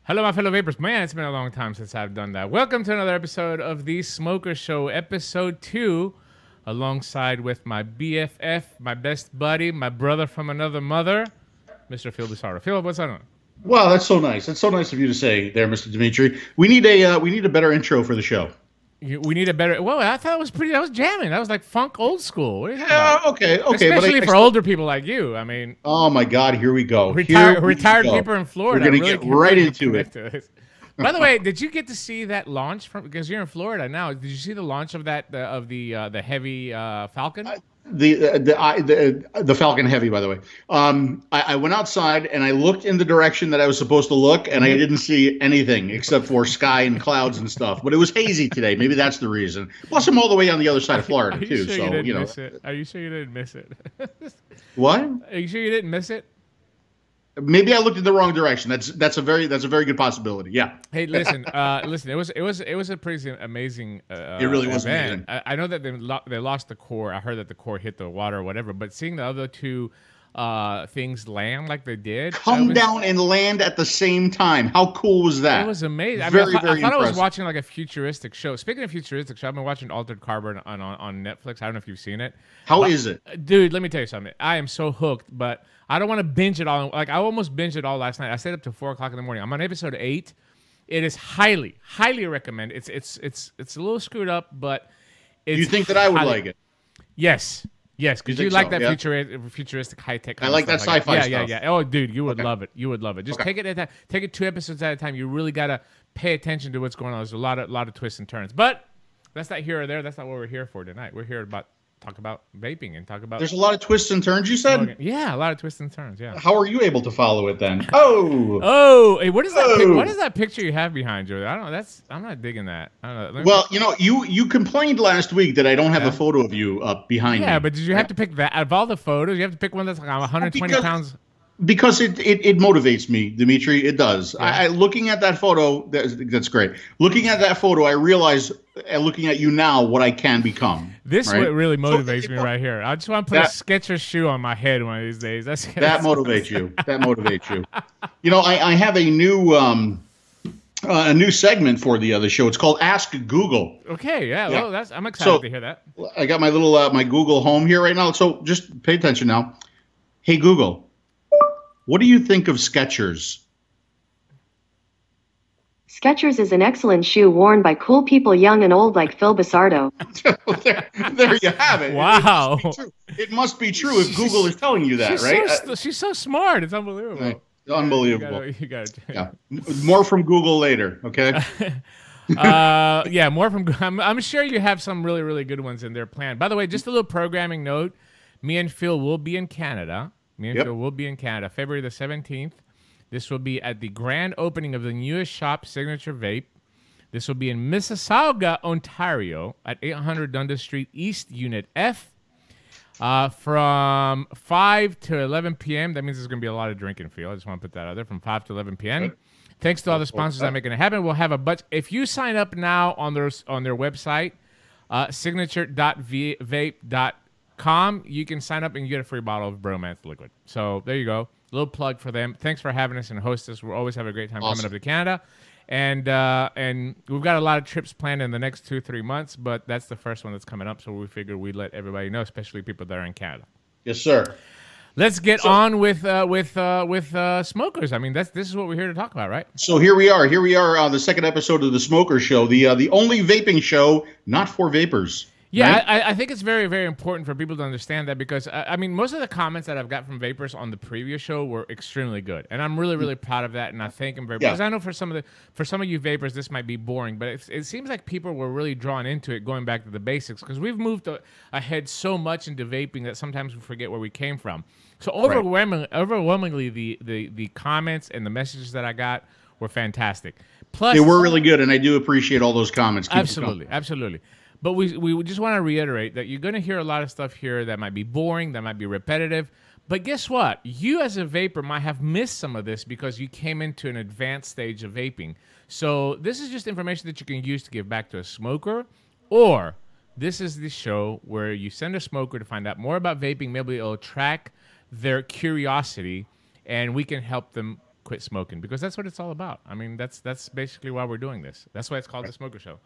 Hello, my fellow vapors. Man, it's been a long time since I've done that. Welcome to another episode of The Smoker Show, episode 2, alongside with my BFF, my best buddy, my brother from another mother, Mr. Phil Bizarro. Phil, what's on? Wow, that's so nice. That's so nice of you to say there, Mr. Dimitri. We need a better intro for the show. We need a better. Well, I thought it was pretty. That was jamming. That was like funk old school. What are you talking about? Okay. Especially for older people like you. I mean, oh my God, here we go. Retired people in Florida. We're gonna get right into it. By the way, did you get to see that launch from? Because you're in Florida now. Did you see the launch of that the heavy Falcon? The Falcon Heavy, by the way. I went outside and I looked in the direction that I was supposed to look, and I didn't see anything except for sky and clouds and stuff. But it was hazy today. Maybe that's the reason. Plus, I'm all the way on the other side of Florida too. Sure so you know. miss it? Are you sure you didn't miss it? What? Are you sure you didn't miss it? Maybe I looked in the wrong direction. That's a very good possibility. Yeah. Hey, listen. It was a pretty amazing. It really was event. amazing. I know that they lost the core. I heard that the core hit the water or whatever. But seeing the other two things land like they did, come down and land at the same time. How cool was that? It was amazing. I Very thought I was impressive. watching like a futuristic show. Speaking of futuristic show, I've been watching Altered Carbon on Netflix. I don't know if you've seen it. How is it? Dude, let me tell you something. I am so hooked, but I don't want to binge it all. Like I almost binged it all last night. I stayed up to 4 o'clock in the morning. I'm on episode 8. It is highly recommended. It's a little screwed up, but Do you think that I would like it? Yes, because you think like so? that Yeah. futuristic high tech. I like that sci-fi stuff. Yeah. Oh, dude, you would love it. You would love it. Just Okay. take it at that. Take it 2 episodes at a time. You really gotta pay attention to what's going on. There's a lot of twists and turns, but that's not here or there. That's not what we're here for tonight. We're here about talk about vaping and talk about. There's a lot of twists and turns, you said? Yeah, a lot of twists and turns. Yeah. How are you able to follow it then? Oh! Oh, hey, what is that? Oh. What is that picture you have behind you? I don't know. I'm not digging that. I don't know. Let me- Well, you complained last week that I don't have a photo of you up behind me. yeah, but did you have to pick that? Out of all the photos, you have to pick one that's like 120 Because- pounds. Because it motivates me, Dimitri. It does. Yeah. I looking at that photo, that's great. Looking at that photo, I realize, looking at you now, what I can become. This right? what really motivates So, me right here. I just want to put a Skechers shoe on my head one of these days. That motivates you. That motivates you. I have a new segment for the other show. It's called Ask Google. Okay, yeah. Yeah. Well, I'm excited to hear that. I got my little my Google Home here right now. So just pay attention now. Hey Google, what do you think of Skechers? Skechers is an excellent shoe worn by cool people young and old like Phil Bizarro. there you have it. Wow. It must be true if Google is telling you that, right? She's so smart. It's unbelievable. Unbelievable. You got it. Yeah. More from Google later, okay? Yeah, more from. I'm sure you have some really, really good ones in there planned. By the way, just a little programming note: me and Phil will be in Canada. Phil will be in Canada, February the 17th. This will be at the grand opening of the newest shop, Signature Vape. This will be in Mississauga, Ontario, at 800 Dundas Street East, Unit F, from 5 to 11 p.m. That means there's going to be a lot of drinking, Phil. I just want to put that out there, from 5 to 11 p.m. Good. Thanks to all the sponsors that are making it happen. We'll have a bunch. If you sign up now on their website, signature.vape.com, you can sign up and you get a free bottle of Bromance liquid. So there you go. A little plug for them. Thanks for having us and host us. We'll always have a great time coming up to Canada. And we've got a lot of trips planned in the next 2-3 months, but that's the first one that's coming up. So we figured we'd let everybody know, especially people that are in Canada. Yes, sir. Let's get on with smokers. I mean, this is what we're here to talk about, right? So here we are. Here we are on the second episode of the Smoker Show, the only vaping show not for vapors. Yeah, right? I think it's very, very important for people to understand that because, I mean, most of the comments that I've got from vapors on the previous show were extremely good. And I'm really, really proud of that, and I thank them very much. Because I know for some of you vapors, this might be boring, but it seems like people were really drawn into it going back to the basics because we've moved ahead so much into vaping that sometimes we forget where we came from. So overwhelmingly the comments and the messages that I got were fantastic. Plus, They were really good, and I do appreciate all those comments. Keep it absolutely. But we just want to reiterate that you're going to hear a lot of stuff here that might be boring, that might be repetitive. But guess what? You as a vapor might have missed some of this because you came into an advanced stage of vaping. So this is just information that you can use to give back to a smoker, or this is the show where you send a smoker to find out more about vaping. Maybe it'll attract their curiosity, and we can help them quit smoking, because that's what it's all about. I mean, that's basically why we're doing this. That's why it's called the Smoker Show.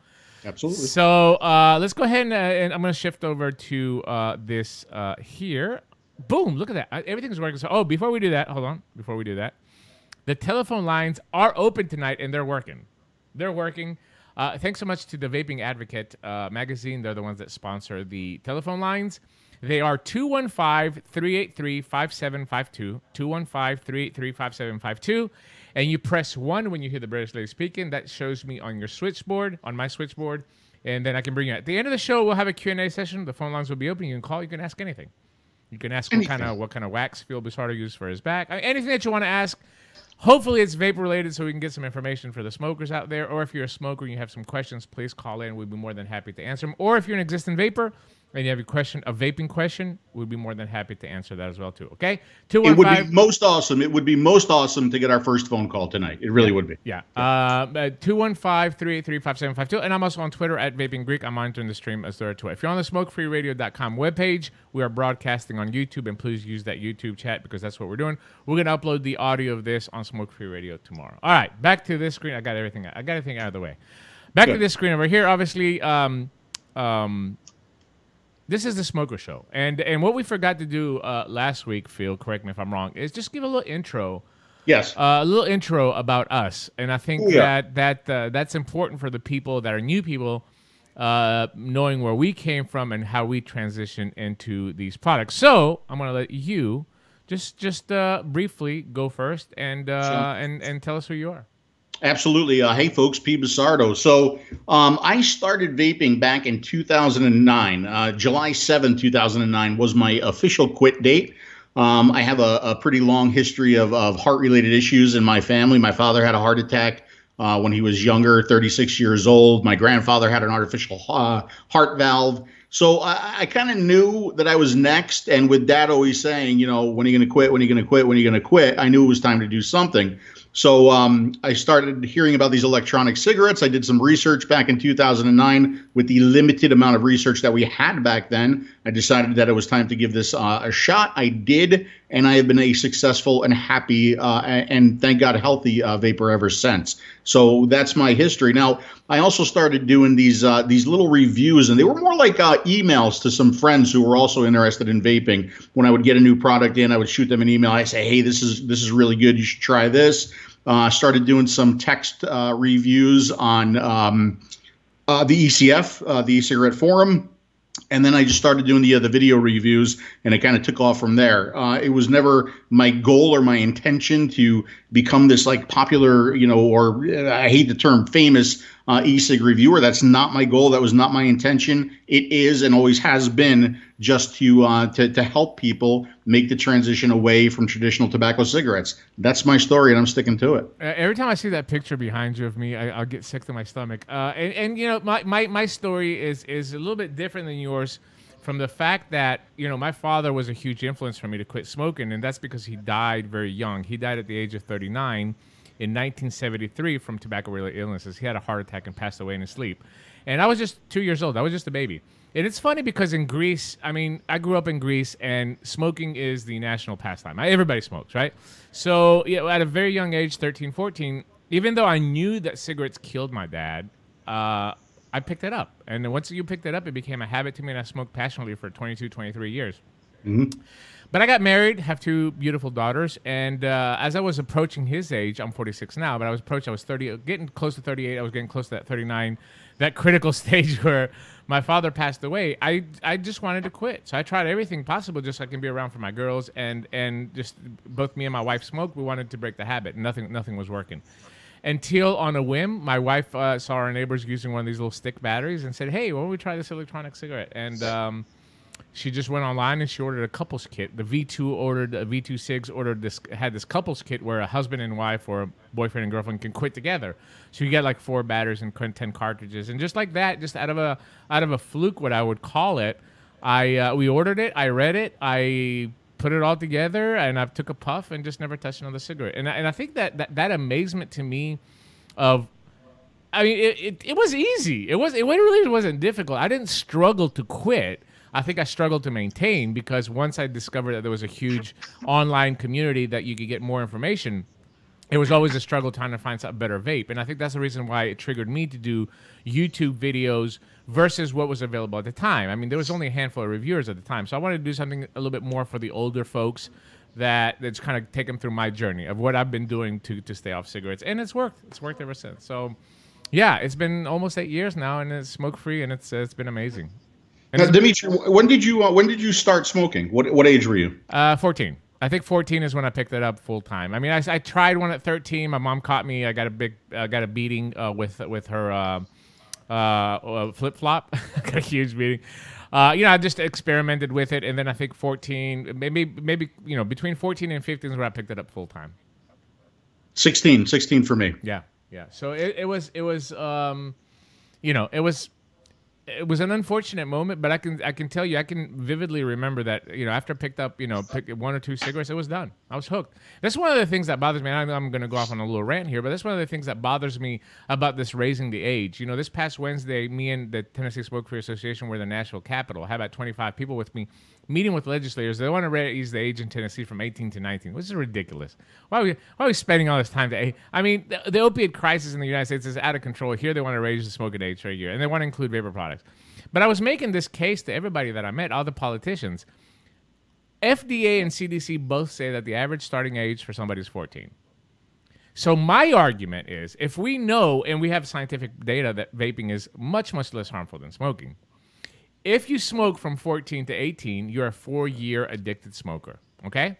Absolutely. So let's go ahead and I'm going to shift over to this here. Boom! Look at that. Everything's working. So, before we do that, hold on. Before we do that, the telephone lines are open tonight, and they're working. They're working. Thanks so much to the Vaping Advocate magazine. They're the ones that sponsor the telephone lines. They are 215-383-5752, 215-383-5752, and you press 1 when you hear the British lady speaking. That shows me on your switchboard, on my switchboard, and then I can bring you. At the end of the show, we'll have a Q&A session. The phone lines will be open. You can call. You can ask anything. You can ask what kind of wax Phil Busardo used for his back. I mean, anything that you want to ask. Hopefully it's vape related, so we can get some information for the smokers out there. Or if you're a smoker and you have some questions, please call in. We'd be more than happy to answer them. Or if you're an existing vapor and you have a vaping question, we'd be more than happy to answer that as well too. Okay, 215. It would be most awesome. It would be most awesome to get our first phone call tonight. It really would be. Yeah. 215-383-5752, and I'm also on Twitter at Vaping Greek. I'm monitoring the stream as there too. If you're on the SmokeFreeRadio.com webpage, we are broadcasting on YouTube, and please use that YouTube chat because that's what we're doing. We're gonna upload the audio of this on Smoke Free Radio tomorrow. All right, back to this screen. I got everything out of the way. Back to this screen over here. Obviously, this is the Smoker Show, and what we forgot to do last week, Phil, correct me if I'm wrong, is just give a little intro. Yes. A little intro about us, and I think that's important for the people that are new people, knowing where we came from and how we transition into these products. So I'm going to let you just briefly go first and tell us who you are. Absolutely. Hey, folks, P. Busardo. So I started vaping back in 2009. July 7, 2009 was my official quit date. I have a pretty long history of heart-related issues in my family. My father had a heart attack when he was younger, 36 years old. My grandfather had an artificial heart valve. So I kind of knew that I was next. And with Dad always saying, when are you going to quit? When are you going to quit? When are you going to quit? I knew it was time to do something. So I started hearing about these electronic cigarettes. I did some research back in 2009 with the limited amount of research that we had back then. I decided that it was time to give this a shot. I did, and I have been a successful and happy and thank God healthy vapor ever since. So that's my history. Now, I also started doing these little reviews, and they were more like emails to some friends who were also interested in vaping. When I would get a new product in, I would shoot them an email. I say, hey, this is really good. You should try this. Started doing some text reviews on the ECF, the e-cigarette forum. And then I just started doing the video reviews, and it kind of took off from there. It was never my goal or my intention to become this like popular, or I hate the term famous e-cig reviewer. That's not my goal. That was not my intention. It is and always has been just to help people make the transition away from traditional tobacco cigarettes. That's my story, and I'm sticking to it. Every time I see that picture behind you of me, I'll get sick to my stomach. And my story is a little bit different than yours, from the fact that my father was a huge influence for me to quit smoking, and that's because he died very young. He died at the age of 39 in 1973 from tobacco-related illnesses. He had a heart attack and passed away in his sleep. And I was just 2 years old. I was just a baby. And it's funny because in Greece, I grew up in Greece, and smoking is the national pastime. Everybody smokes, right? So at a very young age, 13, 14, even though I knew that cigarettes killed my dad, I picked it up. And then once you picked it up, it became a habit to me, and I smoked passionately for 22, 23 years. Mm-hmm. But I got married, have 2 beautiful daughters, and as I was approaching his age, I'm 46 now, but I was 30, getting close to 38, I was getting close to that 39, that critical stage where my father passed away. I just wanted to quit. So I tried everything possible just so I can be around for my girls, and just both me and my wife smoked. We wanted to break the habit. Nothing was working. Until on a whim, my wife saw our neighbors using one of these little stick batteries and said, hey, why don't we try this electronic cigarette? And she just went online and she ordered a couples kit. The V2 Cigs had this couples kit where a husband and wife or a boyfriend and girlfriend can quit together. So you get like 4 batteries and 10 cartridges, and just like that, just out of a fluke, what I would call it, we ordered it. I read it. I put it all together, and I took a puff and just never touched another cigarette. And I think that amazement to me of, it was easy. It really wasn't difficult. I didn't struggle to quit. I think I struggled to maintain, because once I discovered that there was a huge online community that you could get more information, it was always a struggle trying to find a better vape. And I think that's the reason why it triggered me to do YouTube videos versus what was available at the time. I mean, there was only a handful of reviewers at the time. So I wanted to do something a little bit more for the older folks that's kind of take them through my journey of what I've been doing to stay off cigarettes. And it's worked. It's worked ever since. So, yeah, it's been almost 8 years now, and it's smoke-free, and it's been amazing. Now, Dimitri, when did you start smoking? What age were you? 14. I think 14 is when I picked it up full time. I mean, I tried one at 13. My mom caught me. I got a beating with her flip flop. I got a huge beating. I just experimented with it, and then I think 14, maybe between 14 and 15 is where I picked it up full time. 16 for me. Yeah. So it was it was an unfortunate moment, but I can tell you, I can vividly remember that, after I picked up, pick 1 or 2 cigarettes, it was done. I was hooked. That's one of the things that bothers me. I know I'm going to go off on a little rant here, but that's one of the things that bothers me about this raising the age. This past Wednesday, me and the Tennessee Smoke-Free Association were in the Nashville Capitol. I had about 25 people with me, meeting with legislators. They want to raise the age in Tennessee from 18 to 19, which is ridiculous. Why are we spending all this time to? I mean, the opioid crisis in the United States is out of control. Here they want to raise the smoking age for a year, and they want to include vapor products. But I was making this case to everybody that I met, all the politicians. FDA and CDC both say that the average starting age for somebody is 14. So my argument is, if we know and we have scientific data that vaping is much, much less harmful than smoking, if you smoke from 14 to 18, you're a 4-year addicted smoker, okay?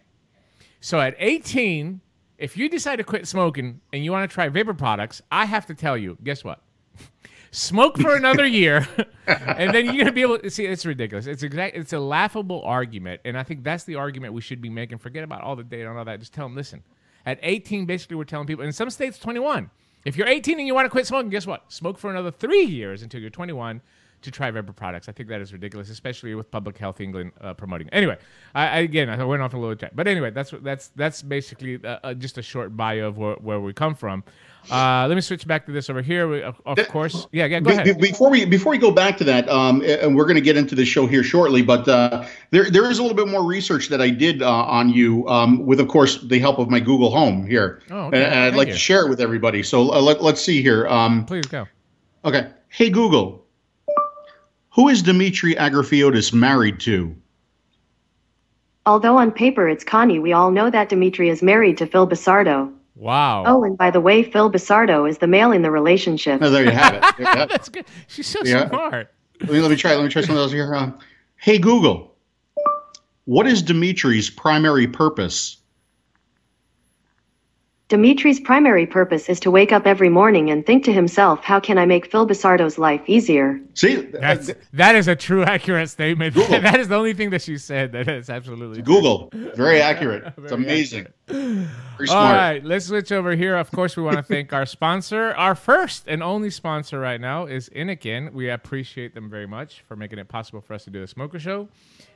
So at 18, if you decide to quit smoking and you want to try vapor products, I have to tell you, guess what? Smoke for another year, and then you're going to be able to see. It's ridiculous. It's a laughable argument, and I think that's the argument we should be making. Forget about all the data and all that. Just tell them, listen, at 18, basically we're telling people, in some states, 21. If you're 18 and you want to quit smoking, guess what? Smoke for another 3 years until you're 21 to try vapor products. I think that is ridiculous, especially with Public Health England promoting. Anyway, I went off a little chat, but anyway, that's basically just a short bio of where we come from. Let me switch back to this over here. Of course, yeah. Go ahead. Before we go back to that, and we're going to get into the show here shortly, but there is a little bit more research that I did on you, with, of course, the help of my Google Home here. Oh, okay. And I'd like to share it with everybody. So let's see here. Please go. Okay. Hey Google. Who is Dimitri Agrafiotis married to? Although on paper it's Connie, we all know that Dimitri is married to Phil Basardo. Wow. Oh, and by the way, Phil Basardo is the male in the relationship. Oh, there you have it. That's good. She's so smart. Let me try something else here. Hey Google, what is Dimitri's primary purpose? Dimitri's primary purpose is to wake up every morning and think to himself, how can I make Phil Basardo's life easier? See, that is a true, accurate statement. That is the only thing that she said. That is absolutely true. Google. Very accurate. It's amazing. Very smart. All right, let's switch over here. Of course, we want to thank our sponsor. Our first and only sponsor right now is Innokin. We appreciate them very much for making it possible for us to do the Smoker Show.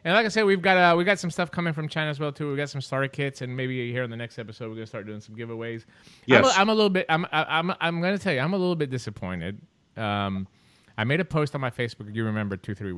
And like I said, we got some stuff coming from China as well too. We got some starter kits, and maybe here in the next episode we're gonna start doing some giveaways. Yes. I'm a little bit. I'm gonna tell you, I'm a little bit disappointed. I made a post on my Facebook. You remember 4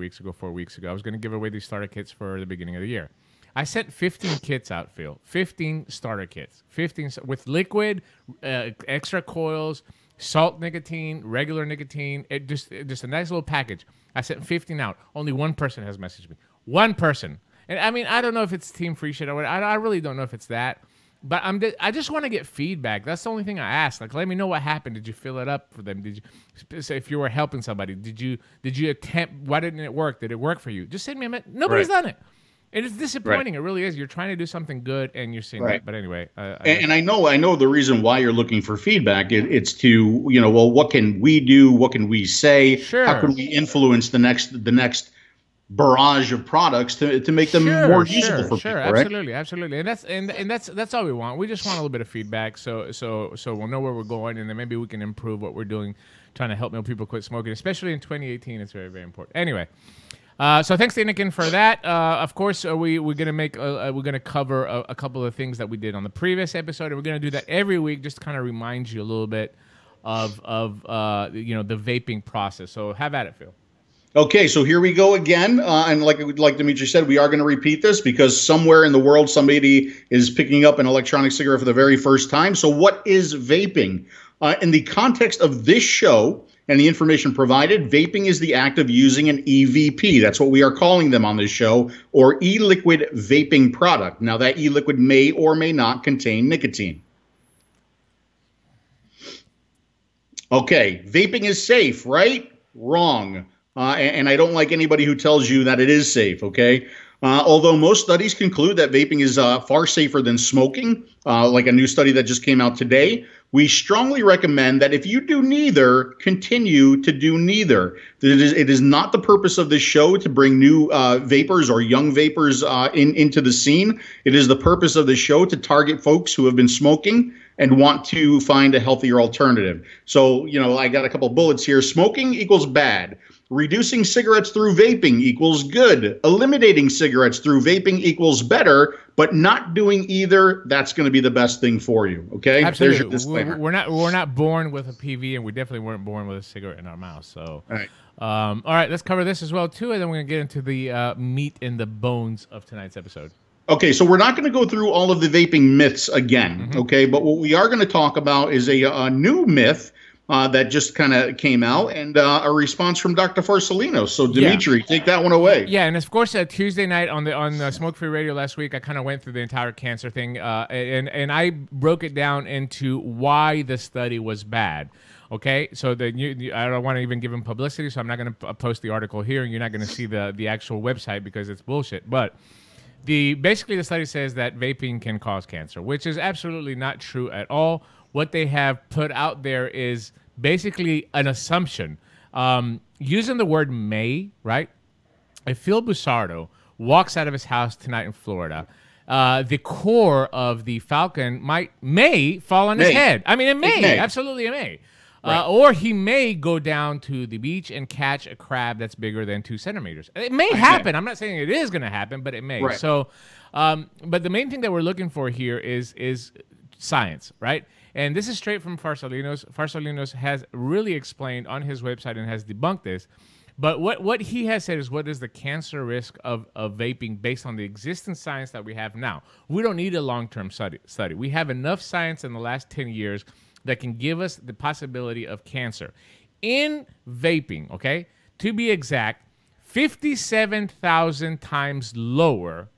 weeks ago. I was gonna give away these starter kits for the beginning of the year. I sent 15 kits out, Phil. 15 starter kits. 15 with liquid, extra coils, salt nicotine, regular nicotine. Just a nice little package. I sent 15 out. Only one person has messaged me. One person. And I mean, I don't know if it's Team Free Shit or what. I really don't know if it's that. But I just want to get feedback. That's the only thing I ask. Like, let me know what happened. Did you fill it up for them? Did you say if you were helping somebody? Did you attempt? Why didn't it work? Did it work for you? Just send me a message. Nobody's done it. And it's disappointing. It really is. You're trying to do something good, and you're seeing that. But anyway, I know the reason why you're looking for feedback. It's to well, what can we do? What can we say? Sure. How can we influence the next barrage of products to make them more usable for people? Absolutely, absolutely. And that's all we want. We just want a little bit of feedback, so we'll know where we're going, and then maybe we can improve what we're doing, trying to help more people quit smoking, especially in 2018. It's very, very important. Anyway. So thanks to Innokin for that. Of course, we're gonna cover a couple of things that we did on the previous episode, and we're gonna do that every week, just to kind of remind you a little bit of the vaping process. So have at it, Phil. Okay, so here we go again, and like Dimitri said, we are going to repeat this because somewhere in the world somebody is picking up an electronic cigarette for the very first time. So, what is vaping? In the context of this show and the information provided, vaping is the act of using an EVP. That's what we are calling them on this show, or e-liquid vaping product. Now, that e-liquid may or may not contain nicotine. Okay, vaping is safe, right? Wrong. And I don't like anybody who tells you that it is safe, okay? Although most studies conclude that vaping is far safer than smoking, like a new study that just came out today, we strongly recommend that if you do neither, continue to do neither. It is not the purpose of this show to bring new vapors or young vapors into the scene. It is the purpose of the show to target folks who have been smoking and want to find a healthier alternative. So, I got a couple bullets here. Smoking equals bad. Reducing cigarettes through vaping equals good. Eliminating cigarettes through vaping equals better, but not doing either, that's going to be the best thing for you. Okay? Absolutely. There's your disclaimer. We're not born with a PV, and we definitely weren't born with a cigarette in our mouth. So, all right. All right, let's cover this as well too, and then we're going to get into the meat and the bones of tonight's episode. Okay, so we're not going to go through all of the vaping myths again, okay? But what we are going to talk about is a new myth that just kind of came out, and a response from Dr. Farsalinos. So, Dimitri, take that one away. Yeah, and of course, Tuesday night on Smoke Free Radio last week, I kind of went through the entire cancer thing, and I broke it down into why the study was bad. Okay, so I don't want to even give him publicity, so I'm not going to post the article here, and you're not going to see the actual website because it's bullshit. But basically the study says that vaping can cause cancer, which is absolutely not true at all. What they have put out there is basically an assumption. Using the word may, right? If Phil Busardo walks out of his house tonight in Florida, the core of the Falcon may fall on his head. I mean, it may. Absolutely it may. Right. Or he may go down to the beach and catch a crab that's bigger than 2 centimeters. It may happen. I'm not saying it is going to happen, but it may. Right. So, but the main thing that we're looking for here is science, right? And this is straight from Farsalinos. Farsalinos has really explained on his website and has debunked this. But what he has said is, what is the cancer risk of vaping based on the existing science that we have now? We don't need a long-term study. We have enough science in the last 10 years that can give us the possibility of cancer. In vaping, okay, to be exact, 57,000 times lower,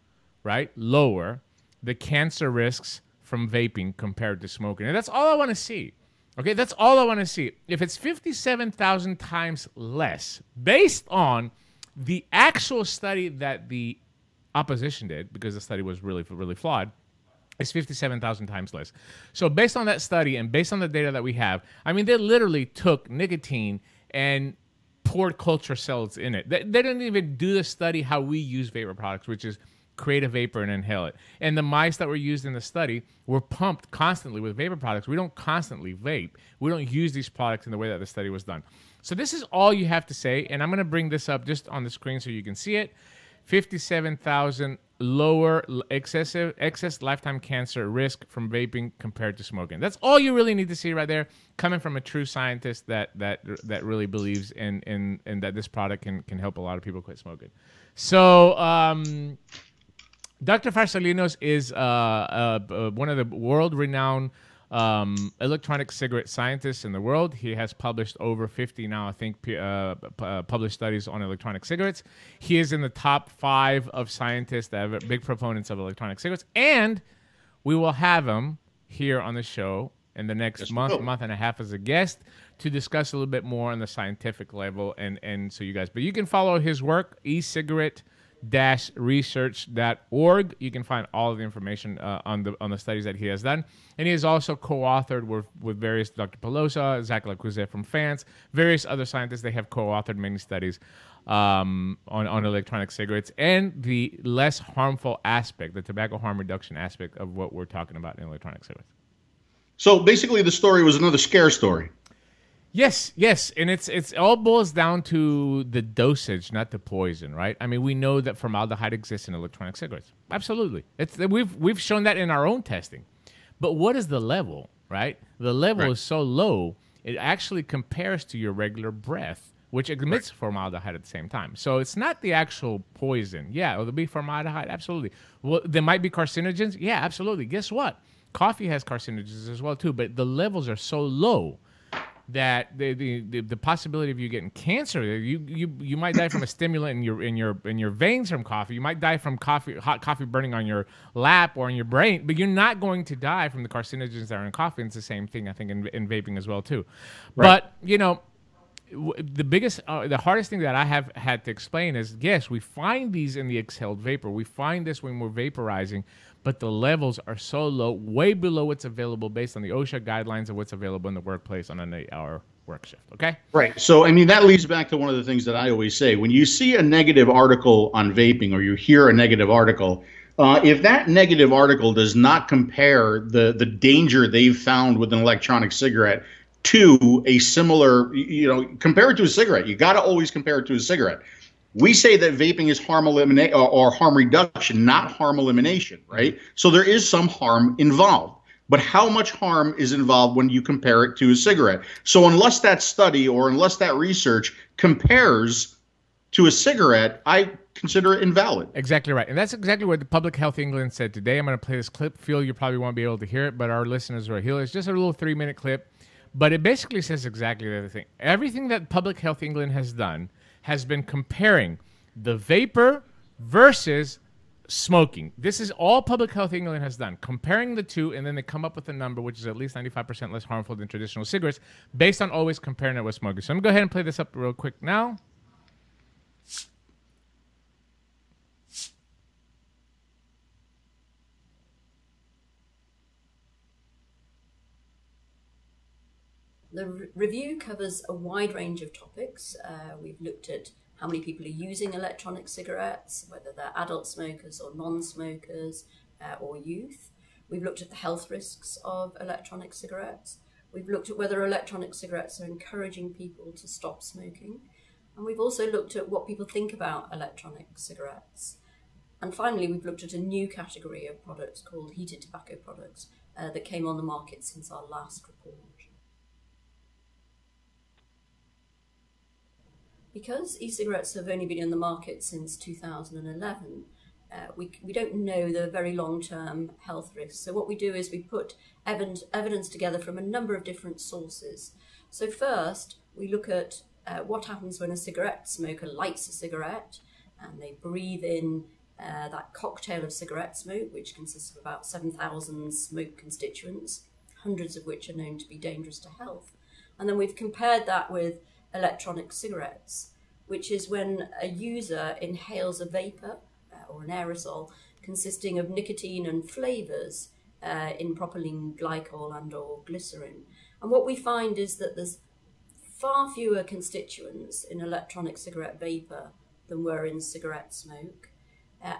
right? Lower the cancer risks from vaping compared to smoking. And that's all I want to see. Okay, that's all I want to see. If it's 57,000 times less, based on the actual study that the opposition did, because the study was really, really flawed, it's 57,000 times less. So based on that study and based on the data that we have, I mean, they literally took nicotine and poured culture cells in it. They didn't even do the study how we use vapor products, which is create a vapor and inhale it. And the mice that were used in the study were pumped constantly with vapor products. We don't constantly vape. We don't use these products in the way that the study was done. So this is all you have to say, and I'm going to bring this up just on the screen so you can see it. 57,000 lower excess lifetime cancer risk from vaping compared to smoking. That's all you really need to see right there, coming from a true scientist that really believes in that this product can help a lot of people quit smoking. So Dr. Farsalinos is one of the world-renowned electronic cigarette scientists in the world. He has published over 50 now, I think, published studies on electronic cigarettes. He is in the top 5 of scientists that are big proponents of electronic cigarettes. And we will have him here on the show in the next month and a half as a guest to discuss a little bit more on the scientific level. And so you guys, but you can follow his work, e-cigarette-research.org. You can find all of the information on the studies that he has done. And he has also co-authored with various Dr. Pelosa, Zach Lacuzet from FANS, various other scientists. They have co-authored many studies on electronic cigarettes and the less harmful aspect, the tobacco harm reduction aspect of what we're talking about in electronic cigarettes. So basically the story was another scare story. Yes, and it's all boils down to the dosage, not the poison, right? I mean, we know that formaldehyde exists in electronic cigarettes. Absolutely, we've shown that in our own testing. But what is the level, right? The level is so low, it actually compares to your regular breath, which emits formaldehyde at the same time. So it's not the actual poison. Yeah, will there be formaldehyde? Absolutely. Well, there might be carcinogens. Yeah, absolutely. Guess what? Coffee has carcinogens as well too, but the levels are so low that the possibility of you getting cancer, you might die from a stimulant in your veins from coffee. You might die from hot coffee burning on your lap or in your brain, but you're not going to die from the carcinogens that are in coffee. And it's the same thing, I think, in vaping as well too. Right. But the hardest thing that I have had to explain is, yes, we find these in the exhaled vapor. We find this when we're vaporizing, but the levels are so low, way below what's available based on the OSHA guidelines of what's available in the workplace on an 8-hour work shift, okay? Right. So, I mean, that leads back to one of the things that I always say. When you see a negative article on vaping or you hear a negative article, if that negative article does not compare the danger they've found with an electronic cigarette to a similar, compare it to a cigarette. You got to always compare it to a cigarette. We say that vaping is harm elimination or harm reduction, not harm elimination, right? So there is some harm involved. But how much harm is involved when you compare it to a cigarette? So unless that study or unless that research compares to a cigarette, I consider it invalid. Exactly right. And that's exactly what the Public Health England said today. I'm going to play this clip. Phil, you probably won't be able to hear it, but our listeners will hear it. It's just a little 3-minute clip. But it basically says exactly the other thing. Everything that Public Health England has done has been comparing the vapor versus smoking. This is all Public Health England has done, comparing the two, and then they come up with a number which is at least 95% less harmful than traditional cigarettes based on always comparing it with smoking. So I'm going to go ahead and play this up real quick now. The review covers a wide range of topics. We've looked at how many people are using electronic cigarettes, whether they're adult smokers or non-smokers or youth. We've looked at the health risks of electronic cigarettes. We've looked at whether electronic cigarettes are encouraging people to stop smoking. And we've also looked at what people think about electronic cigarettes. And finally, we've looked at a new category of products called heated tobacco products that came on the market since our last report. Because e-cigarettes have only been in the market since 2011, we don't know the very long-term health risks. So what we do is we put evidence together from a number of different sources. So first, we look at what happens when a cigarette smoker lights a cigarette and they breathe in that cocktail of cigarette smoke, which consists of about 7,000 smoke constituents, hundreds of which are known to be dangerous to health. And then we've compared that with electronic cigarettes, which is when a user inhales a vapor or an aerosol consisting of nicotine and flavors in propylene glycol and or glycerin. And what we find is that there's far fewer constituents in electronic cigarette vapor than were in cigarette smoke.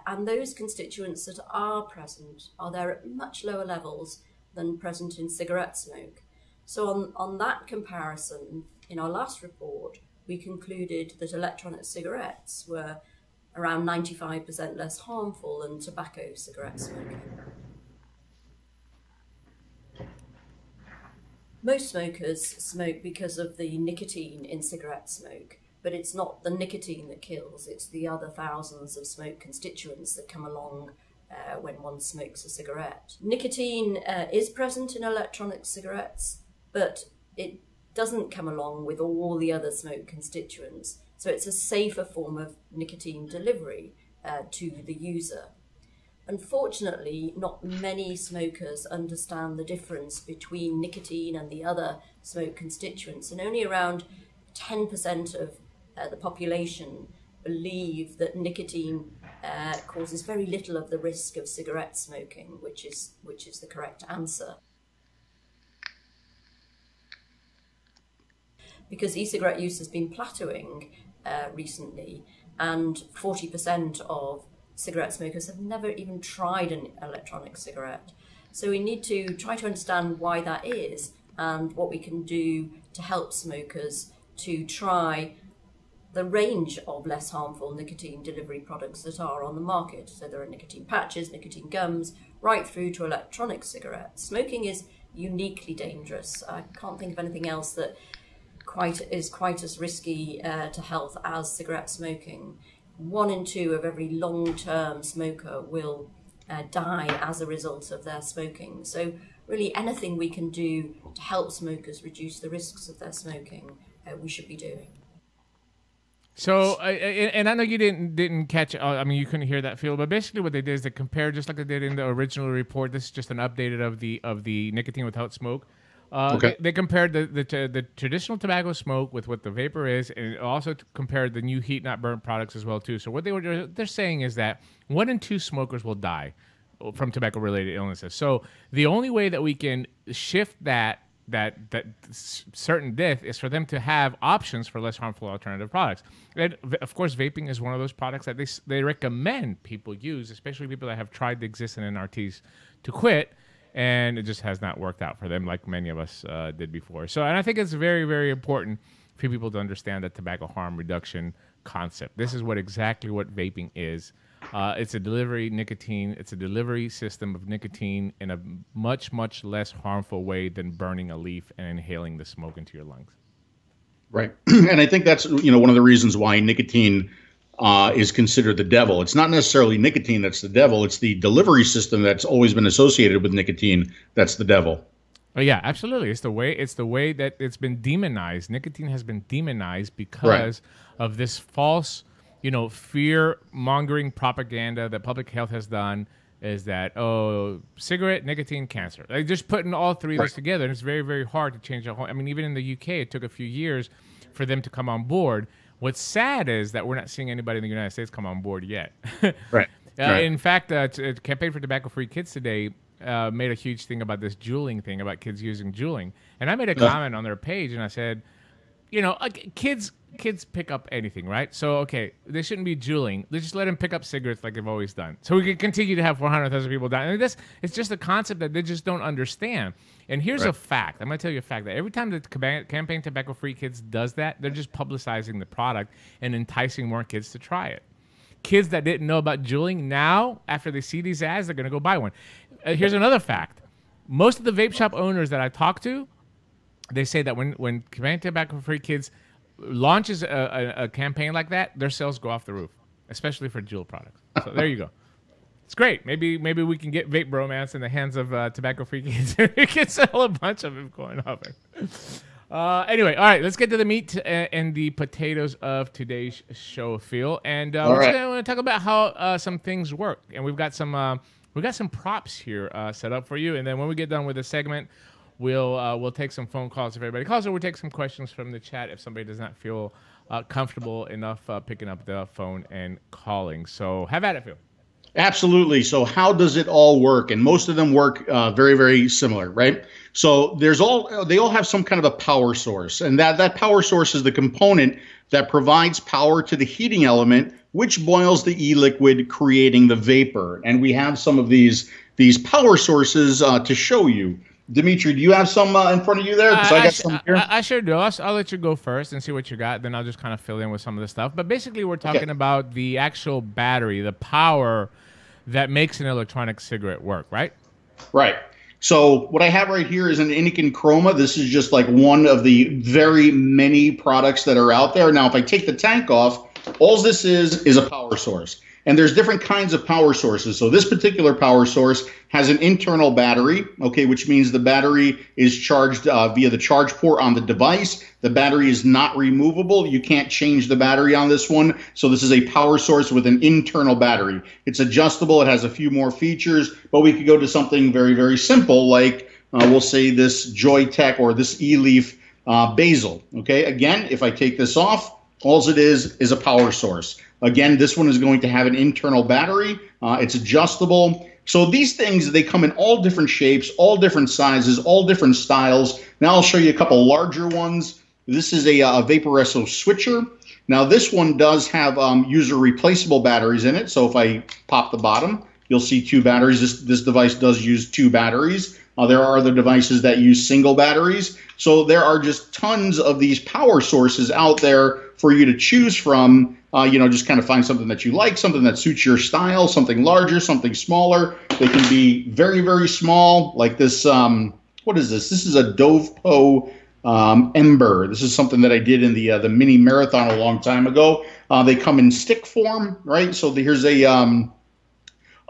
And those constituents that are present are there at much lower levels than present in cigarette smoke. So on that comparison, in our last report, we concluded that electronic cigarettes were around 95% less harmful than tobacco cigarette smoking. Most smokers smoke because of the nicotine in cigarette smoke, but it's not the nicotine that kills, it's the other thousands of smoke constituents that come along when one smokes a cigarette. Nicotine is present in electronic cigarettes, but it doesn't come along with all the other smoke constituents. So it's a safer form of nicotine delivery to the user. Unfortunately, not many smokers understand the difference between nicotine and the other smoke constituents, and only around 10% of the population believe that nicotine causes very little of the risk of cigarette smoking, which is the correct answer. Because e-cigarette use has been plateauing recently, and 40% of cigarette smokers have never even tried an electronic cigarette. So we need to try to understand why that is and what we can do to help smokers to try the range of less harmful nicotine delivery products that are on the market. So there are nicotine patches, nicotine gums, right through to electronic cigarettes. Smoking is uniquely dangerous. I can't think of anything else that quite as risky to health as cigarette smoking. 1 in 2 of every long-term smoker will die as a result of their smoking. So really anything we can do to help smokers reduce the risks of their smoking, we should be doing. So, and I know you didn't catch. I mean, you couldn't hear that, Phil. But basically, what they did is they compared, just like they did in the original report. This is just an updated of the nicotine without smoke. Okay. They compared the traditional tobacco smoke with what the vapor is, and also compared the new heat not burnt products as well too. So what they're saying is that 1 in 2 smokers will die from tobacco-related illnesses. So the only way that we can shift that certain death is for them to have options for less harmful alternative products. And of course, vaping is one of those products that they recommend people use, especially people that have tried the existing NRTs to quit, and it just has not worked out for them like many of us did before. So, and I think it's very, very important for people to understand the tobacco harm reduction concept. This is exactly what vaping is. It's a delivery nicotine. It's a delivery system of nicotine in a much, much less harmful way than burning a leaf and inhaling the smoke into your lungs. Right. And I think that's, one of the reasons why nicotine is considered the devil. It's not necessarily nicotine that's the devil. It's the delivery system that's always been associated with nicotine that's the devil. Oh yeah, absolutely. It's the way that it's been demonized. Nicotine has been demonized because of this false, fear-mongering propaganda that public health has done, is that, cigarette, nicotine, cancer. Like, just putting all three of those together, and it's very, very hard to change the whole. I mean, even in the UK, it took a few years for them to come on board. What's sad is that we're not seeing anybody in the United States come on board yet. Right. In fact, Campaign for Tobacco-Free Kids today made a huge thing about this juuling thing, about kids using juuling. And I made a comment on their page, and I said, kids pick up anything, right? So, okay, they shouldn't be juuling. They just let them pick up cigarettes like they've always done. So we can continue to have 400,000 people die. And it's just a concept that they just don't understand. And here's a fact. I'm going to tell you a fact that every time the Campaign Tobacco-Free Kids does that, they're just publicizing the product and enticing more kids to try it. Kids that didn't know about juuling, now, after they see these ads, they're going to go buy one. Here's another fact. Most of the vape shop owners that I talk to, they say that when Campaign Tobacco-Free Kids launches a campaign like that, their sales go off the roof, especially for juul products. So there you go. It's great. Maybe we can get vape bromance in the hands of tobacco-free kids. We can sell a bunch of them going off it. Anyway, all right, let's get to the meat and the potatoes of today's show, Phil. And we're going to talk about how some things work. And we've got some props here set up for you. And then when we get done with the segment, we'll take some phone calls if everybody calls, or we'll take some questions from the chat if somebody does not feel comfortable enough picking up the phone and calling. So have at it, Phil. Absolutely. So how does it all work? And most of them work very, very similar, right? So they all have some kind of a power source, and that power source is the component that provides power to the heating element, which boils the e-liquid, creating the vapor. And we have some of these power sources to show you. Dimitri, do you have some in front of you there? Because I got some here. I sure do. I'll let you go first and see what you got. Then I'll just kind of fill in with some of the stuff. But basically, we're talking about the actual battery, the power that makes an electronic cigarette work, right? Right. So what I have right here is an Innokin Chroma. This is just like one of the very many products that are out there. Now, if I take the tank off, all this is a power source. And there's different kinds of power sources. So this particular power source has an internal battery, okay, which means the battery is charged via the charge port on the device. The battery is not removable. You can't change the battery on this one. So this is a power source with an internal battery. It's adjustable. It has a few more features, but we could go to something very, very simple, like we'll say this Joytech or this eLeaf Basal, okay? Again, if I take this off, all it is a power source. Again, this one is going to have an internal battery. It's adjustable. So these things, they come in all different shapes, all different sizes, all different styles. Now I'll show you a couple larger ones. This is a Vaporesso switcher. Now this one does have user replaceable batteries in it. So if I pop the bottom, you'll see 2 batteries. This device does use 2 batteries. There are other devices that use single batteries. So there are just tons of these power sources out there for you to choose from. Just kind of find something that you like, something that suits your style, something larger, something smaller. They can be very, very small, like this. What is this? This is a Dovpo Ember. This is something that I did in the mini marathon a long time ago. They come in stick form, right? So here's an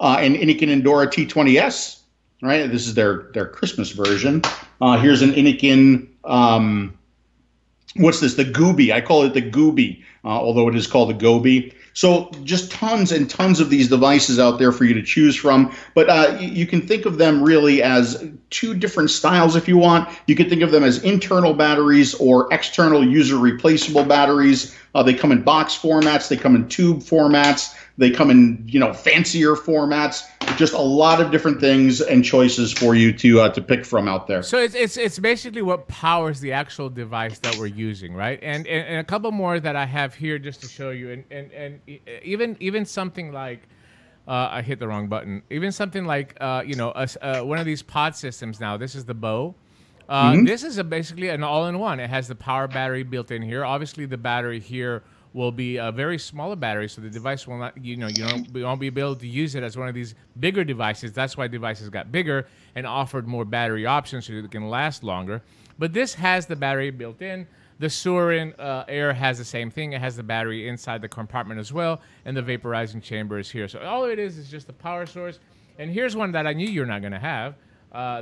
Innikin Endora T20S, right? This is their Christmas version. Here's an Innikin, what's this? The Gooby. I call it the Gooby, although it is called the Goby. So just tons and tons of these devices out there for you to choose from. But you can think of them really as two different styles if you want. You can think of them as internal batteries or external user replaceable batteries. They come in box formats. They come in tube formats. They come in, fancier formats. Just a lot of different things and choices for you to pick from out there. So it's basically what powers the actual device that we're using, right? And a couple more that I have here just to show you, and even something like I hit the wrong button. Even something like one of these pod systems now. This is the Bow. This is basically an all-in-one. It has the power battery built in here. Obviously, the battery here will be a very smaller battery, so the device will not, you won't be able to use it as one of these bigger devices. That's why devices got bigger and offered more battery options so it can last longer. But this has the battery built in. The Surin Air has the same thing. It has the battery inside the compartment as well, and the vaporizing chamber is here. So all it is just a power source. And here's one that I knew you're not going to have.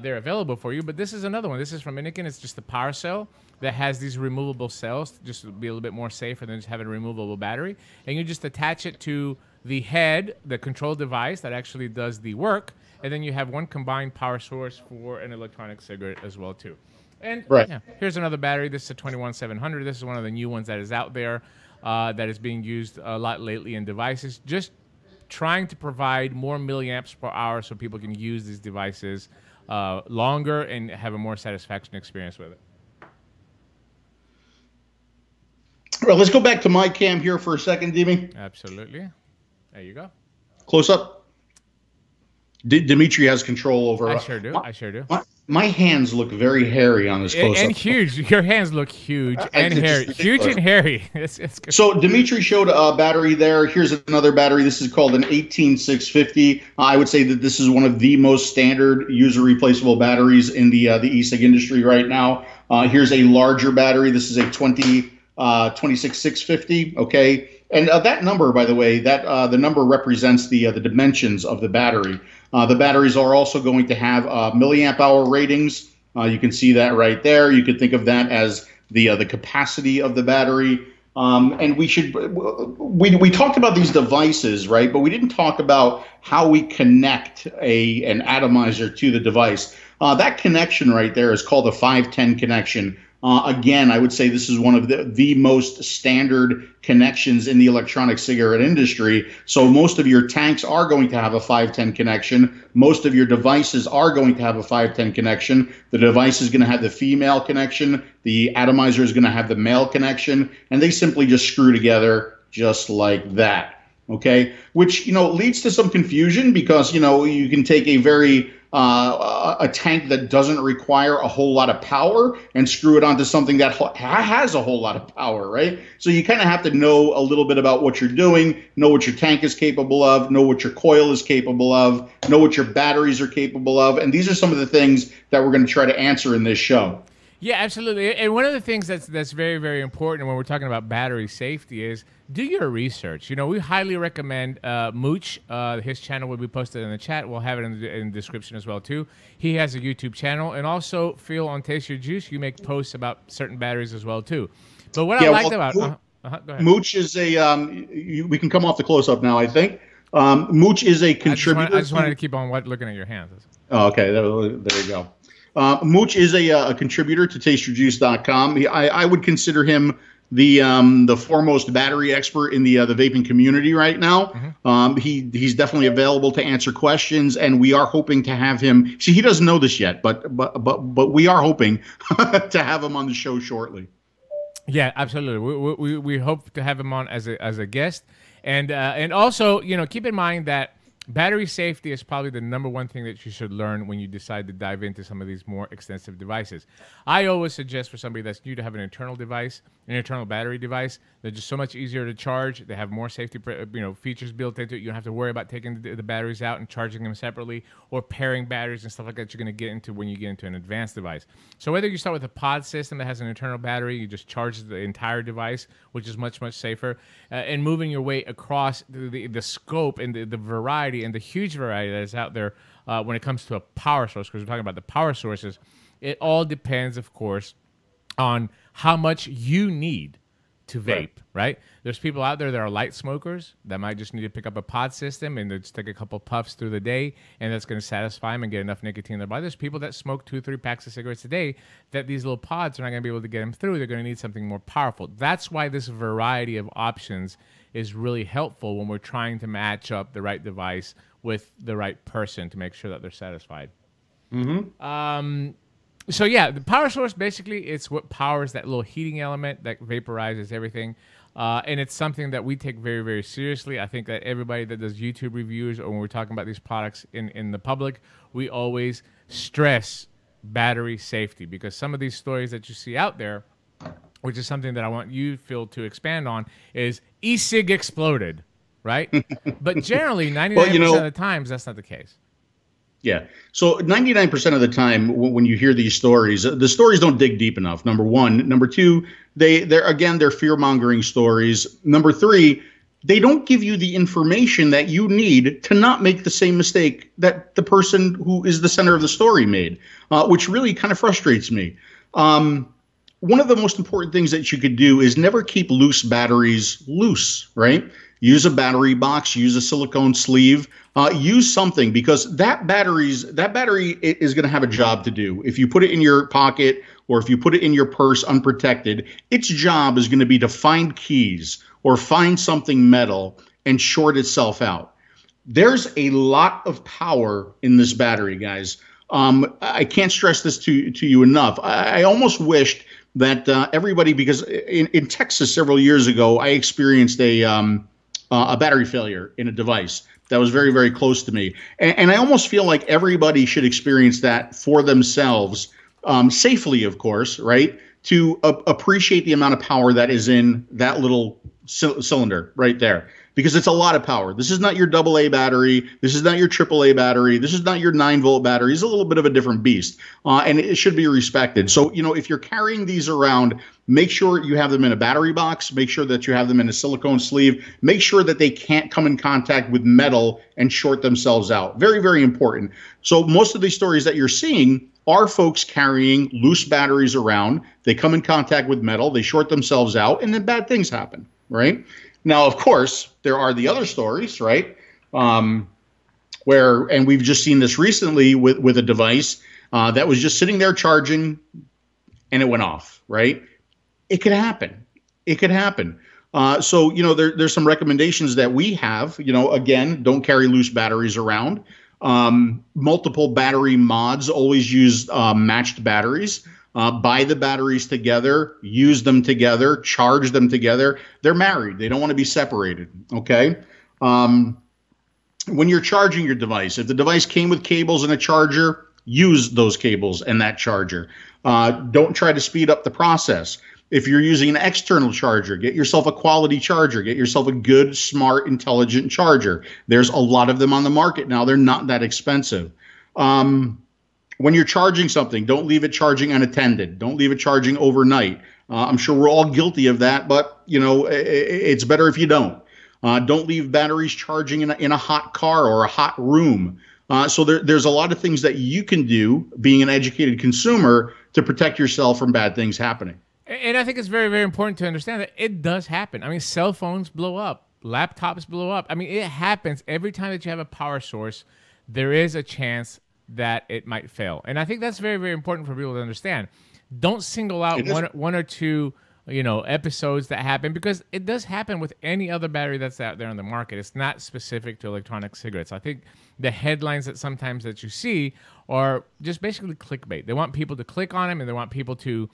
They're available for you, but this is another one. This is from Innikin. It's just a power cell that has these removable cells, just to be a little bit more safer than just having a removable battery. And you just attach it to the head, the control device that actually does the work, and then you have one combined power source for an electronic cigarette as well too. And here's another battery. This is a 21700. This is one of the new ones that is out there that is being used a lot lately in devices. Just trying to provide more milliamps per hour so people can use these devices longer and have a more satisfaction experience with it. All right, let's go back to my cam here for a second, Dimi. Absolutely. There you go. Close up. Dimitri has control over. I sure do. I sure do. My hands look very hairy on this close-up. And huge. Your hands look huge and hairy. Huge and hairy. It's good. So Dimitri showed a battery there. Here's another battery. This is called an 18650. I would say that this is one of the most standard user replaceable batteries in the e-cig industry right now. Here's a larger battery. This is a 26650. Okay. And that number, by the way, the number represents the dimensions of the battery. The batteries are also going to have milliamp hour ratings. You can see that right there. You could think of that as the capacity of the battery. And we talked about these devices, right? But we didn't talk about how we connect an atomizer to the device. That connection right there is called a 510 connection. Again, I would say this is one of the most standard connections in the electronic cigarette industry. So most of your tanks are going to have a 510 connection. Most of your devices are going to have a 510 connection. The device is going to have the female connection. The atomizer is going to have the male connection. And they simply just screw together just like that. Okay, which leads to some confusion because you can take a tank that doesn't require a whole lot of power and screw it onto something that has a whole lot of power, right? So you kind of have to know a little bit about what you're doing, know what your tank is capable of, know what your coil is capable of, know what your batteries are capable of, and these are some of the things that we're going to try to answer in this show. Yeah, absolutely. And one of the things that's very, very important when we're talking about battery safety is do your research. We highly recommend Mooch. His channel will be posted in the chat. We'll have it in the description as well, too. He has a YouTube channel. And also, Phil, on Taste Your Juice, you make posts about certain batteries as well, too. But what I liked about... go ahead. Mooch is a... we can come off the close-up now, I think. Mooch is a contributor. I just wanted to keep on looking at your hands. Oh, okay. There you go. Mooch is a contributor to TasteYourJuice.com. I would consider him the foremost battery expert in the vaping community right now. Mm-hmm. He's definitely available to answer questions, and we are hoping to have him. See, he doesn't know this yet, but we are hoping to have him on the show shortly. Yeah, absolutely. We hope to have him on as a guest, and also keep in mind that battery safety is probably the number one thing that you should learn when you decide to dive into some of these more extensive devices. I always suggest for somebody that's new to have an internal device, an internal battery device. They're just so much easier to charge. They have more safety, features built into it. You don't have to worry about taking the batteries out and charging them separately, or pairing batteries and stuff like that you're going to get into when you get into an advanced device. So whether you start with a pod system that has an internal battery, you just charge the entire device, which is much, much safer, and moving your way across the scope and the variety and the huge variety that is out there when it comes to a power source, because we're talking about the power sources. It all depends, of course, on how much you need to vape, right? There's people out there that are light smokers that might just need to pick up a pod system and just take a couple puffs through the day, and that's going to satisfy them and get enough nicotine in their body. There's people that smoke 2-3 packs of cigarettes a day that these little pods are not going to be able to get them through. They're going to need something more powerful. That's why this variety of options is really helpful when we're trying to match up the right device with the right person to make sure that they're satisfied. So yeah, the power source, basically, it's what powers that little heating element that vaporizes everything. And it's something that we take very, very seriously. I think that everybody that does YouTube reviews or when we're talking about these products in the public, we always stress battery safety, because some of these stories that you see out there, which is something that I want you, Phil, to expand on, is e-cig exploded, right? But generally, 99% of the times, that's not the case. Yeah. So 99% of the time when you hear these stories, the stories don't dig deep enough, number one. Number two, they're fear-mongering stories. Number three, they don't give you the information that you need to not make the same mistake that the person who is the center of the story made, which really kind of frustrates me. One of the most important things that you could do is never keep loose batteries loose, right? Use a battery box, use a silicone sleeve, use something, because that battery is going to have a job to do. If you put it in your pocket or if you put it in your purse unprotected, its job is going to be to find keys or find something metal and short itself out. There's a lot of power in this battery, guys. I can't stress this to you enough. I almost wished that everybody, because in Texas several years ago, I experienced a battery failure in a device that was very, very close to me. And I almost feel like everybody should experience that for themselves, safely, of course, right? To appreciate the amount of power that is in that little cylinder right there, because it's a lot of power. This is not your AA battery. This is not your AAA battery. This is not your 9-volt battery. It's a little bit of a different beast, and it should be respected. So, if you're carrying these around, make sure you have them in a battery box. Make sure that you have them in a silicone sleeve. Make sure that they can't come in contact with metal and short themselves out. Very, very important. So most of these stories that you're seeing are folks carrying loose batteries around. They come in contact with metal, they short themselves out, and then bad things happen, right? Now, of course, there are the other stories, right? And we've just seen this recently with a device that was just sitting there charging, and it went off, right? It could happen. It could happen. So, there's some recommendations that we have. Again, don't carry loose batteries around. Multiple battery mods, always use matched batteries. Buy the batteries together, use them together, charge them together. They're married. They don't want to be separated, okay? When you're charging your device, if the device came with cables and a charger, use those cables and that charger. Don't try to speed up the process. If you're using an external charger, get yourself a quality charger. Get yourself a good, smart, intelligent charger. There's a lot of them on the market now. They're not that expensive. When you're charging something, don't leave it charging unattended. Don't leave it charging overnight. I'm sure we're all guilty of that, but it's better if you don't. Don't leave batteries charging in a hot car or a hot room. So there's a lot of things that you can do, being an educated consumer, to protect yourself from bad things happening. And I think it's very, very important to understand that it does happen. I mean, cell phones blow up. Laptops blow up. I mean, it happens every time that you have a power source. There is a chance that it might fail. And I think that's very, very important for people to understand. Don't single out one or two, episodes that happen, because it does happen with any other battery that's out there on the market. It's not specific to electronic cigarettes. I think the headlines that you see are just basically clickbait. They want people to click on them, and they want people to,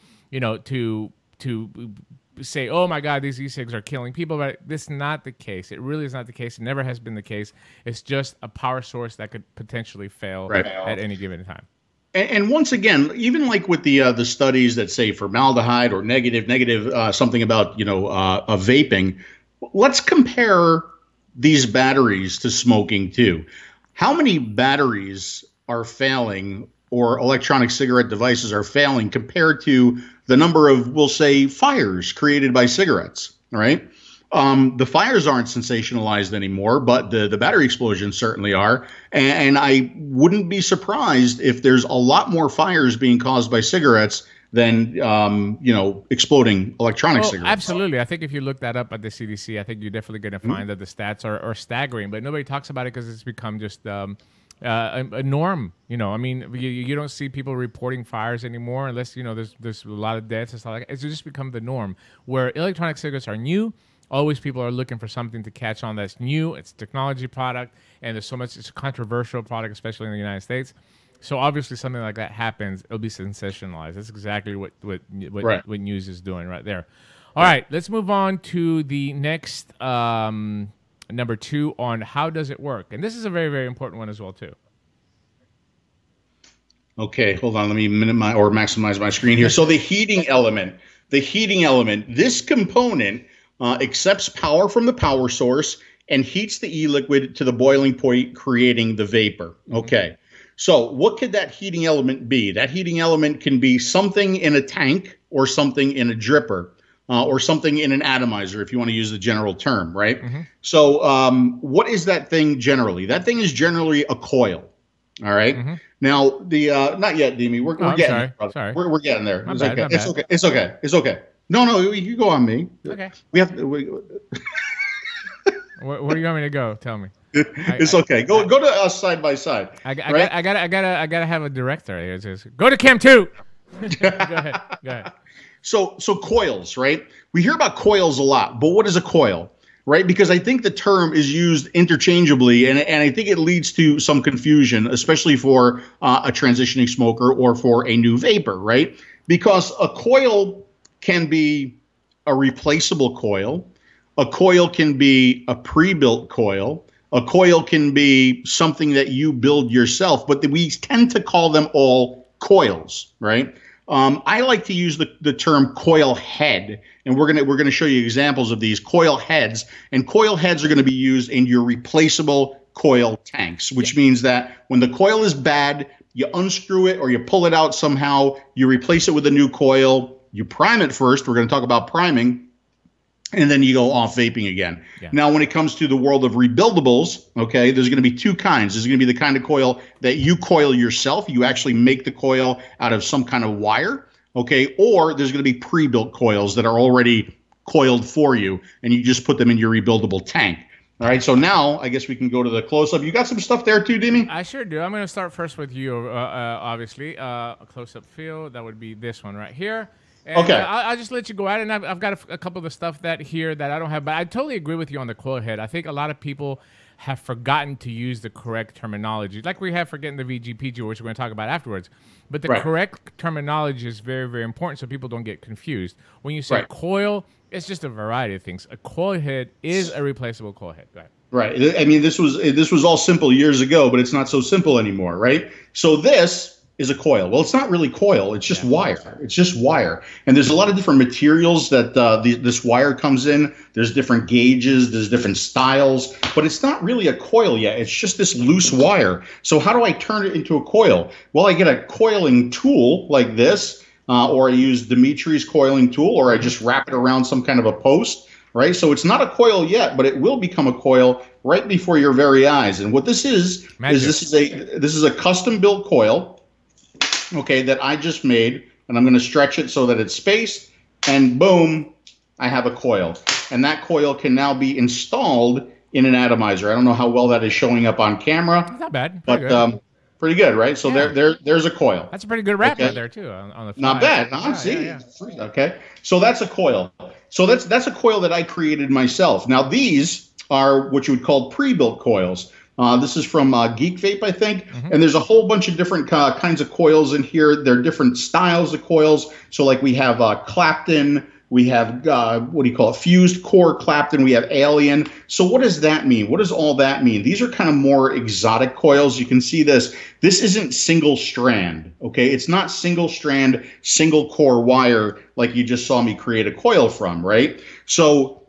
say, oh my God, these e-cigs are killing people, but this is not the case. It really is not the case. It never has been the case. It's just a power source that could potentially fail at any given time. And once again, even like with the studies that say formaldehyde or negative something about vaping, let's compare these batteries to smoking too. How many batteries are failing or electronic cigarette devices are failing compared to the number of, we'll say, fires created by cigarettes, right? The fires aren't sensationalized anymore, but the battery explosions certainly are. And I wouldn't be surprised if there's a lot more fires being caused by cigarettes than, exploding electronic cigarettes. Absolutely. I think if you look that up at the CDC, I think you're definitely going to find that the stats are staggering, but nobody talks about it because it's become just a norm. I mean, you don't see people reporting fires anymore unless, there's a lot of deaths and stuff like that. It's just become the norm where electronic cigarettes are new. Always people are looking for something to catch on that's new. It's a technology product, and there's so much. It's a controversial product, especially in the United States. So obviously, something like that happens, it'll be sensationalized. That's exactly what news is doing right there. All right, let's move on to the next number 2 on how does it work, and this is a very, very important one as well too. Okay, hold on. Let me maximize my screen here. So the heating element. This component accepts power from the power source and heats the e-liquid to the boiling point, creating the vapor. Okay. So what could that heating element be? That heating element can be something in a tank or something in a dripper or something in an atomizer, if you want to use the general term, right? So what is that thing generally? That thing is generally a coil. All right. Now, not yet, Demi. We're getting there. Sorry. We're getting there. It's okay. It's okay. It's okay. No, you go on me. Okay. We have to. Where do you want me to go? Tell me. It's okay. Go to us side by side. I gotta have a director here. Just go to Cam 2. Go ahead. So coils, right? We hear about coils a lot, but what is a coil, right? Because I think the term is used interchangeably, and I think it leads to some confusion, especially for a transitioning smoker or for a new vapor, right? Because a coil can be a replaceable coil. A coil can be a pre-built coil. A coil can be something that you build yourself, but we tend to call them all coils, right? I like to use the term coil head, and we're gonna show you examples of these coil heads. And coil heads are going to be used in your replaceable coil tanks, which means that when the coil is bad, you unscrew it or you pull it out somehow, you replace it with a new coil. You prime it first. We're going to talk about priming. And then you go off vaping again. Yeah. Now, when it comes to the world of rebuildables, okay, there's going to be 2 kinds. There's going to be the kind of coil that you coil yourself. You actually make the coil out of some kind of wire, okay? Or there's going to be pre-built coils that are already coiled for you, and you just put them in your rebuildable tank. All right, so now I guess we can go to the close-up. You got some stuff there too, Demi? I sure do. I'm going to start first with you, obviously. A close-up feel, that would be this one right here. And okay. I'll just let you go out, and I've got a couple of the stuff that I don't have, but I totally agree with you on the coil head. I think a lot of people have forgotten to use the correct terminology, like we have forgetting the VGPG, which we're going to talk about afterwards. But the correct terminology is very, very important so people don't get confused. When you say coil, it's just a variety of things. A coil head is a replaceable coil head. Go ahead. Right. I mean, this was all simple years ago, but it's not so simple anymore, right? So this is a coil. Well, it's not really coil. It's just wire. It's just wire. And there's a lot of different materials that this wire comes in. There's different gauges. There's different styles. But it's not really a coil yet. It's just this loose wire. So how do I turn it into a coil? Well, I get a coiling tool like this, or I use Dimitri's coiling tool, or I just wrap it around some kind of a post, right? So it's not a coil yet, but it will become a coil right before your very eyes. And what this is this is a custom-built coil, okay, that I just made, and I'm going to stretch it so that it's spaced, and boom, I have a coil. And that coil can now be installed in an atomizer. I don't know how well that is showing up on camera. Not bad. Pretty good, right? So there's a coil. That's a pretty good wrap right there too on the fly. Not bad, huh? See? Okay. So that's a coil. So that's a coil that I created myself. Now these are what you would call pre-built coils. This is from Geek Vape, I think. And there's a whole bunch of different kinds of coils in here. There are different styles of coils. So like we have Clapton, we have, what do you call it, fused core Clapton, we have alien. So what does that mean? What does all that mean? These are kind of more exotic coils. You can see this. This isn't single strand, okay? It's not single strand, single core wire like you just saw me create a coil from, right? So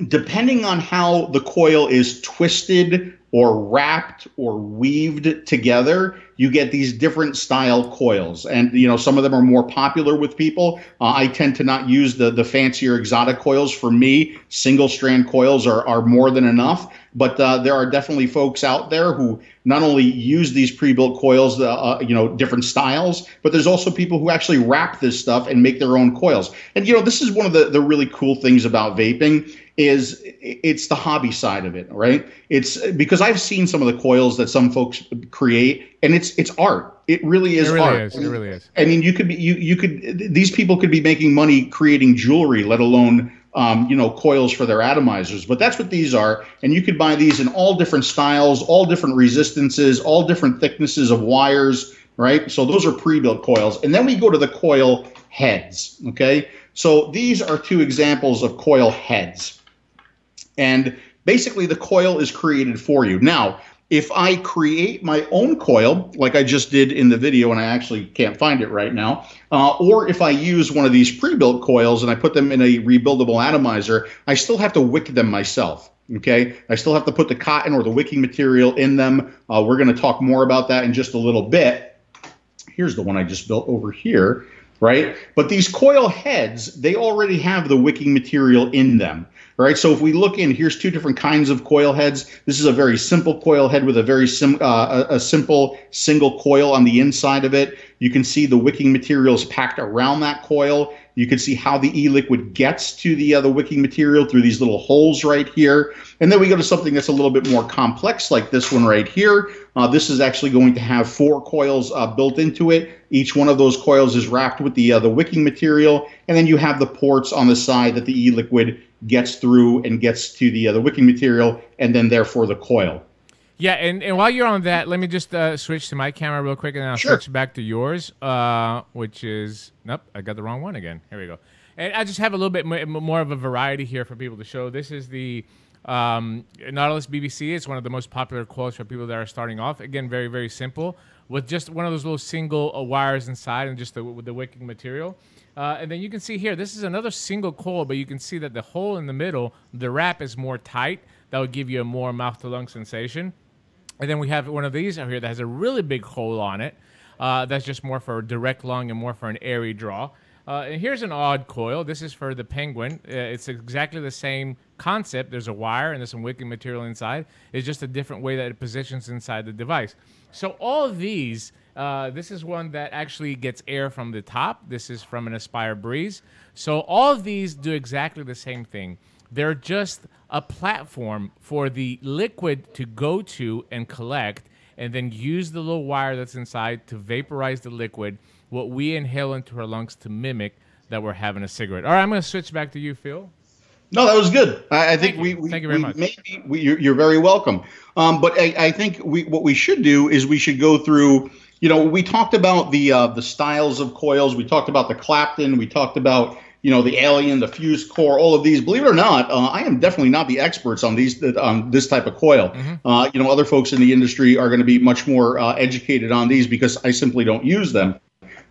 depending on how the coil is twisted or wrapped or weaved together, you get these different style coils. And, you know, some of them are more popular with people. I tend to not use the fancier exotic coils. For me, single strand coils are more than enough. But there are definitely folks out there who not only use these pre-built coils, you know, different styles, but there's also people who actually wrap this stuff and make their own coils. And, you know, this is one of the really cool things about vaping is it's the hobby side of it, right? It's because I've seen some of the coils that some folks create, and it's art. It really is art. It really is. I mean, these people could be making money creating jewelry, let alone you know, coils for their atomizers. But that's what these are, and you could buy these in all different styles, all different resistances, all different thicknesses of wires, right? So those are pre-built coils. And then we go to the coil heads, okay? So these are two examples of coil heads. And basically the coil is created for you. Now, if I create my own coil, like I just did in the video, and I actually can't find it right now, or if I use one of these pre-built coils and I put them in a rebuildable atomizer, I still have to wick them myself, okay? I still have to put the cotton or the wicking material in them. We're going to talk more about that in just a little bit. Here's the one I just built over here, right? But these coil heads, they already have the wicking material in them. All right, so if we look in, here's two different kinds of coil heads. This is a very simple coil head with a very simple single coil on the inside of it. You can see the wicking materials packed around that coil. You can see how the e-liquid gets to the wicking material through these little holes right here. And then we go to something that's a little bit more complex, like this one right here. This is actually going to have 4 coils built into it. Each one of those coils is wrapped with the wicking material, and then you have the ports on the side that the e-liquid gets through and gets to the wicking material, and then therefore the coil. Yeah, and while you're on that, let me just switch to my camera real quick, and then I'll switch back to yours, which is, nope, I got the wrong one again. Here we go. And I just have a little bit more of a variety here for people to show. This is the Nautilus BBC. It's one of the most popular coils for people that are starting off. Again, very, very simple, with just one of those little single wires inside and just the wicking material. And then you can see here, this is another single coil, but you can see that the hole in the middle, the wrap is more tight. That would give you a more mouth-to-lung sensation. And then we have one of these out here that has a really big hole on it. That's just more for direct lung and more for an airy draw. And here's an odd coil. This is for the Penguin. It's exactly the same concept. There's a wire and there's some wicking material inside. It's just a different way that it positions inside the device. So all of these, this is one that actually gets air from the top. This is from an Aspire Breeze. So all of these do exactly the same thing. They're just a platform for the liquid to go to and collect, and then use the little wire that's inside to vaporize the liquid, what we inhale into our lungs to mimic that we're having a cigarette. All right, I'm going to switch back to you, Phil. No, that was good. I think Thank you very much. You're very welcome. But I think what we should do is we should go through, you know, we talked about the styles of coils. We talked about the Clapton. We talked about, you know, the Alien, the fused core, all of these. Believe it or not, I am definitely not the experts on this type of coil. Mm-hmm. You know, other folks in the industry are going to be much more educated on these because I simply don't use them,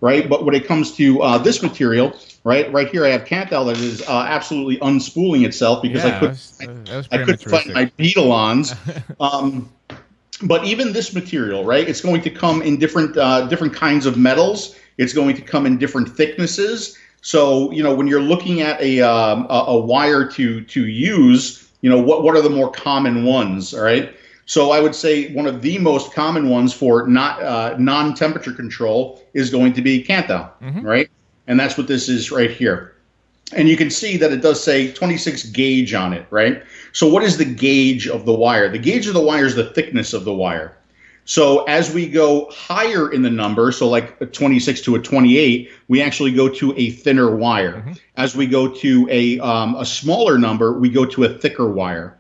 right? But when it comes to this material, right here I have Kanthal that is absolutely unspooling itself because I couldn't find my Beetle-ons. But even this material, right? It's going to come in different kinds of metals. It's going to come in different thicknesses. So, you know, when you're looking at a wire to use, you know, what are the more common ones, all right? So I would say one of the most common ones for non-temperature control is going to be Kanthal, mm-hmm. right? And that's what this is right here. And you can see that it does say 26 gauge on it, right? So what is the gauge of the wire? The gauge of the wire is the thickness of the wire. So as we go higher in the number, so like a 26 to a 28, we actually go to a thinner wire. Mm-hmm. As we go to a smaller number, we go to a thicker wire.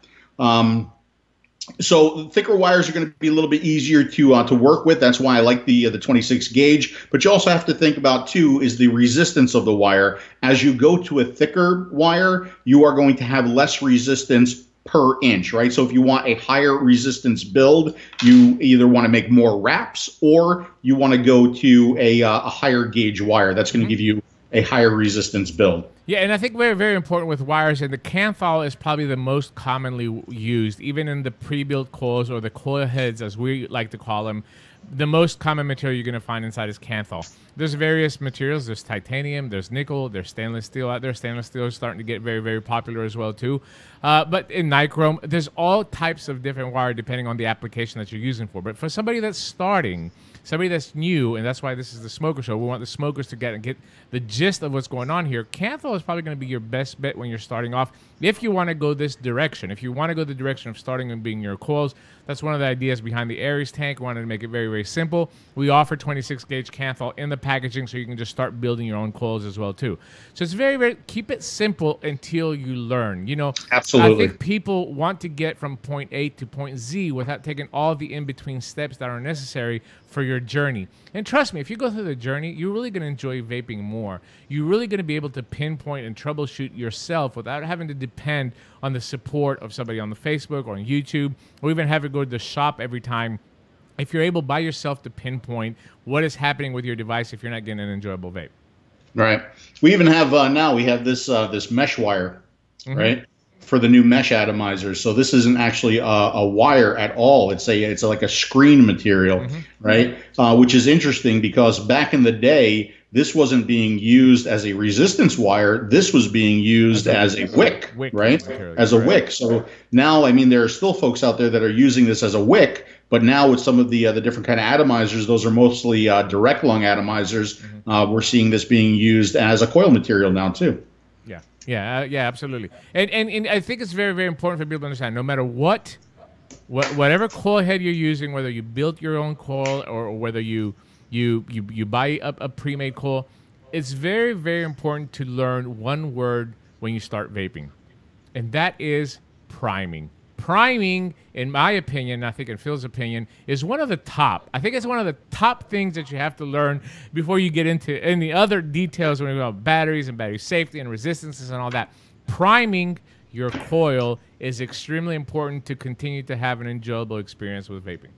So thicker wires are going to be a little bit easier to work with. That's why I like the 26 gauge. But you also have to think about too is the resistance of the wire. As you go to a thicker wire, you are going to have less resistance per inch, right? So if you want a higher resistance build, you either want to make more wraps or you want to go to a higher gauge wire. That's going to give you a higher resistance build. Yeah, and I think very, very important with wires, and the Kanthal is probably the most commonly used, even in the pre-built coils or the coil heads, as we like to call them. The most common material you're going to find inside is Kanthal. There's various materials. There's titanium, there's nickel, there's stainless steel out there. Stainless steel is starting to get very, very popular as well, too. But in nichrome, there's all types of different wire depending on the application that you're using for. But for somebody that's starting, somebody that's new, and that's why this is the Smoker Show, we want the smokers to get the gist of what's going on here. Kanthal is probably going to be your best bet when you're starting off if you want to go this direction. If you want to go the direction of starting and being your coils, that's one of the ideas behind the Aries tank. We wanted to make it very, very simple. We offer 26 gauge Kanthal in the packaging so you can just start building your own coils as well too. So it's very, very, keep it simple until you learn. You know, absolutely. I think people want to get from point A to point Z without taking all the in-between steps that are necessary for your journey. And trust me, if you go through the journey, you're really going to enjoy vaping more. You're really going to be able to pinpoint and troubleshoot yourself without having to depend on the support of somebody on the Facebook or on YouTube, or even have to go to the shop every time. If you're able by yourself to pinpoint what is happening with your device if you're not getting an enjoyable vape. Right. We even have now we have this this mesh wire, right, for the new mesh atomizers. So this isn't actually a wire at all. It's like a screen material, right? Which is interesting because back in the day, this wasn't being used as a resistance wire. This was being used as a wick, right? As a wick. So now, I mean, there are still folks out there that are using this as a wick, but now with some of the different kind of atomizers, those are mostly direct lung atomizers. We're seeing this being used as a coil material now too. Yeah, absolutely. And I think it's very, very important for people to understand, no matter whatever coil head you're using, whether you built your own coil or whether you buy a pre-made coil, it's very, very important to learn one word when you start vaping, and that is priming. Priming, in my opinion, I think in Phil's opinion, is one of the top. I think it's one of the top things that you have to learn before you get into any other details when you go about batteries and battery safety and resistances and all that. Priming your coil is extremely important to continue to have an enjoyable experience with vaping.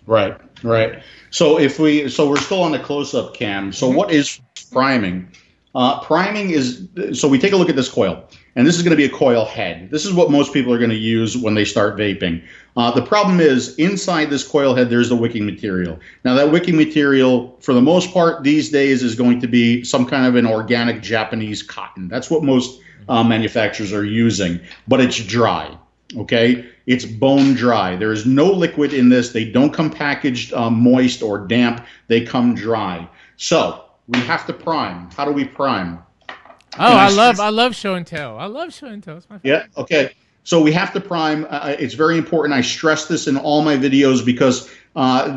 Right, right. So we're still on the close-up cam. So what is priming? Priming is, so we take a look at this coil, and this is going to be a coil head. This is what most people are going to use when they start vaping. The problem is inside this coil head, there's the wicking material. Now that wicking material, for the most part these days, is going to be some kind of an organic Japanese cotton. That's what most manufacturers are using, but it's dry. Okay, it's bone dry. There is no liquid in this. They don't come packaged moist or damp. They come dry. So we have to prime. How do we prime? Oh, I love show and tell. I love show and tell. It's my favorite. Yeah. Okay. So we have to prime. It's very important. I stress this in all my videos because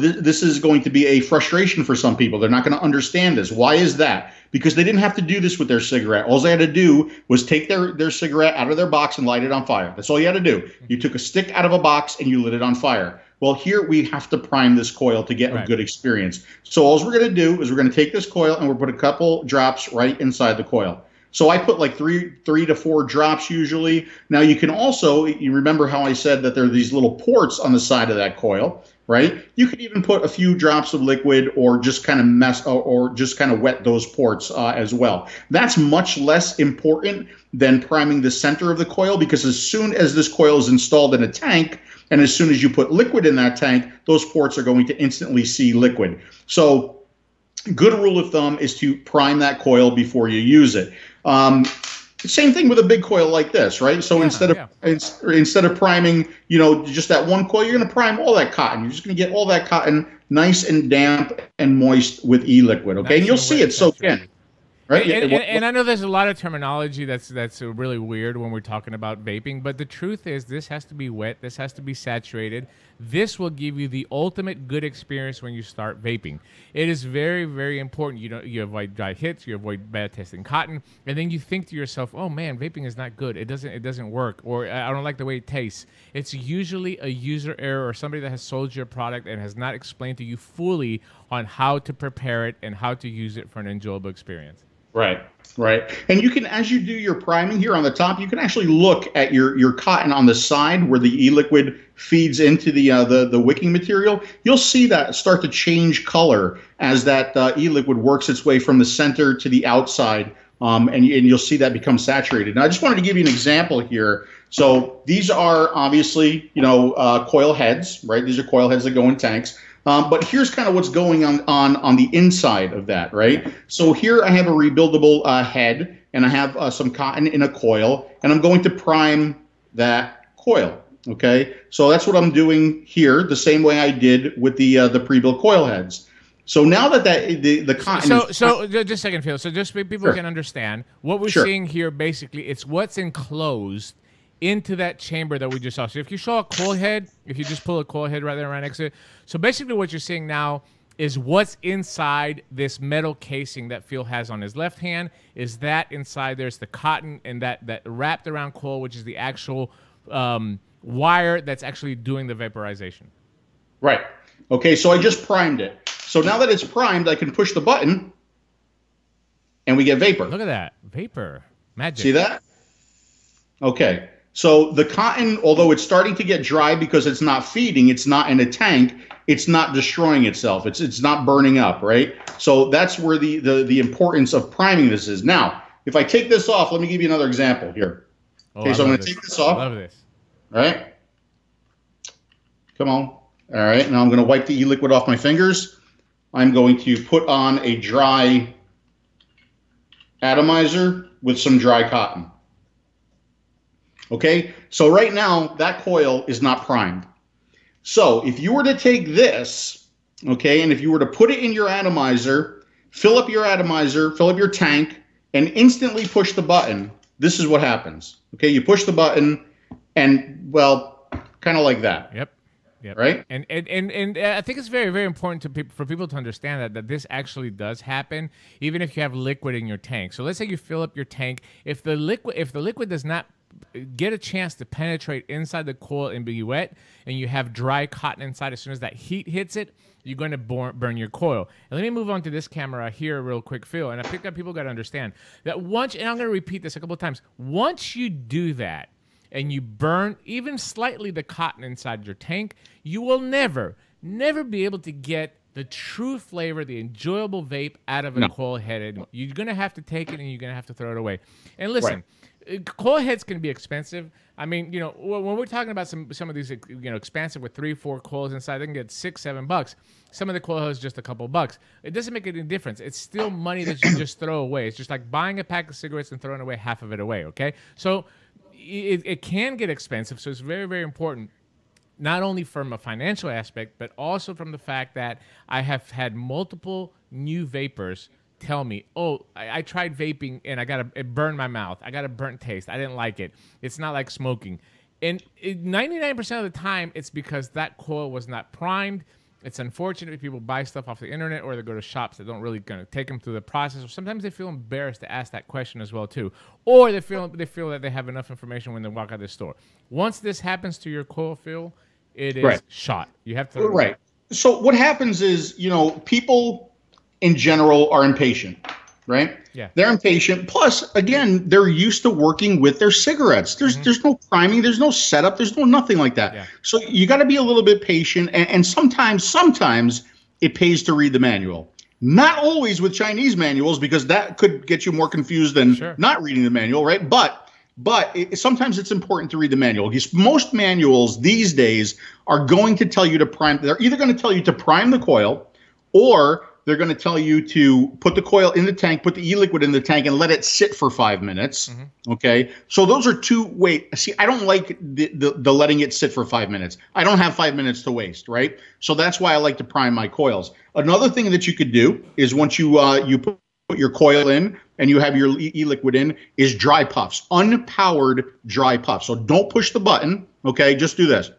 this is going to be a frustration for some people. They're not going to understand this. Why is that? Because they didn't have to do this with their cigarette. All they had to do was take their cigarette out of their box and light it on fire. That's all you had to do. You took a stick out of a box and you lit it on fire. Well, here we have to prime this coil to get a good experience. So all we're going to do is we're going to take this coil and we'll put a couple drops right inside the coil. So I put like three to four drops usually. Now you can also, you remember how I said that there are these little ports on the side of that coil, right? You could even put a few drops of liquid or just kind of or just kind of wet those ports as well. That's much less important than priming the center of the coil, because as soon as this coil is installed in a tank, and as soon as you put liquid in that tank, those ports are going to instantly see liquid. So good rule of thumb is to prime that coil before you use it. Same thing with a big coil like this, right? So instead of priming, just that one coil, you're going to prime all that cotton. You're just going to get all that cotton nice and damp and moist with e-liquid, okay? And you'll see it soak in. Right? And I know there's a lot of terminology that's really weird when we're talking about vaping, but the truth is this has to be wet, this has to be saturated, this will give you the ultimate good experience when you start vaping. It is very, very important. You avoid dry hits, you avoid bad tasting cotton, and then you think to yourself, oh man, vaping is not good. It doesn't work, or I don't like the way it tastes. It's usually a user error or somebody that has sold your product and has not explained to you fully on how to prepare it and how to use it for an enjoyable experience. Right, right. And you can, as you do your priming here on the top, you can actually look at your cotton on the side where the e-liquid feeds into the wicking material. You'll see that start to change color as that e-liquid works its way from the center to the outside, and you'll see that become saturated. Now, I just wanted to give you an example here. So these are obviously, coil heads, right? These are coil heads that go in tanks. But here's kind of what's going on the inside of that, right? So here I have a rebuildable head, and I have some cotton in a coil, and I'm going to prime that coil, okay? So that's what I'm doing here, the same way I did with the pre-built coil heads. So now that the cotton So just a second, Phil. So just so people Sure. can understand, what we're Sure. seeing here, basically, it's what's enclosed into that chamber that we just saw. So if you saw a coil head, if you just pull a coil head right there right next to it, so basically what you're seeing now is what's inside this metal casing that Phil has on his left hand. Is that inside there's the cotton and that wrapped around coil, which is the actual wire that's actually doing the vaporization. Right. Okay, so I just primed it. So now that it's primed, I can push the button, and we get vapor. Look at that. Vapor. Magic. See that? Okay. So the cotton, although it's starting to get dry because it's not feeding, it's not in a tank, it's not destroying itself. It's not burning up, right? So that's where the importance of priming this is. Now, if I take this off, let me give you another example here. Okay, so I'm going to take this off. I love this. All right. Come on. All right. Now I'm going to wipe the e-liquid off my fingers. I'm going to put on a dry atomizer with some dry cotton. Okay, so right now that coil is not primed. So if you were to take this, okay, and if you were to put it in your atomizer, fill up your atomizer, fill up your tank, and instantly push the button, this is what happens. Okay, you push the button, and well, kind of like that. Yep. Yep. Right. And I think it's very, very important for people to understand that this actually does happen, even if you have liquid in your tank. So let's say you fill up your tank. If the liquid does not get a chance to penetrate inside the coil and be wet, and you have dry cotton inside, as soon as that heat hits it, you're going to burn your coil. And let me move on to this camera here real quick, Phil. And I think that people got to understand that once, and I'm going to repeat this a couple of times, once you do that, and you burn even slightly the cotton inside your tank, you will never be able to get the true flavor, the enjoyable vape out of a coil head. You're going to have to take it and you're going to have to throw it away. And listen, coil heads can be expensive. I mean, when we're talking about some of these, expensive with 3-4 coils inside, they can get $6-7. Some of the coil heads just a couple bucks. It doesn't make any difference. It's still money that you just throw away. It's just like buying a pack of cigarettes and throwing away half of it away, okay? So it can get expensive, so it's very, very important, not only from a financial aspect, but also from the fact that I have had multiple new vapors tell me, oh, I tried vaping and it burned my mouth. I got a burnt taste. I didn't like it. It's not like smoking. And 99% of the time, it's because that coil was not primed. It's unfortunate if people buy stuff off the internet or they go to shops that don't really gonna take them through the process. Or sometimes they feel embarrassed to ask that question as well too, or they feel that they have enough information when they walk out of the store. Once this happens to your coil, Phil, it is shot. You have to right. So what happens is, people in general are impatient, right? Yeah. They're impatient. Plus, again, they're used to working with their cigarettes. There's no priming, there's no setup, there's no nothing like that. Yeah. So you got to be a little bit patient, and sometimes it pays to read the manual. Not always with Chinese manuals, because that could get you more confused than not reading the manual, right? But sometimes it's important to read the manual. Because most manuals these days are going to tell you to prime. They're either going to tell you to prime the coil, or they're going to tell you to put the coil in the tank, put the e-liquid in the tank, and let it sit for 5 minutes. Okay, so those are two ways. See, I don't like the letting it sit for 5 minutes. I don't have 5 minutes to waste, right? So that's why I like to prime my coils. Another thing that you could do is once you put your coil in and you have your e-liquid in, is dry puffs, unpowered dry puffs. So don't push the button. Okay, just do this.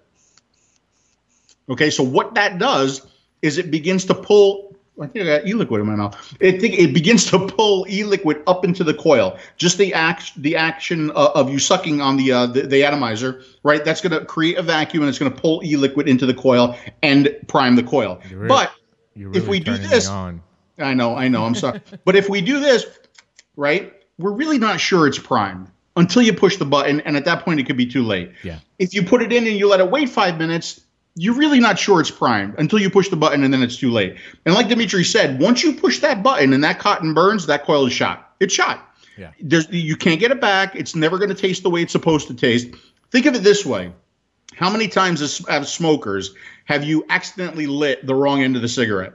Okay, so what that does is it begins to pull. I think I got e-liquid in my mouth. It begins to pull e-liquid up into the coil. Just the action of you sucking on the atomizer, right? That's going to create a vacuum, and it's going to pull e-liquid into the coil and prime the coil. But if we do this, I know, I'm sorry. But if we do this, right, we're really not sure it's primed until you push the button, and at that point, it could be too late. Yeah. If you put it in and you let it wait 5 minutes, you're really not sure it's primed until you push the button, and then it's too late. And like Dimitri said, once you push that button and that cotton burns, that coil is shot. It's shot. Yeah. You can't get it back. It's never going to taste the way it's supposed to taste. Think of it this way. How many times as smokers have you accidentally lit the wrong end of the cigarette?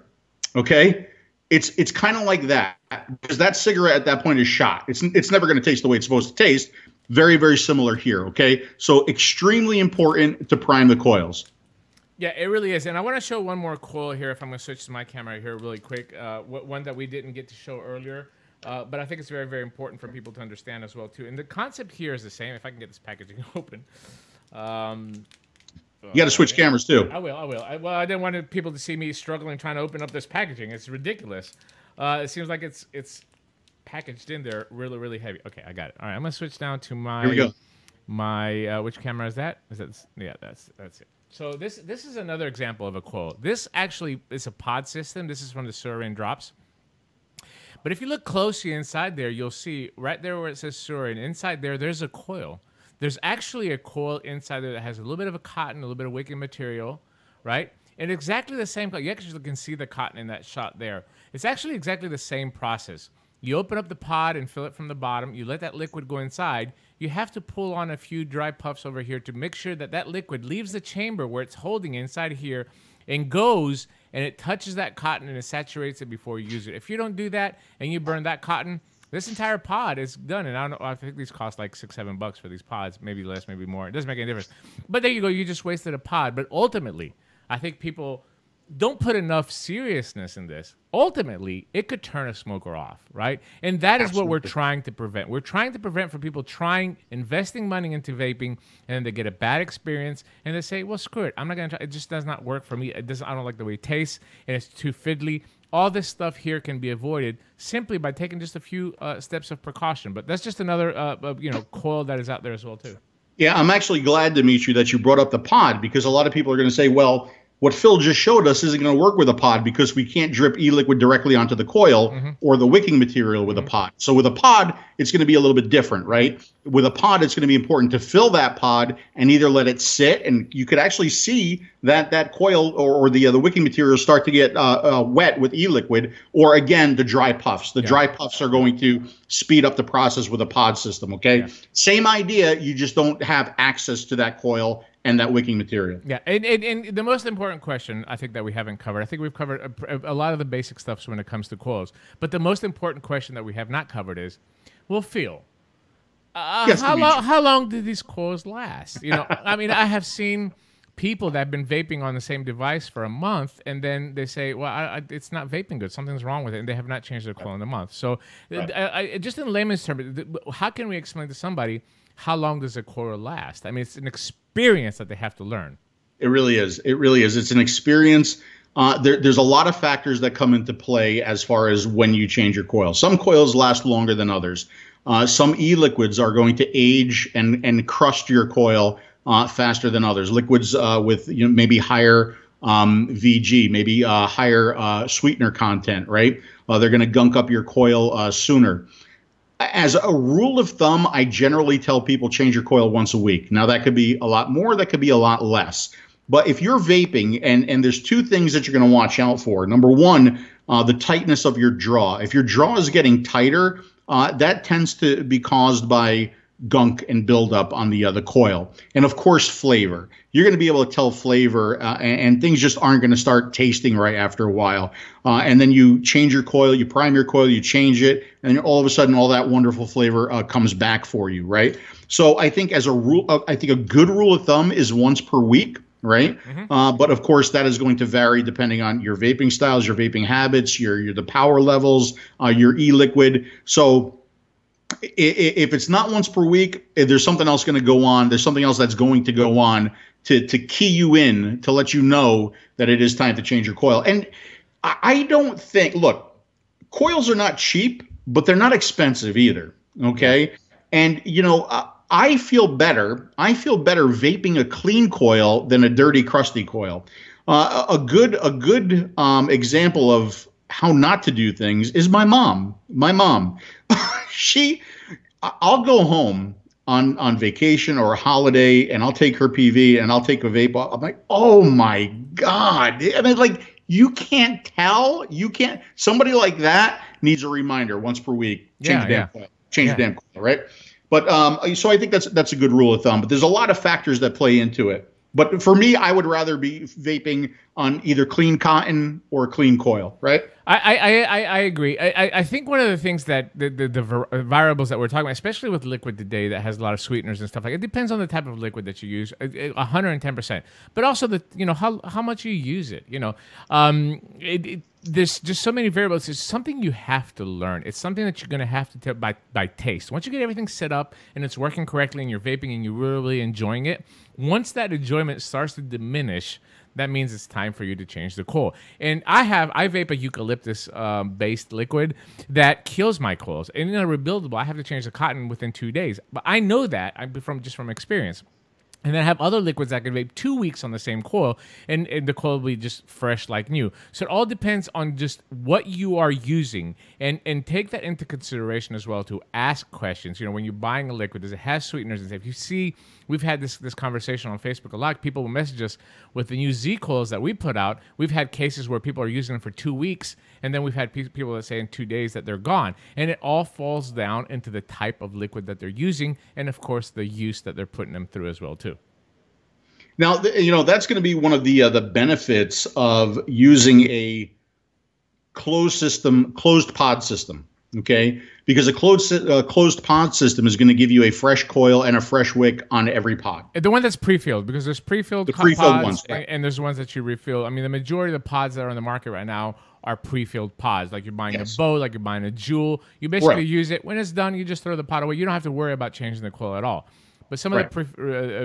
Okay? It's kind of like that, because that cigarette at that point is shot. It's never going to taste the way it's supposed to taste. Very, very similar here, okay? So extremely important to prime the coils. Yeah, it really is. And I want to show one more coil here, if I'm going to switch to my camera here really quick, one that we didn't get to show earlier. But I think it's very, very important for people to understand as well, too. And the concept here is the same. If I can get this packaging open. You got to switch cameras, too. I will. Well, I didn't want people to see me struggling trying to open up this packaging. It's ridiculous. It seems like it's packaged in there really, really heavy. Okay, I got it. All right, I'm going to switch down to my... Here we go. My, which camera is that? Yeah, that's it. So this is another example of a coil. This actually is a pod system. This is from the Surin drops. But if you look closely inside there, you'll see right there where it says Surin, inside there's a coil. There's actually a coil inside there that has a little bit of a cotton, a little bit of wicking material, right? And exactly the same. You actually can see the cotton in that shot there. It's actually exactly the same process. You open up the pod and fill it from the bottom. You let that liquid go inside. You have to pull on a few dry puffs over here to make sure that that liquid leaves the chamber where it's holding inside here and goes and it touches that cotton and it saturates it before you use it. If you don't do that and you burn that cotton, this entire pod is done. And I don't know, I think these cost like $6-7 for these pods, maybe less, maybe more. It doesn't make any difference. But there you go. You just wasted a pod. But ultimately, I think people don't put enough seriousness in this. Ultimately, it could turn a smoker off, right? And that is what we're trying to prevent. We're trying to prevent from people investing money into vaping, and then they get a bad experience, and they say, well, screw it. I'm not going to try. It just does not work for me. I don't like the way it tastes, and it's too fiddly. All this stuff here can be avoided simply by taking just a few steps of precaution. But that's just another coil that is out there as well, too. Yeah, I'm actually glad, Dimitri, that you brought up the pod, because a lot of people are going to say, well, what Phil just showed us isn't going to work with a pod because we can't drip e-liquid directly onto the coil or the wicking material with a pod. So with a pod, it's going to be a little bit different, right? With a pod, it's going to be important to fill that pod and either let it sit, and you could actually see that coil or the wicking material start to get wet with e-liquid, or again, the dry puffs. The dry puffs are going to speed up the process with a pod system, okay? Yeah. Same idea, you just don't have access to that coil and that wicking material. Yeah, and the most important question I think that we haven't covered, I think we've covered a lot of the basic stuff when it comes to coils, but the most important question that we have not covered is, well, Phil, yes, how long did these coils last? You know, I mean, I have seen people that have been vaping on the same device for a month, and then they say, well, it's not vaping good. Something's wrong with it, and they have not changed their coil in a month. So just in layman's terms, how can we explain to somebody how long does a coil last? I mean, it's an experience that they have to learn. It really is. It really is. It's an experience. There's a lot of factors that come into play as far as when you change your coil. Some coils last longer than others. Some e-liquids are going to age and crust your coil faster than others. Liquids with maybe higher VG, maybe higher sweetener content, right? They're going to gunk up your coil sooner. As a rule of thumb, I generally tell people change your coil once a week. Now, that could be a lot more, that could be a lot less. But if you're vaping, and there's two things that you're going to watch out for. Number one, the tightness of your draw. If your draw is getting tighter, that tends to be caused by gunk and buildup on the coil. And of course, flavor. You're going to be able to tell flavor, and things just aren't going to start tasting right after a while. And then you change your coil, you prime your coil, you change it, and all of a sudden all that wonderful flavor comes back for you, right? So I think as a rule, I think a good rule of thumb is once per week, right? But of course, that is going to vary depending on your vaping styles, your vaping habits, the power levels, your e-liquid. So if it's not once per week, if there's something else going to go on, there's something else that's going to go on to key you in, to let you know that it is time to change your coil. And I don't think, look, coils are not cheap, but they're not expensive either. Okay. And, you know, I feel better vaping a clean coil than a dirty, crusty coil. A good example of how not to do things is my mom. I'll go home on vacation or a holiday, and I'll take her PV and I'll take a vape. I'm like, oh my God. I mean, like, you can't tell. Somebody like that needs a reminder once per week. Change the damn coil. Change the damn coil, right? But so I think that's a good rule of thumb. But there's a lot of factors that play into it. But for me, I would rather be vaping on either clean cotton or clean coil, right? I agree. I think one of the things that the variables that we're talking about, especially with liquid today that has a lot of sweeteners and stuff like it, depends on the type of liquid that you use, 110%. But also how much you use it. You know, there's just so many variables. It's something you have to learn. It's something that you're going to have to tell by taste. Once you get everything set up and it's working correctly and you're vaping and you're really enjoying it, once that enjoyment starts to diminish, that means it's time for you to change the coil. And I vape a eucalyptus based liquid that kills my coils. And in a rebuildable, I have to change the cotton within 2 days. But I know that from experience. And then I have other liquids that can vape 2 weeks on the same coil, and the coil will be just fresh like new. So it all depends on just what you are using, and take that into consideration as well to ask questions. You know, when you're buying a liquid, does it have sweeteners and stuff? If you see, we've had this conversation on Facebook a lot. People will message us with the new Z coils that we put out. We've had cases where people are using them for 2 weeks, and then we've had people that say in 2 days that they're gone. And it all falls down into the type of liquid that they're using, and of course the use that they're putting them through as well too. Now, you know, that's going to be one of the benefits of using a closed pod system. Okay, because a closed pod system is going to give you a fresh coil and a fresh wick on every pod. The one that's pre-filled, because there's pre-filled pods ones, right? And there's ones that you refill. I mean, the majority of the pods that are on the market right now are pre-filled pods. Like you're buying a Bow, like you're buying a Jewel. You basically use it. When it's done, you just throw the pod away. You don't have to worry about changing the coil at all. But some of the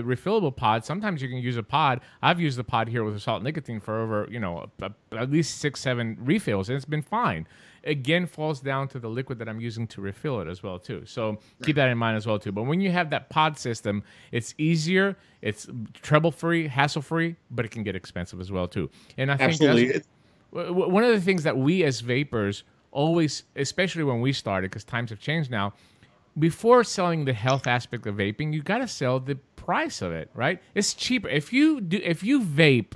refillable pods, sometimes you can use a pod. I've used the pod here with salt nicotine for over, you know, at least 6-7 refills, and it's been fine. Again, falls down to the liquid that I'm using to refill it as well too. So keep that in mind as well too. But when you have that pod system, it's easier, it's trouble-free, hassle-free, but it can get expensive as well too. And I think that's one of the things that we as vapors always, especially when we started, because times have changed now, before selling the health aspect of vaping, you got to sell the price of it, right? It's cheaper. If you vape,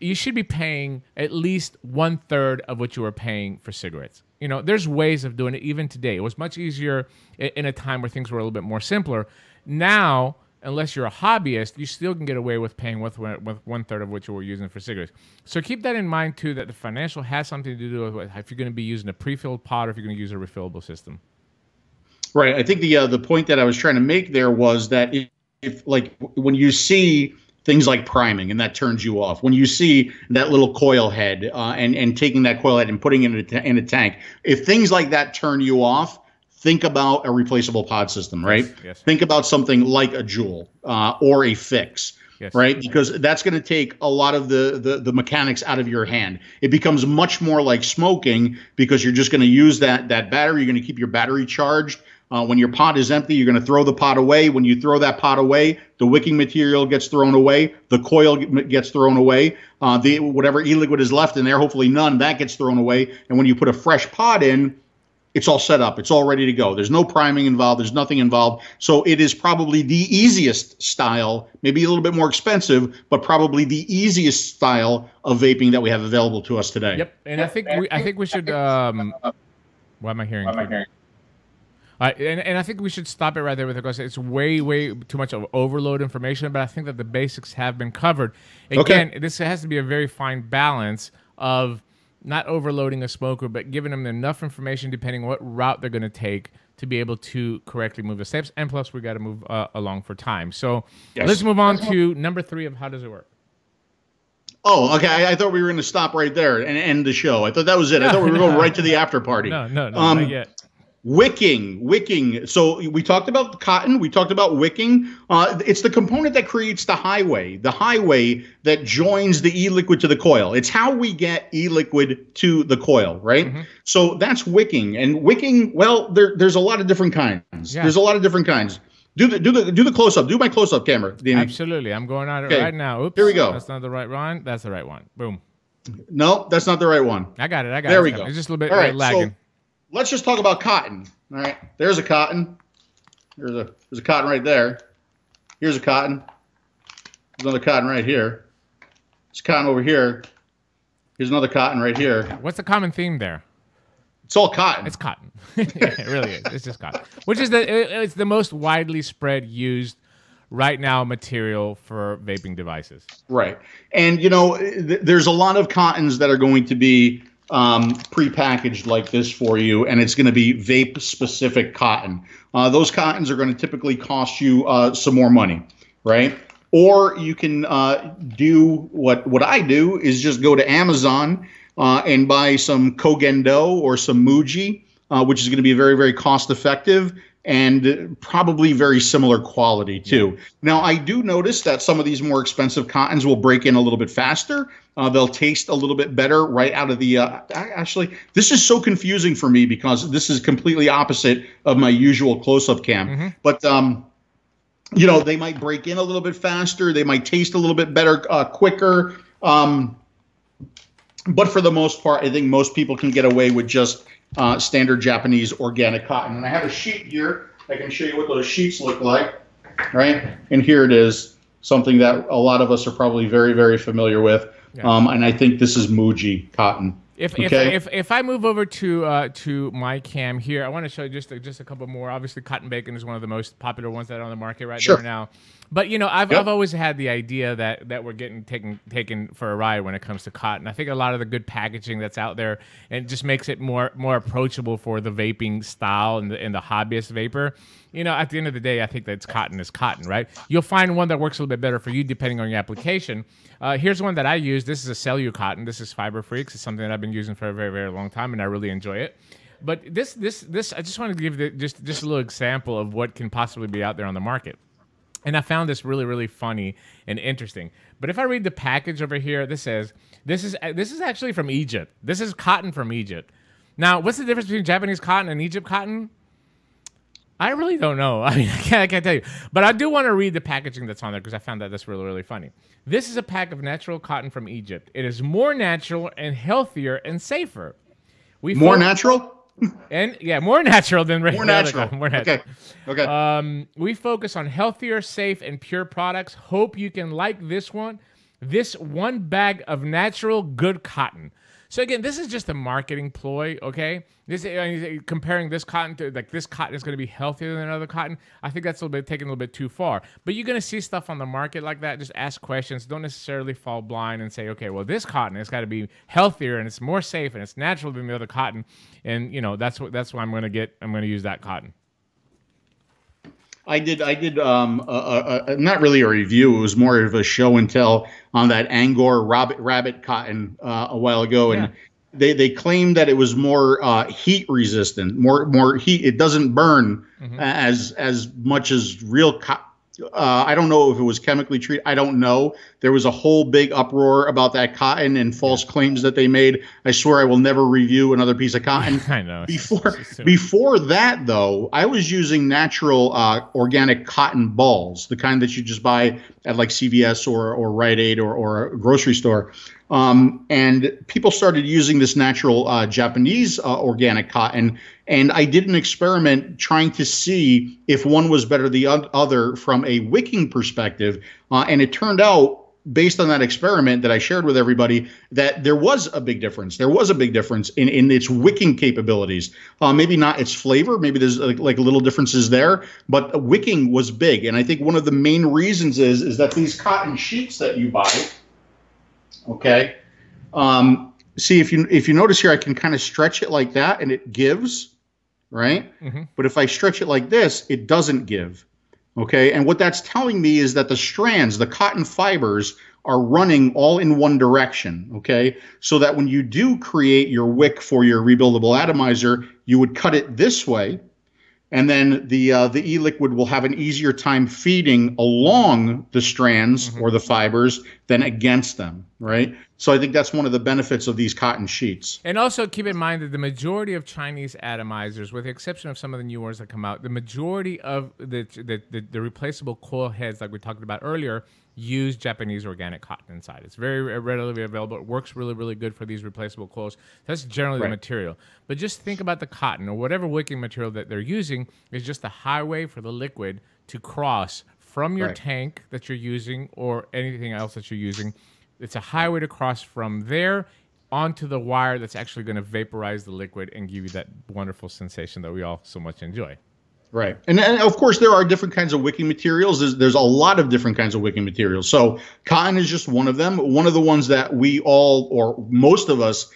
you should be paying at least 1/3 of what you were paying for cigarettes. You know, there's ways of doing it even today. It was much easier in a time where things were a little bit more simpler. Now, unless you're a hobbyist, you still can get away with paying with 1/3 of what you were using for cigarettes. So keep that in mind too, that the financial has something to do with if you're going to be using a pre-filled pod or if you're going to use a refillable system. Right. I think the point that I was trying to make there was that if like when you see things like priming and that turns you off, when you see that little coil head and taking that coil head and putting it in a tank, if things like that turn you off, think about a replaceable pod system, right? Yes. Think about something like a Jewel or a Fix. Yes. Right, because that's going to take a lot of the mechanics out of your hand. It becomes much more like smoking because you're just going to use that battery. You're going to keep your battery charged. When your pod is empty, you're going to throw the pod away. When you throw that pod away, the wicking material gets thrown away. The coil gets thrown away. Whatever e-liquid is left in there, hopefully none, that gets thrown away. And when you put a fresh pod in, it's all set up. It's all ready to go. There's no priming involved. There's nothing involved. So it is probably the easiest style, maybe a little bit more expensive, but probably the easiest style of vaping that we have available to us today. Yep. And I think we should. What am I hearing? And I think we should stop it right there because it's way too much of overload information. But I think that the basics have been covered. Again, this has to be a very fine balance of not overloading a smoker, but giving them enough information depending on what route they're going to take to be able to correctly move the steps. And plus, we got to move along for time. So let's move on to number 3 of how does it work. Oh, okay. I thought we were going to stop right there and end the show. I thought that was it. I thought we were going right to the after party. No, not yet. Wicking. So we talked about cotton. We talked about wicking. It's the component that creates the highway that joins the e-liquid to the coil. It's how we get e-liquid to the coil, right? So that's wicking. And wicking, well, there's a lot of different kinds. Yeah. There's a lot of different kinds. Do the close up. Do my close up camera, Danny. Absolutely. I'm going on it right now. Oops. Here we go. That's not the right one. That's the right one. Boom. No, that's not the right one. I got it. There we go. It's just a little bit lagging. So let's just talk about cotton. All right. There's a cotton. There's a cotton right there. Here's a cotton. There's another cotton right here. There's cotton over here. Here's another cotton right here. What's the common theme there? It's all cotton. It's cotton. It really is. It's just cotton. Which is it's the most widely spread used right now material for vaping devices. Right. And, there's a lot of cottons that are going to be pre-packaged like this for you, and it's going to be vape-specific cotton. Those cottons are going to typically cost you some more money, right? Or you can do what I do is just go to Amazon and buy some Kogendo or some Muji, which is going to be very, very cost-effective and probably very similar quality too. Yeah. Now, I do notice that some of these more expensive cottons will break in a little bit faster. They'll taste a little bit better right out of the actually, this is so confusing for me because this is completely opposite of my usual close-up cam. But, they might break in a little bit faster. They might taste a little bit better quicker. But for the most part, I think most people can get away with just standard Japanese organic cotton. And I have a sheet here. I can show you what those sheets look like, right? And here it is, something that a lot of us are probably very, very familiar with. Yeah. And I think this is Muji cotton. If I move over to my cam here, I want to show you just a couple more. Obviously, cotton bacon is one of the most popular ones that are on the market right there now. But I've always had the idea that we're getting taken for a ride when it comes to cotton. I think a lot of the good packaging that's out there and just makes it more approachable for the vaping style and the hobbyist vapor. At the end of the day, I think that cotton is cotton, right? You'll find one that works a little bit better for you depending on your application. Here's one that I use. This is a Cellu cotton. This is Fiber Freaks. It's something that I've been using for a very, very long time, and I really enjoy it. But this, I just wanted to give just a little example of what can possibly be out there on the market. And I found this really, really funny and interesting. But if I read the package over here, this says, this is actually from Egypt. This is cotton from Egypt. Now, what's the difference between Japanese cotton and Egypt cotton? I really don't know. I mean, I can't tell you. But I do want to read the packaging that's on there because I found that's really, really funny. This is a pack of natural cotton from Egypt. It is more natural and healthier and safer. More natural? And yeah, more natural than more natural. More natural. Okay. We focus on healthier, safe, and pure products. Hope you can like this one. This one bag of natural good cotton. So again, this is just a marketing ploy, okay? Comparing this cotton to this cotton is going to be healthier than another cotton. I think that's taking a little bit too far. But you're going to see stuff on the market like that. Just ask questions. Don't necessarily fall blind and say, okay, well, this cotton has got to be healthier and it's more safe and it's natural than the other cotton. And that's why I'm going to get. I'm going to use that cotton. I did not really a review. It was more of a show and tell on that Angora rabbit cotton a while ago, and they claimed that it was more heat resistant, more heat. It doesn't burn as much as real cotton. I don't know if it was chemically treated. I don't know. There was a whole big uproar about that cotton and false claims that they made. I swear I will never review another piece of cotton. I know. Before that, though, I was using natural organic cotton balls, the kind that you just buy at like CVS or Rite Aid or a grocery store. And people started using this natural Japanese organic cotton. And I did an experiment trying to see if one was better than the other from a wicking perspective. And it turned out, based on that experiment that I shared with everybody, that there was a big difference. There was a big difference in its wicking capabilities. Maybe not its flavor. Maybe there's like little differences there. But wicking was big. And I think one of the main reasons is that these cotton sheets that you buy, okay, see, if you notice here, I can kind of stretch it like that and it gives. Right? But if I stretch it like this, it doesn't give. Okay? And what that's telling me is that the strands, the cotton fibers, are running all in one direction, okay? So that when you do create your wick for your rebuildable atomizer, you would cut it this way, and then the e-liquid will have an easier time feeding along the strands or the fibers than against them, right? So I think that's one of the benefits of these cotton sheets. And also keep in mind that the majority of Chinese atomizers, with the exception of some of the new ones that come out, the majority of the replaceable coil heads, like we talked about earlier, use Japanese organic cotton inside. It's very readily available. It works really, really good for these replaceable coils. That's generally the material. But just think about the cotton or whatever wicking material that they're using is just a highway for the liquid to cross from your tank that you're using or anything else that you're using. It's a highway to cross from there onto the wire that's actually going to vaporize the liquid and give you that wonderful sensation that we all so much enjoy. Right. And of course, there are different kinds of wicking materials. There's a lot of different kinds of wicking materials. So cotton is just one of them. One of the ones that we all, or most of us,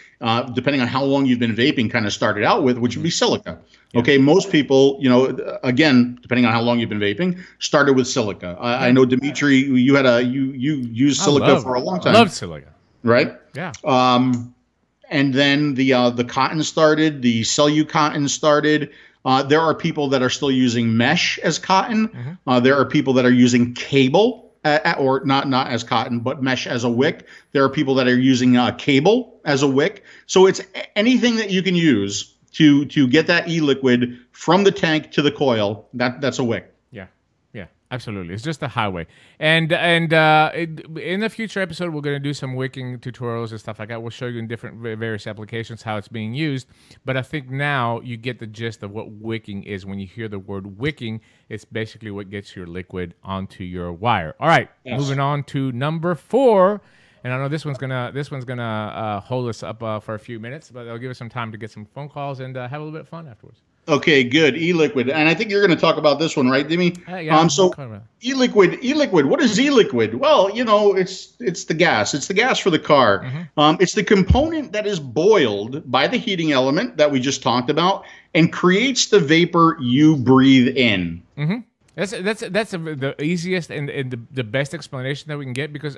depending on how long you've been vaping, kind of started out with, which would be silica. Okay. Most people, you know, again, depending on how long you've been vaping, started with silica. I know, Dimitri, you used silica for a long time. I love silica. Right? Yeah. And then the cotton started, the Cellu cotton started. There are people that are still using mesh as cotton. There are people that are using cable, or not as cotton, but mesh as a wick. There are people that are using cable as a wick. So it's anything that you can use to get that e-liquid from the tank to the coil. That's a wick. Yeah, absolutely. It's just a highway. And in the future episode, we're going to do some wicking tutorials and stuff like that. We'll show you in different various applications how it's being used. But I think now you get the gist of what wicking is. When you hear the word wicking, it's basically what gets your liquid onto your wire. All right, moving on to number 4. And I know this one's gonna hold us up for a few minutes, but it'll give us some time to get some phone calls and have a little bit of fun afterwards. Okay, good. E-liquid, and I think you're going to talk about this one, right, Dimi? Yeah. So e-liquid. What is e-liquid? Well, you know, it's the gas. It's the gas for the car. It's the component that is boiled by the heating element that we just talked about and creates the vapor you breathe in. That's the easiest and the best explanation that we can get, because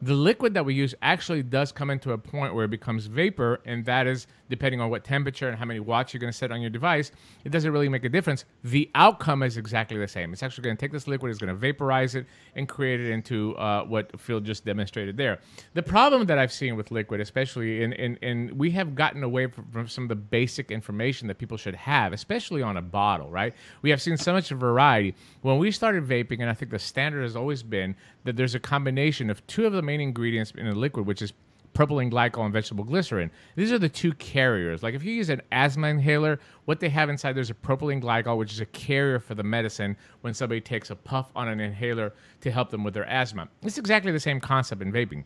the liquid that we use actually does come into a point where it becomes vapor, and that is depending on what temperature and how many watts you're going to set on your device. It doesn't really make a difference. The outcome is exactly the same. It's actually going to take this liquid, it's going to vaporize it, and create it into what Phil just demonstrated there. The problem that I've seen with liquid, especially in we have gotten away from some of the basic information that people should have, especially on a bottle, right? We have seen so much variety. When we started vaping, and I think the standard has always been that there's a combination of 2 of the main ingredients in a liquid, which is propylene glycol and vegetable glycerin. These are the 2 carriers. Like if you use an asthma inhaler, what they have inside, there's a propylene glycol, which is a carrier for the medicine when somebody takes a puff on an inhaler to help them with their asthma. It's exactly the same concept in vaping.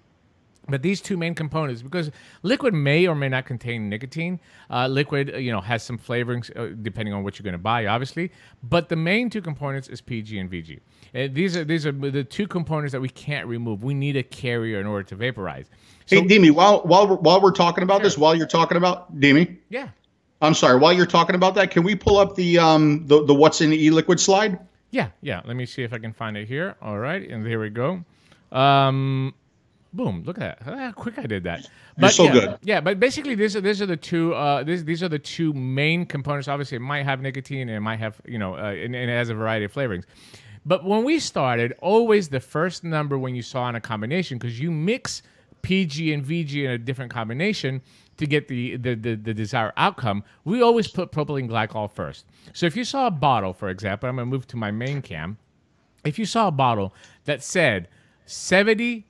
But these 2 main components, because liquid may or may not contain nicotine. Liquid, has some flavorings depending on what you're going to buy, obviously. But the main 2 components is PG and VG. These are the 2 components that we can't remove. We need a carrier in order to vaporize. So, hey, Dimi, while we're talking about this, while you're talking about Dimi, I'm sorry. While you're talking about that, can we pull up the what's in the e-liquid slide? Yeah. Let me see if I can find it here. All right, and here we go. Boom! Look at that. How quick I did that. You're so good. Yeah, but basically these are the 2 these are the 2 main components. Obviously, it might have nicotine and it might have and it has a variety of flavorings. But when we started, always the first number when you saw in a combination, because you mix PG and VG in a different combination to get the desired outcome, we always put propylene glycol first. So if you saw a bottle, for example, I'm going to move to my main cam. If you saw a bottle that said 70-30,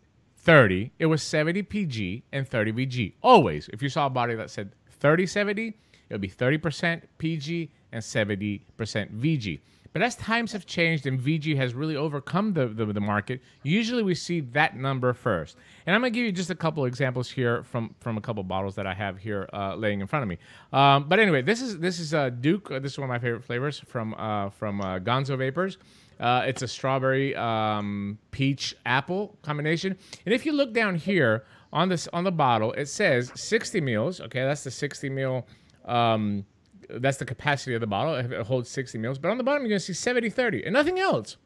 it was 70 PG and 30 VG. Always. If you saw a bottle that said 30-70, it would be 30% PG and 70% VG. But as times have changed and VG has really overcome the market, usually we see that number first. And I'm going to give you just a couple examples here from a couple bottles that I have here laying in front of me. But anyway, this is Duke. This is one of my favorite flavors from Gonzo Vapors. It's a strawberry peach apple combination. And if you look down here on the bottle, it says 60 mils. Okay, that's the 60 mil. That's the capacity of the bottle. It holds 60 mils. But on the bottom, you're going to see 70-30 and nothing else.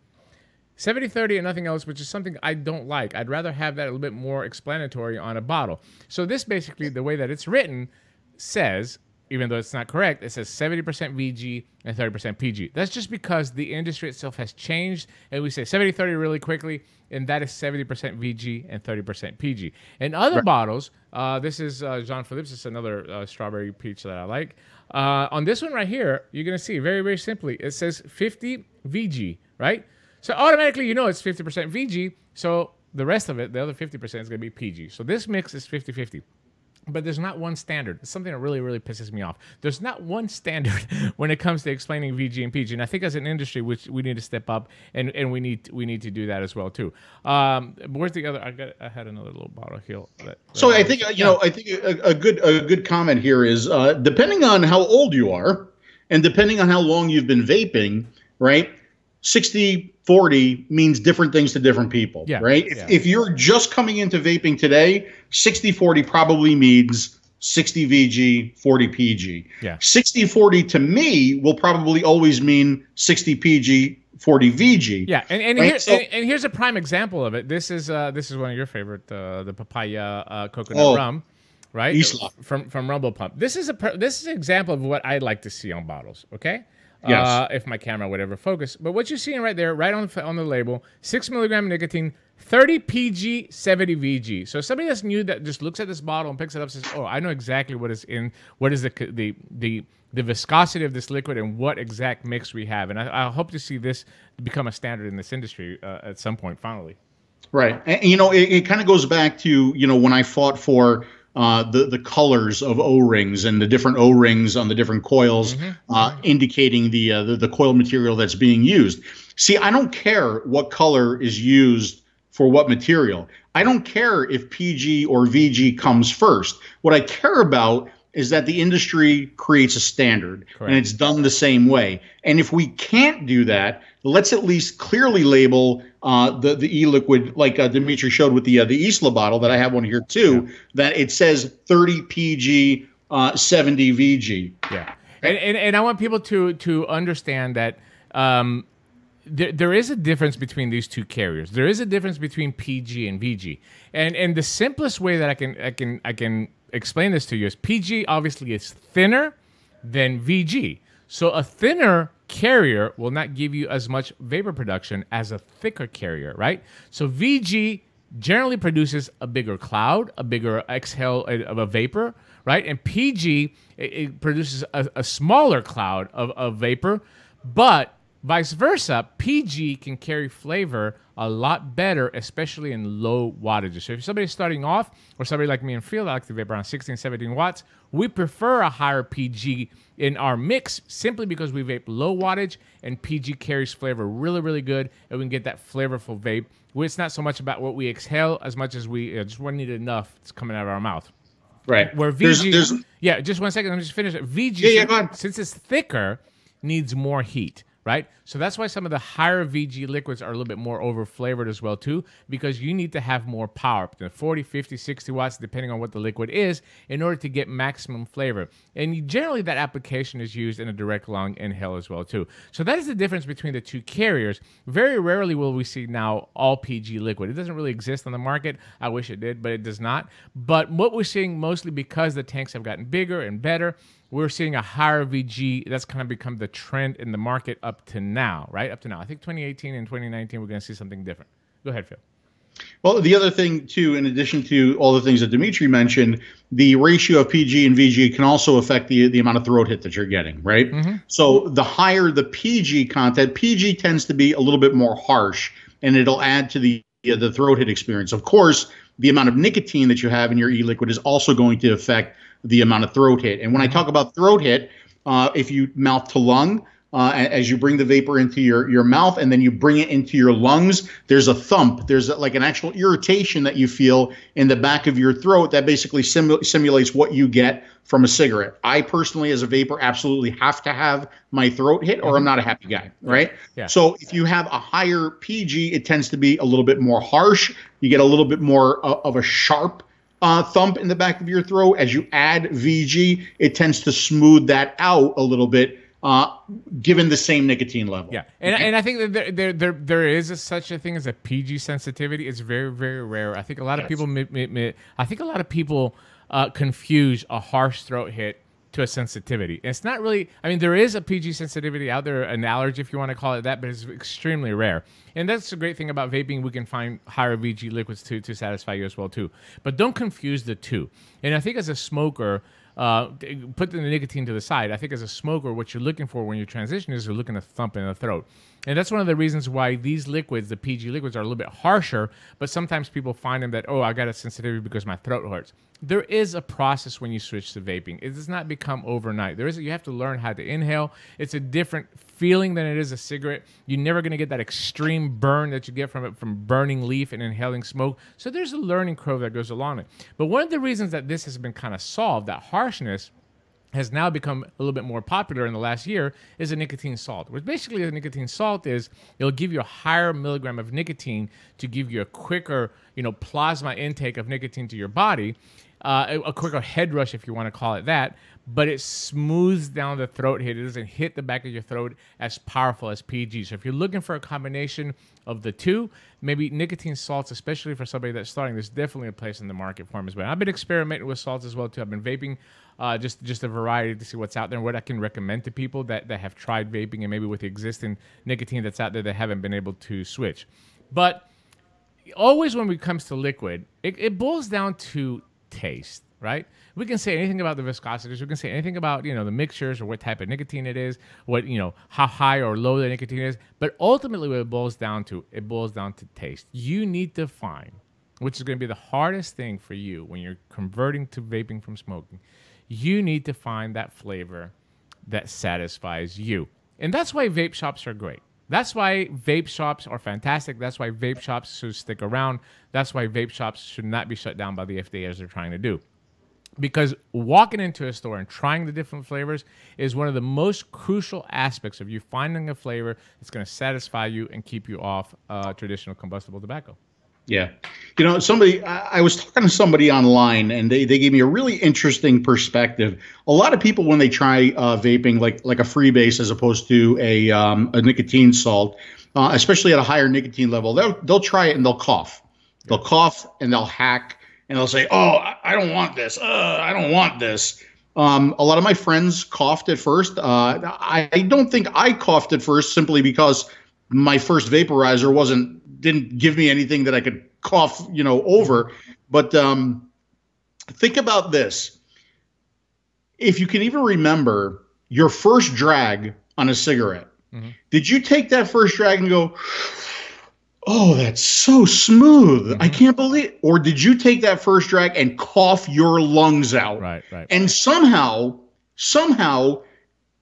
70-30 and nothing else, which is something I don't like. I'd rather have that a little bit more explanatory on a bottle. So this basically, the way that it's written, says, even though it's not correct, it says 70% VG and 30% PG. That's just because the industry itself has changed, and we say 70-30 really quickly, and that is 70% VG and 30% PG. In other bottles, this is Jean Philippe's. This is another strawberry peach that I like. On this one right here, you're going to see very, very simply, it says 50 VG, right? So automatically, you know it's 50% VG, so the rest of it, the other 50% is going to be PG. So this mix is 50-50. But there's not one standard. It's something that really, really pisses me off. There's not one standard when it comes to explaining VG and PG. And I think as an industry, which we need to step up, and we need to do that as well too. Where's the other? I had another little bottle here. So I think I think a good comment here is depending on how old you are, and depending on how long you've been vaping, right? 60-40 means different things to different people, right? If you're just coming into vaping today, 60-40 probably means 60 VG, 40 PG. 60-40 to me will probably always mean 60 PG, 40 VG. Yeah, and here's a prime example of it. This is one of your favorite, the papaya coconut rum, right? Isla. From Rumble Pump. This is an example of what I'd like to see on bottles. Okay. Yes. If my camera would ever focus. But what you're seeing right there, right on the label, 6 milligram nicotine, 30 PG, 70 VG. So somebody that's new that just looks at this bottle and picks it up and says, oh, I know exactly what is in, what is the viscosity of this liquid and what exact mix we have. And I hope to see this become a standard in this industry at some point, finally. Right. And, it kind of goes back to, when I fought for the colors of O-rings and the different O-rings on the different coils, indicating the coil material that's being used. See, I don't care what color is used for what material. I don't care if PG or VG comes first. What I care about is that the industry creates a standard, and it's done the same way. And if we can't do that, let's at least clearly label the e-liquid, like Dimitri showed with the Isla bottle that I have one here too, that it says 30 PG, 70 VG. Yeah, and I want people to understand that there is a difference between these two carriers. There is a difference between PG and VG, and the simplest way that I can explain this to you is PG obviously is thinner than VG. So a thinner carrier will not give you as much vapor production as a thicker carrier, right? So VG generally produces a bigger cloud, a bigger exhale of a vapor, right? And PG, it produces a smaller cloud of vapor, but vice versa, PG can carry flavor a lot better, especially in low wattages. So if somebody's starting off, or somebody like me in field, I like to vape around 16, 17 watts, we prefer a higher PG in our mix simply because we vape low wattage, and PG carries flavor really, really good, and we can get that flavorful vape. It's not so much about what we exhale as much as we just need enough that's coming out of our mouth. Right. Where VG, yeah, just 1 second, let me just finish it. VG, since it's thicker, needs more heat. Right? So that's why some of the higher VG liquids are a little bit more over-flavored as well, too, because you need to have more power, 40, 50, 60 watts, depending on what the liquid is, in order to get maximum flavor. And generally, that application is used in a direct lung inhale as well, too. So that is the difference between the two carriers. Very rarely will we see now all PG liquid. It doesn't really exist on the market. I wish it did, but it does not. But what we're seeing mostly because the tanks have gotten bigger and better, we're seeing a higher VG. That's kind of become the trend in the market up to now, right? Up to now. I think 2018 and 2019, we're going to see something different. Go ahead, Phil. Well, the other thing, too, in addition to all the things that Dimitri mentioned, the ratio of PG and VG can also affect the amount of throat hit that you're getting, right? So the higher the PG content, PG tends to be a little bit more harsh, and it'll add to the throat hit experience. Of course, the amount of nicotine that you have in your e-liquid is also going to affect the amount of throat hit. And when I talk about throat hit, if you mouth to lung, as you bring the vapor into your mouth and then you bring it into your lungs, there's a thump. There's like an actual irritation that you feel in the back of your throat that basically simulates what you get from a cigarette. I personally, as a vapor, absolutely have to have my throat hit or I'm not a happy guy, right? Yeah. So if you have a higher PG, it tends to be a little bit more harsh. You get a little bit more of a sharp thump in the back of your throat. As you add VG, it tends to smooth that out a little bit given the same nicotine level. Yeah, and I think that there is such a thing as a PG sensitivity. It's very, very rare. I think a lot of people confuse a harsh throat hit to a sensitivity. It's not really. I mean, there is a PG sensitivity out there, an allergy if you want to call it that, but it's extremely rare. And that's the great thing about vaping. We can find higher VG liquids to satisfy you as well too. But don't confuse the two. And I think as a smoker, put the nicotine to the side. I think as a smoker, what you're looking for when you transition is you're looking to thump in the throat. And that's one of the reasons why these liquids, the PG liquids, are a little bit harsher, but sometimes people find them that, oh, I got a sensitivity because my throat hurts. There is a process when you switch to vaping. It does not become overnight. You have to learn how to inhale. It's a different feeling than it is a cigarette. You're never going to get that extreme burn that you get from burning leaf and inhaling smoke. So there's a learning curve that goes along it. But one of the reasons that this has been kind of solved, that harshness, has now become a little bit more popular in the last year, is a nicotine salt. Which basically a nicotine salt is, it'll give you a higher milligram of nicotine to give you a quicker, plasma intake of nicotine to your body, a quicker head rush if you want to call it that, but it smooths down the throat hit. It doesn't hit the back of your throat as powerful as PG. So if you're looking for a combination of the two, maybe nicotine salts, especially for somebody that's starting, there's definitely a place in the market for them as well. I've been experimenting with salts as well too. I've been vaping just a variety to see what's out there and what I can recommend to people that have tried vaping and maybe with the existing nicotine that's out there that haven't been able to switch. But always when it comes to liquid, it boils down to taste, right? We can say anything about the viscosities. We can say anything about, the mixtures or what type of nicotine it is, what, how high or low the nicotine is. But ultimately what it boils down to taste. You need to find, which is going to be the hardest thing for you when you're converting to vaping from smoking, you need to find that flavor that satisfies you. And that's why vape shops are great. That's why vape shops are fantastic. That's why vape shops should stick around. That's why vape shops should not be shut down by the FDA as they're trying to do. Because walking into a store and trying the different flavors is one of the most crucial aspects of you finding a flavor that's going to satisfy you and keep you off traditional combustible tobacco. Yeah. I was talking to somebody online and they gave me a really interesting perspective. A lot of people, when they try vaping, like a freebase as opposed to a nicotine salt, especially at a higher nicotine level, they'll try it and they'll cough. They'll cough and they'll hack and they'll say, oh, I don't want this. I don't want this. A lot of my friends coughed at first. I don't think I coughed at first simply because my first vaporizer didn't give me anything that I could cough, over. But think about this. If you can even remember your first drag on a cigarette, did you take that first drag and go, oh, that's so smooth. I can't believe it. Or did you take that first drag and cough your lungs out? Right. And somehow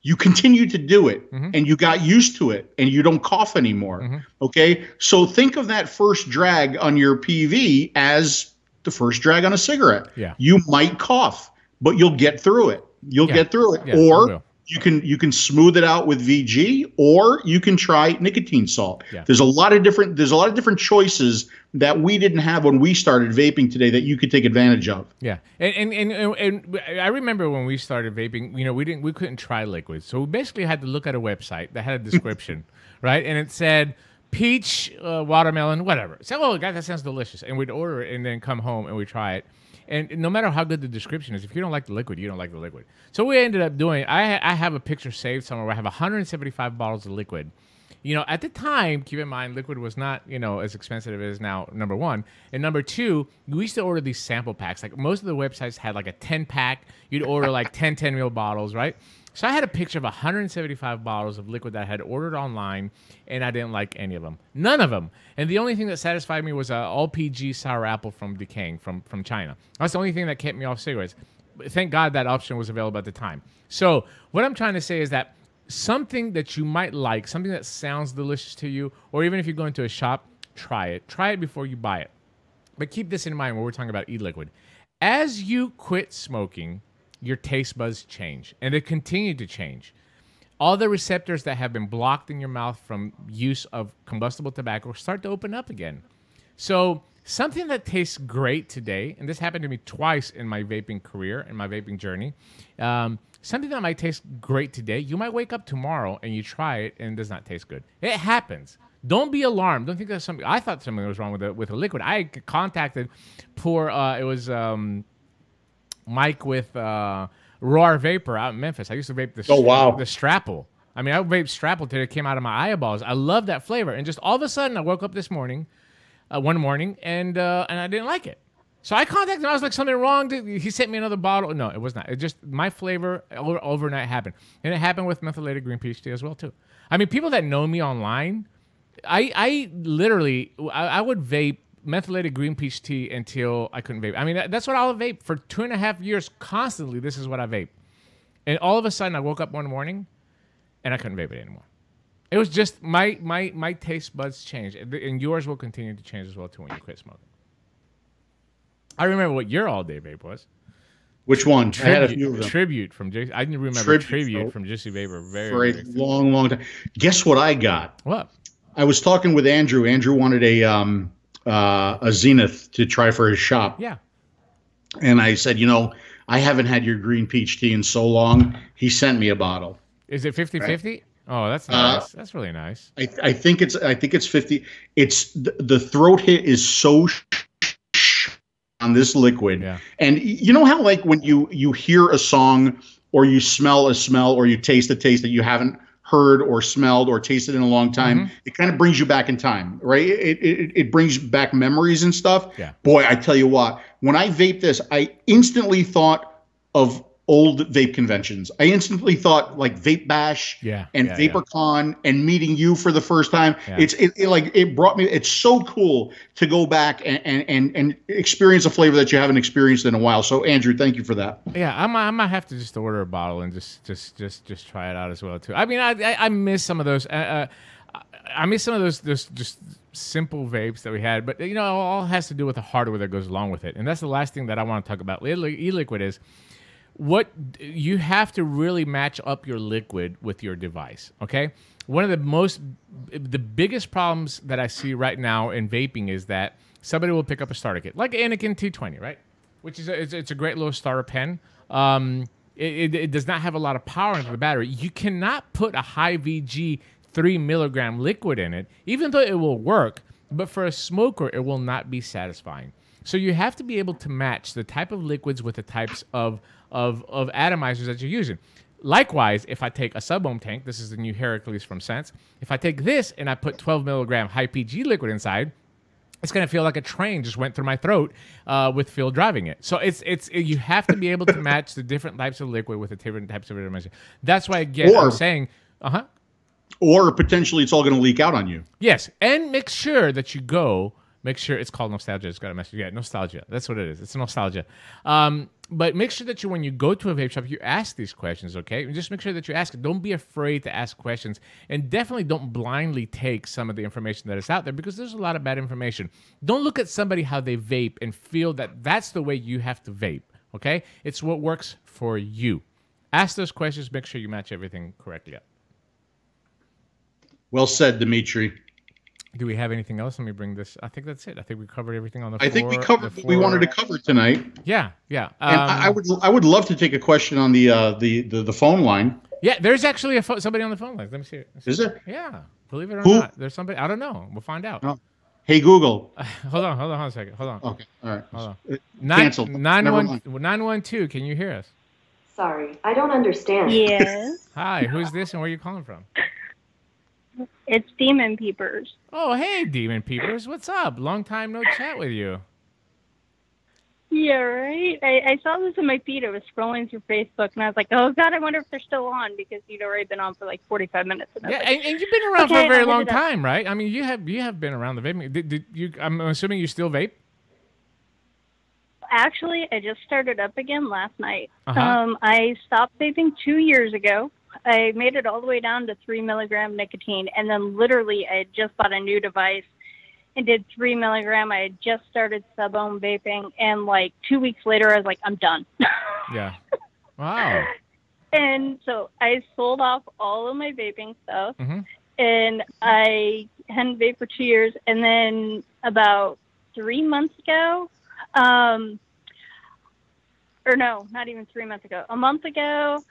you continue to do it and you got used to it and you don't cough anymore. Okay. So think of that first drag on your PV as the first drag on a cigarette. Yeah. You might cough, but you'll get through it. Yeah, or you can smooth it out with VG, or you can try nicotine salt. Yeah. There's a lot of different choices that we didn't have when we started vaping today that you could take advantage of. Yeah, and I remember when we started vaping, we couldn't try liquids, so we basically had to look at a website that had a description, right? And it said peach, watermelon, whatever. So, oh, God, that sounds delicious, and we'd order it and then come home and we try it. And no matter how good the description is, if you don't like the liquid, you don't like the liquid. So we ended up doing, I have a picture saved somewhere where I have 175 bottles of liquid. At the time, keep in mind, liquid was not, as expensive as it is now, number one. And number two, we used to order these sample packs. Like most of the websites had like a 10-pack. You'd order like 10 ml bottles, right? So I had a picture of 175 bottles of liquid that I had ordered online, and I didn't like any of them. None of them. And the only thing that satisfied me was an all-PG sour apple from Decaying from China. That's the only thing that kept me off cigarettes. Thank God that option was available at the time. So what I'm trying to say is that something that you might like, something that sounds delicious to you, or even if you go into a shop, try it. Try it before you buy it. But keep this in mind when we're talking about e-liquid. As you quit smoking, your taste buds change, and they continue to change. All the receptors that have been blocked in your mouth from use of combustible tobacco start to open up again. So something that tastes great today, and this happened to me twice in my vaping career, in my vaping journey. Something that might taste great today, you might wake up tomorrow and you try it and it does not taste good. It happens. Don't be alarmed. Don't think that's something. I thought something was wrong with a liquid. I contacted poor. It was Mike with Roar Vapor out in Memphis. I used to vape the the Strapple. I mean, I vaped Strapple till it came out of my eyeballs. I love that flavor, and just all of a sudden, I woke up this morning, one morning, and I didn't like it. So I contacted him. I was like, something wrong. He sent me another bottle. No, it was not. It just, my flavor overnight happened. And it happened with methylated green peach tea as well, too. I mean, people that know me online, I literally, I would vape methylated green peach tea until I couldn't vape. I mean, that's what I'll vape for 2.5 years constantly. This is what I vape. And all of a sudden, I woke up one morning and I couldn't vape it anymore. It was just, my taste buds changed. And yours will continue to change as well, too, when you quit smoking. I remember what your all-day vape was. Which one? Tribute, I had a few of them. Tribute from JC. I didn't remember Tribute from JC Vapor. For a long, long time. Guess what I got? What? I was talking with Andrew. Andrew wanted a Zenith to try for his shop. Yeah. And I said, I haven't had your green peach tea in so long. He sent me a bottle. Is it 50-50? Right. Oh, that's nice. That's really nice. I think it's 50. It's the throat hit is so on this liquid. Yeah. And you know how like when you hear a song or you smell a smell or you taste a taste that you haven't heard or smelled or tasted in a long time, it kind of brings you back in time, right? It brings back memories and stuff. Yeah. Boy, I tell you what, when I vaped this, I instantly thought of old vape conventions. I instantly thought like Vape Bash and VaporCon and meeting you for the first time. Yeah. It brought me. It's so cool to go back and experience a flavor that you haven't experienced in a while. So Andrew, thank you for that. Yeah, I might have to just order a bottle and just try it out as well too. I mean, I miss some of those. I miss some of those just simple vapes that we had, but it all has to do with the hardware that goes along with it, and that's the last thing that I want to talk about. E-liquid is. What you have to really match up your liquid with your device, okay? One of the biggest problems that I see right now in vaping is that somebody will pick up a starter kit, like Anakin T20, right? Which is it's a great little starter pen. It does not have a lot of power into the battery. You cannot put a high VG 3 milligram liquid in it, even though it will work, but for a smoker, it will not be satisfying. So you have to be able to match the type of liquids with the types of atomizers that you're using. Likewise, if I take a sub-ohm tank, this is the new Heracles from Sense. If I take this and I put 12 milligram high PG liquid inside, it's going to feel like a train just went through my throat with Phil driving it. So you have to be able to match the different types of liquid with the different types of atomizer. That's why again I'm saying, or potentially it's all going to leak out on you. Yes, and make sure that you go. Make sure it's called nostalgia. It's got a message. Yeah, nostalgia. That's what it is. It's nostalgia. But make sure that when you go to a vape shop, you ask these questions, okay? And just make sure that you ask it. Don't be afraid to ask questions. And definitely don't blindly take some of the information that is out there because there's a lot of bad information. Don't look at somebody how they vape and feel that that's the way you have to vape, okay? It's what works for you. Ask those questions. Make sure you match everything correctly up. Well said, Dimitri. Do we have anything else? Let me bring this. I think that's it. I think we covered everything on the floor. I think we covered what we wanted to cover tonight. Yeah, yeah. And I would love to take a question on the phone line. Yeah, there's actually somebody on the phone line. Let me see it. Is there? Yeah, believe it or not, there's somebody. I don't know. We'll find out. Oh. Hey Google. Hold on a second. Hold on. Okay. All right. Hold on. Canceled. 912. Can you hear us? Sorry, I don't understand. Yes. Hi. Who's this and where are you calling from? It's Demon Peepers. Oh, hey, Demon Peepers. What's up? Long time no chat with you. Yeah, right? I saw this in my feed. I was scrolling through Facebook, and I was like, oh, God, I wonder if they're still on, because you'd already been on for like 45 minutes. And yeah, and you've been around for a very long time, right? I mean, you have been around the vaping. I'm assuming you still vape? Actually, I just started up again last night. I stopped vaping 2 years ago. I made it all the way down to 3 milligram nicotine, and then literally I had just bought a new device and did 3 milligram. I had just started sub-ohm vaping, and like 2 weeks later, I was like, I'm done. Yeah. Wow. And so I sold off all of my vaping stuff, and I hadn't vaped for 2 years, and then about 3 months ago. Or no, not even 3 months ago. A month ago.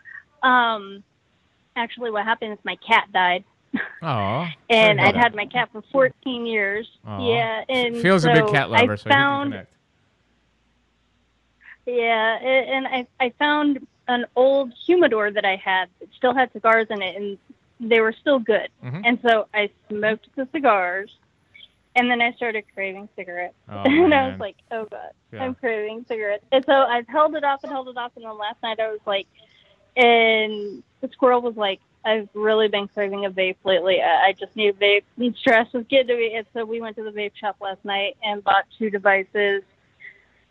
Actually, what happened is my cat died. Oh. And I'd had my cat for 14 years. Aww. Yeah. And Phil's a big cat lover, so he can connect. Yeah, and I found an old humidor that I had that still had cigars in it, and they were still good. Mm-hmm. And so I smoked the cigars, and then I started craving cigarettes. Oh, and I was like, oh, God, I'm craving cigarettes. And so I've held it off, and then last night I was like, and the squirrel was like, I've really been craving a vape lately. I just need a vape. And stress was getting to me. And so we went to the vape shop last night and bought 2 devices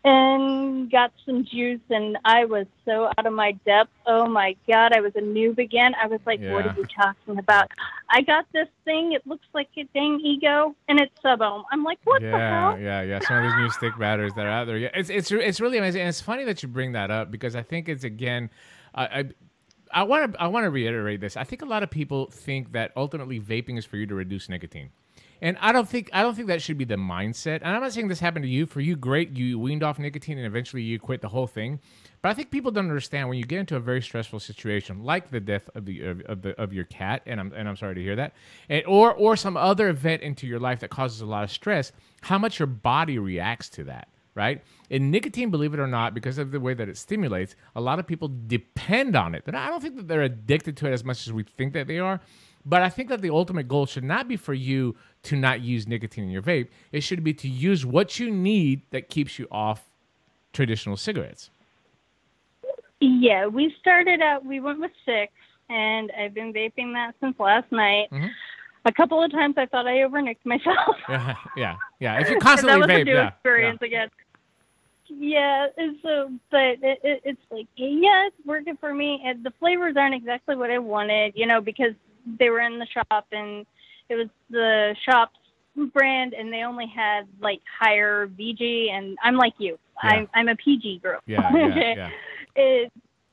and got some juice. And I was so out of my depth. Oh, my God. I was a noob again. I was like, what are you talking about? I got this thing. It looks like a dang Ego, and it's sub-ohm. I'm like, what the hell? Yeah. Some of these new stick batteries that are out there. Yeah, it's really amazing. And it's funny that you bring that up because I think it's, again, I want to reiterate this. I think a lot of people think that ultimately vaping is for you to reduce nicotine, and I don't think that should be the mindset. And I'm not saying this happened to you. For you, great, you weaned off nicotine and eventually you quit the whole thing. But I think people don't understand when you get into a very stressful situation, like the death of your cat, and I'm sorry to hear that, or some other event into your life that causes a lot of stress, how much your body reacts to that. Right? And nicotine, believe it or not, because of the way that it stimulates, a lot of people depend on it. And I don't think that they're addicted to it as much as we think that they are. But I think that the ultimate goal should not be for you to not use nicotine in your vape. It should be to use what you need that keeps you off traditional cigarettes. Yeah, we went with 6, and I've been vaping that since last night. Mm-hmm. A couple of times I thought I overnicked myself. Yeah. If you constantly vape, that was a new experience again. Yeah, so, but it's like, yeah, it's working for me. And the flavors aren't exactly what I wanted, because they were in the shop and it was the shop's brand and they only had like higher VG, and I'm like you. Yeah. I'm a PG girl. Yeah.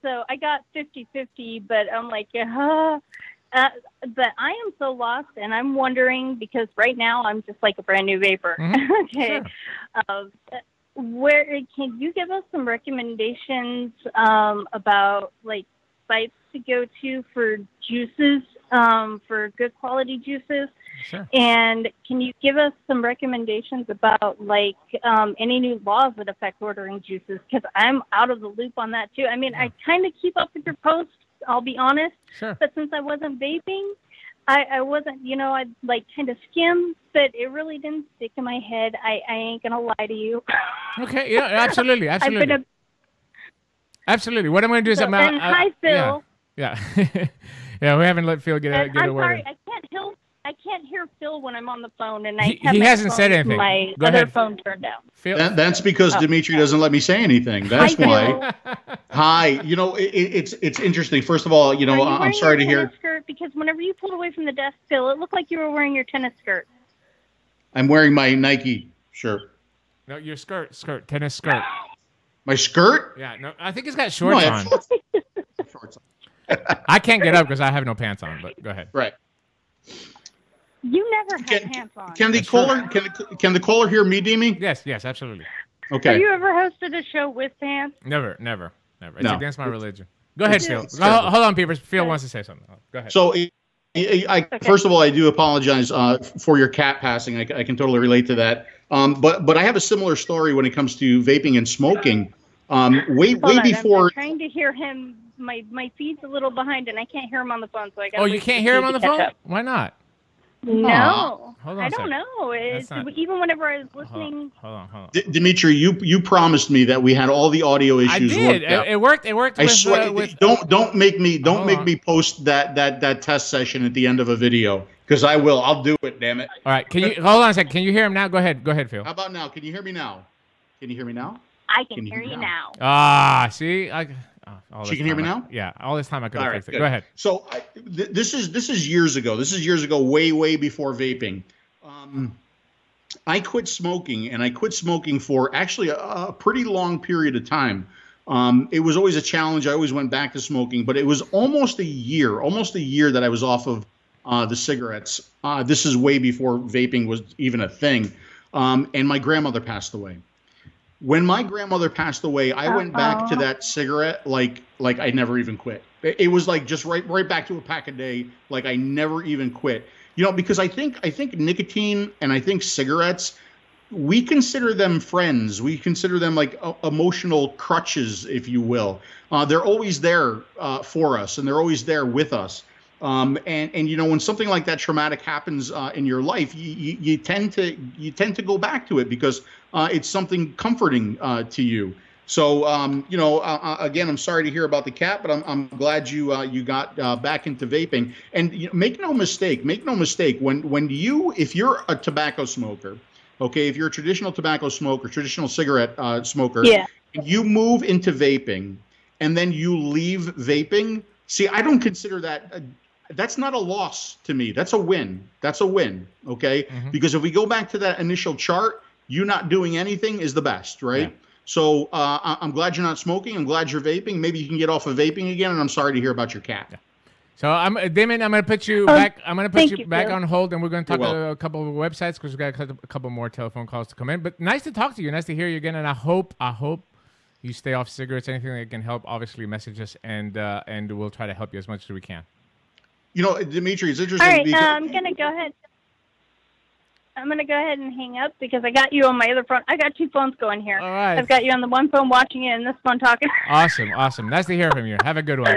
So I got 50-50, but I'm like, but I am so lost, and I'm wondering, because right now I'm just like a brand new vapor. Mm-hmm. Okay. Sure. Where can you give us some recommendations about like sites to go to for juices, for good quality juices? Sure. And can you give us some recommendations about like any new laws that affect ordering juices? Because I'm out of the loop on that too. I mean, I kind of keep up with your posts, I'll be honest. Sure. But since I wasn't vaping, I wasn't, I'd like kind of skim, but it really didn't stick in my head. I ain't going to lie to you. Okay. Yeah, absolutely. Absolutely. What I'm going to do is hi, Phil. Yeah. Yeah, we haven't let Phil get a word. I'm sorry, I can't hear Phil when I'm on the phone, and he hasn't said anything. My Go other ahead. phone turned down. Phil. That's because Dimitri doesn't let me say anything. That's why. Hi. It's interesting. First of all, I'm sorry to hear. Skirt? Because whenever you pulled away from the desk, Phil, it looked like you were wearing your tennis skirt. I'm wearing my Nike shirt. No, your tennis skirt. My skirt? Yeah. No, I think it's got shorts on. Shorts on. I can't get up because I have no pants on. But go ahead. Right. You never had pants on. Can the caller hear me, Demi? Yes, absolutely. Okay. Have you ever hosted a show with pants? Never. It's against my religion. Go ahead, Phil. Hold on, Peepers. Phil wants to say something. Go ahead. So, first of all, I do apologize for your cat passing. I can totally relate to that. But I have a similar story when it comes to vaping and smoking. Way before. I'm trying to hear him. My feed's a little behind, and I can't hear him on the phone. So I got. Oh, you can't hear him on the phone? Why not? No, hold on I don't know. Even whenever I was listening. Hold on. Dimitri, you promised me that we had all the audio issues. I did. It worked. I swear. Don't make me post that test session at the end of a video, because I will. I'll do it. Damn it. All right. Can you hold on a second? Can you hear him now? Go ahead, Phil. How about now? Can you hear me now? I can hear you now. See, She can hear me now? Yeah, all this time I could have fixed it. Go ahead. So this is years ago. This is years ago, way before vaping. I quit smoking, and I quit smoking for actually a pretty long period of time. It was always a challenge. I always went back to smoking, but it was almost a year that I was off of the cigarettes. This is way before vaping was even a thing. and my grandmother passed away. When my grandmother passed away, I went back to that cigarette like I never even quit. It was like just right back to a pack a day, like I never even quit. You know, because I think nicotine and I think cigarettes, we consider them friends. We consider them like emotional crutches, if you will. They're always there for us, and they're always there with us. And you know, when something like that traumatic happens in your life, you tend to go back to it because it's something comforting to you. So you know, again, I'm sorry to hear about the cat, but I'm glad you got back into vaping. And you know, make no mistake, if you're a tobacco smoker, okay, if you're a traditional tobacco smoker, traditional cigarette smoker, and you move into vaping, and then you leave vaping. See, I don't consider that. That's not a loss to me. That's a win. That's a win, okay? Because if we go back to that initial chart, you not doing anything is the best, right? Yeah. So I'm glad you're not smoking. I'm glad you're vaping. Maybe you can get off of vaping again, and I'm sorry to hear about your cat. Yeah. So Damon, I'm going to put you back. I'm going to put you back on hold, and we're going to talk about a couple of websites because we've got a couple more telephone calls to come in. But nice to talk to you. Nice to hear you again, and I hope you stay off cigarettes. Anything that can help, obviously message us, and we'll try to help you as much as we can. You know, Dimitri, it's interesting. All right, I'm going to go ahead. I'm going to go ahead and hang up because I got you on my other phone. I got two phones going here. All right. I've got you on the one phone watching it and this phone talking. Awesome. Nice to hear from you. Have a good one.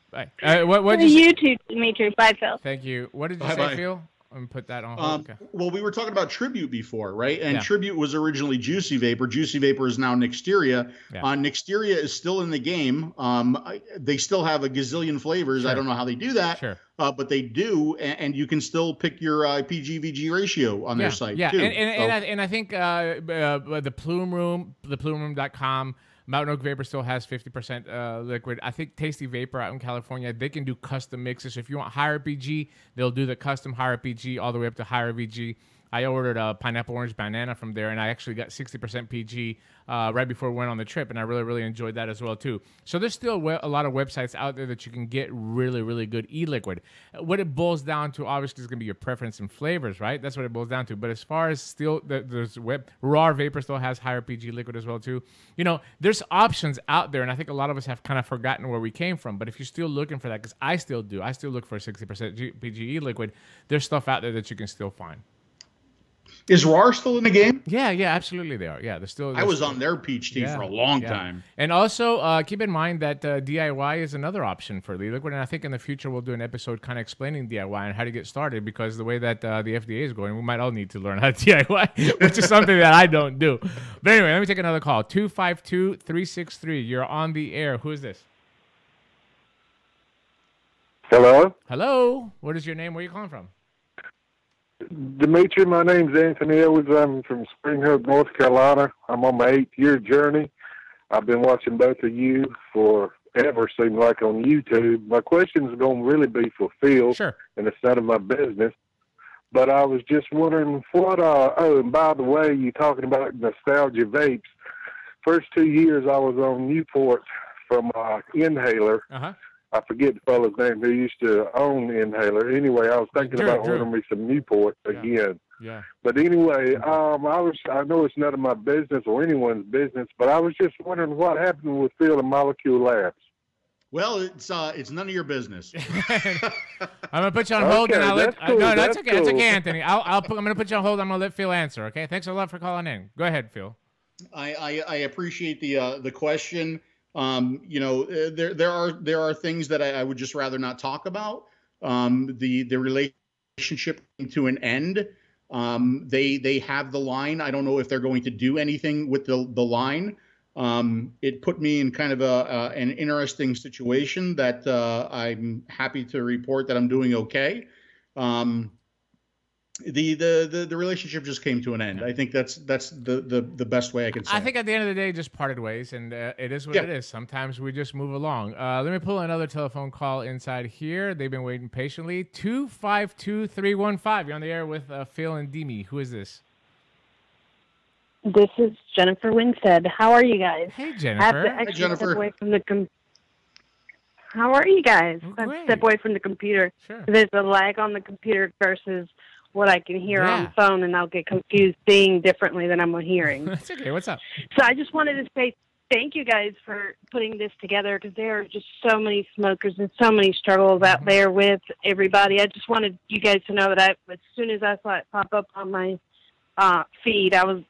Bye. What you too, Dimitri. Bye, Phil. Thank you. What did you say, Phil? I'm put that on hold. Okay. Well, we were talking about Tribute before, right? And Tribute was originally Juicy Vapor. Juicy Vapor is now Nexteria. Yeah. Nexteria is still in the game. They still have a gazillion flavors. Sure. I don't know how they do that. Sure. But they do, and you can still pick your PG-VG ratio on their site, too. And I think the Plume Room, theplumeroom.com, Mountain Oak Vapor still has 50% liquid. I think Tasty Vapor out in California, they can do custom mixes. So if you want higher PG, they'll do the custom higher PG all the way up to higher VG. I ordered a pineapple orange banana from there, and I actually got 60% PG right before we went on the trip, and I really, really enjoyed that as well, too. So there's still a lot of websites out there that you can get really, really good e-liquid. What it boils down to, obviously, is going to be your preference and flavors, right? That's what it boils down to. But as far as still, there's Raw Vapor still has higher PG liquid as well, too. You know, there's options out there, and I think a lot of us have kind of forgotten where we came from. But if you're still looking for that, because I still do, I still look for 60% PG e-liquid, there's stuff out there that you can still find. Is RAR still in the game? Yeah, absolutely they are. Yeah, they're still. I was on their peach tea for a long time. And also, keep in mind that DIY is another option for the liquid, and I think in the future we'll do an episode kind of explaining DIY and how to get started, because the way that the FDA is going, we might all need to learn how to DIY, which is something that I don't do. But anyway, let me take another call. 252-363. You're on the air. Who is this? Hello? Hello. What is your name? Where are you calling from? Dimitri, my name's Anthony Edwards. I'm from Spring Hill, North Carolina. I'm on my 8-year journey. I've been watching both of you forever, seems like, on YouTube. My question's going to really be for Phil, and it's none of my business. But I was just wondering and by the way, you're talking about nostalgia vapes. First 2 years I was on Newport from Inhaler. I forget the fellow's name who used to own Inhaler. Anyway, I was thinking about ordering me some Newport again. Yeah. But anyway, I know it's none of my business or anyone's business, but I was just wondering what happened with Phil and Molecule Labs. Well, it's none of your business. I'm gonna put you on hold, and I'll let. Cool. No, that's okay. Cool. That's okay, Anthony. I'm gonna put you on hold. I'm gonna let Phil answer. Okay. Thanks a lot for calling in. Go ahead, Phil. I appreciate the question. You know, there are things that I would just rather not talk about. The relationship came to an end. They have the line. I don't know if they're going to do anything with the line. It put me in kind of an interesting situation that I'm happy to report that I'm doing okay. The relationship just came to an end. I think that's the best way I can say. I think at the end of the day, just parted ways, and it is what it is. Sometimes we just move along. Let me pull another telephone call inside here. They've been waiting patiently. 252-315. You're on the air with Phil and Demi. Who is this? This is Jennifer Winstead. How are you guys? Hey, Jennifer. Hi, Jennifer. Step away from How are you guys? I have to step away from the computer. Sure. There's a lag on the computer versus what I can hear on the phone, and I'll get confused seeing differently than I'm hearing. That's okay. What's up? So I just wanted to say thank you guys for putting this together, because there are just so many smokers and so many struggles out there with everybody. I just wanted you guys to know that as soon as I saw it pop up on my feed, I was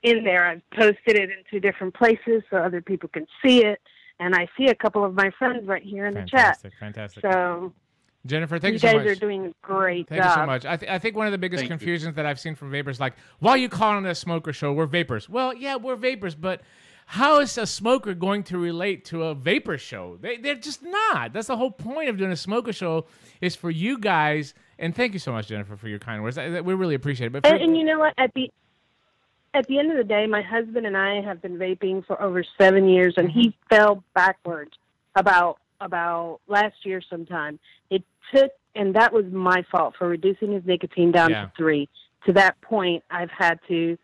in there. I've posted it into different places so other people can see it. And I see a couple of my friends right here in the chat. Fantastic. So, Jennifer, thank you so much. You guys are doing a great job. Thank you so much. I think one of the biggest confusions that I've seen from vapors, like, why are you calling it a smoker show? We're vapors. Well, yeah, we're vapors, but how is a smoker going to relate to a vapor show? They're just not. That's the whole point of doing a smoker show, is for you guys. And thank you so much, Jennifer, for your kind words. We really appreciate it. But and you know what? At the end of the day, my husband and I have been vaping for over 7 years, and he fell backwards about last year sometime. It took, and that was my fault for reducing his nicotine down to 3. To that point, I've had to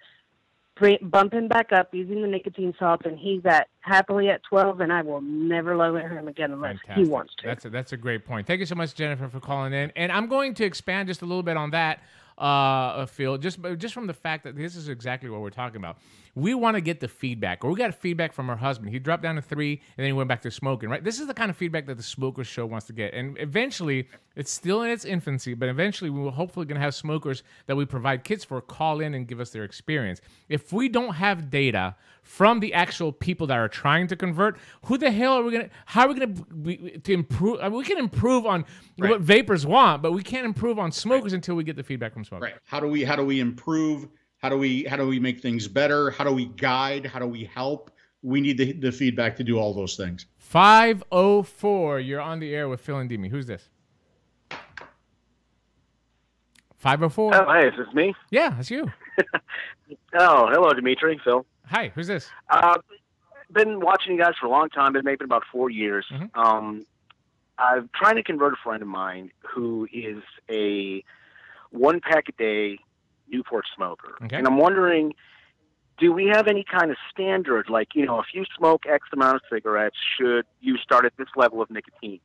bump him back up using the nicotine salt, and he's happily at 12, and I will never lower him again unless he wants to. That's a great point. Thank you so much, Jennifer, for calling in. And I'm going to expand just a little bit on that, Phil, just from the fact that this is exactly what we're talking about. We want to get the feedback, or we got feedback from her husband. He dropped down to 3, and then he went back to smoking, right? This is the kind of feedback that the Smoker Show wants to get. And eventually, it's still in its infancy, but eventually we will hopefully going to have smokers that we provide kits for call in and give us their experience. If we don't have data from the actual people that are trying to convert, who the hell are we going to, how are we going to improve? I mean, we can improve on what vapors want, but we can't improve on smokers until we get the feedback from smokers. Right. How do we improve? How do we make things better? How do we guide? How do we help? We need the feedback to do all those things. 504, you're on the air with Phil and Demi. Who's this? 504. Oh, hey, is this me? Yeah, that's you. Oh, hello, Dimitri, Phil. Hi, who's this? Been watching you guys for a long time. Been maybe about 4 years. I'm trying to convert a friend of mine who is a 1 pack a day Newport smoker. Okay. And I'm wondering, do we have any kind of standard, like, if you smoke X amount of cigarettes, should you start at this level of nicotine?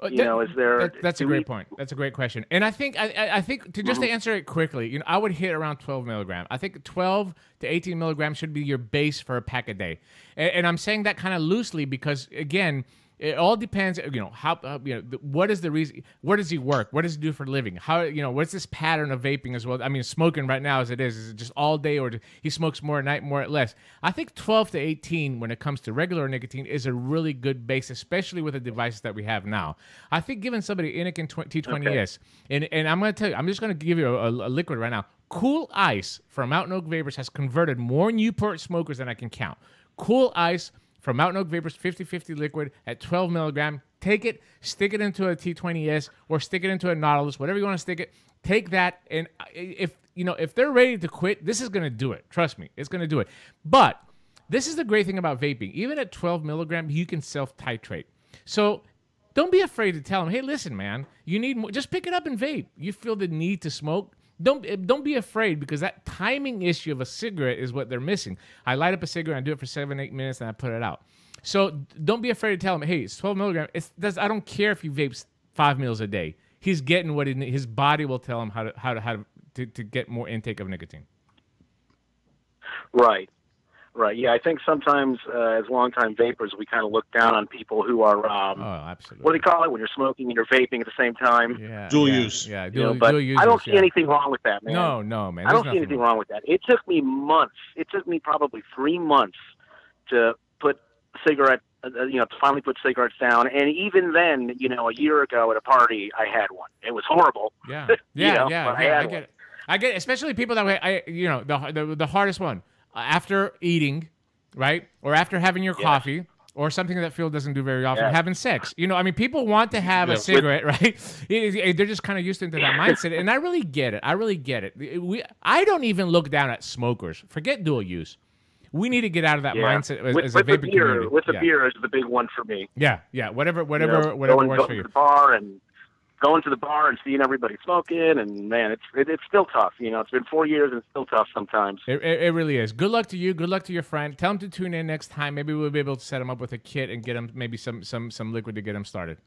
Is there? That's a great point. That's a great question. And I think to answer it quickly, I would hit around 12 milligrams. I think 12 to 18 milligrams should be your base for a pack a day. And I'm saying that kind of loosely because, again, it all depends, what is the reason? Where does he work? What does he do for a living? How, what's this pattern of vaping as well? I mean, smoking right now as it is it just all day, or he smokes more at night, more at less? I think 12 to 18 when it comes to regular nicotine is a really good base, especially with the devices that we have now. I think giving somebody Inokin T20S, and I'm going to tell you, I'm just going to give you a liquid right now. Cool Ice from Mountain Oak Vapors has converted more Newport smokers than I can count. Cool Ice from Mountain Oak Vapors 50/50 liquid at 12 milligram. Take it, stick it into a T20S, or stick it into a Nautilus, whatever you want to stick it. Take that, and if they're ready to quit, this is going to do it. Trust me, it's going to do it. But this is the great thing about vaping. Even at 12 milligram, you can self-titrate. So don't be afraid to tell them, hey, listen, man, you need more. Just pick it up and vape. You feel the need to smoke, don't be afraid, because that timing issue of a cigarette is what they're missing. I light up a cigarette, I do it for 7-8 minutes, and I put it out. So don't be afraid to tell him, hey, it's 12 milligrams. I don't care if he vapes 5 meals a day. He's getting what his body will tell him how to get more intake of nicotine. Right. Right. Yeah, I think sometimes as longtime vapors, we kind of look down on people who are, absolutely. What do they call it when you're smoking and you're vaping at the same time? Yeah, dual use. Yeah, dual use. I don't see anything wrong with that, man. No, man. I don't see anything wrong with that. It took me months. It took me probably 3 months to put to finally put cigarettes down. And even then, a year ago at a party, I had one. It was horrible. Yeah. I get it. Especially people that way. The hardest one. After eating, right? Or after having your coffee, or something that Phil doesn't do very often, having sex. People want to have a cigarette, right? They're just kind of used into that mindset. And I really get it. I don't even look down at smokers. Forget dual use. We need to get out of that mindset as a vaping community. With the beer is the big one for me. Yeah. Whatever works for you. Going to the bar and seeing everybody smoking, and man, it's still tough. It's been 4 years and it's still tough sometimes. It really is. Good luck to you. Good luck to your friend. Tell him to tune in next time. Maybe we'll be able to set him up with a kit and get him maybe some liquid to get him started.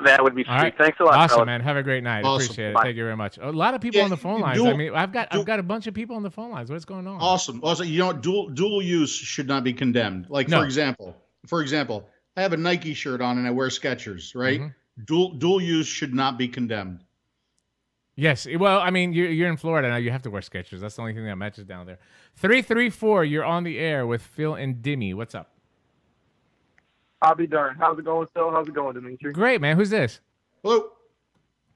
That would be sweet. Right. Thanks a lot, awesome, fellas. man. Have a great night. Awesome. Appreciate it. Bye. Thank you very much. A lot of people on the phone lines. dual- I mean, I've got a bunch of people on the phone lines. What's going on? Awesome. Also, you know, dual use should not be condemned. Like No. for example, I have a Nike shirt on and I wear Skechers, right? Mm-hmm. Dual use should not be condemned. Yes. Well, I mean, you're in Florida now. You have to wear Skechers. That's the only thing that matches down there. 334. You're on the air with Phil and Dimmy. What's up? I'll be darned. How's it going, Phil? How's it going, Dimitri? Great, man. Who's this? Hello.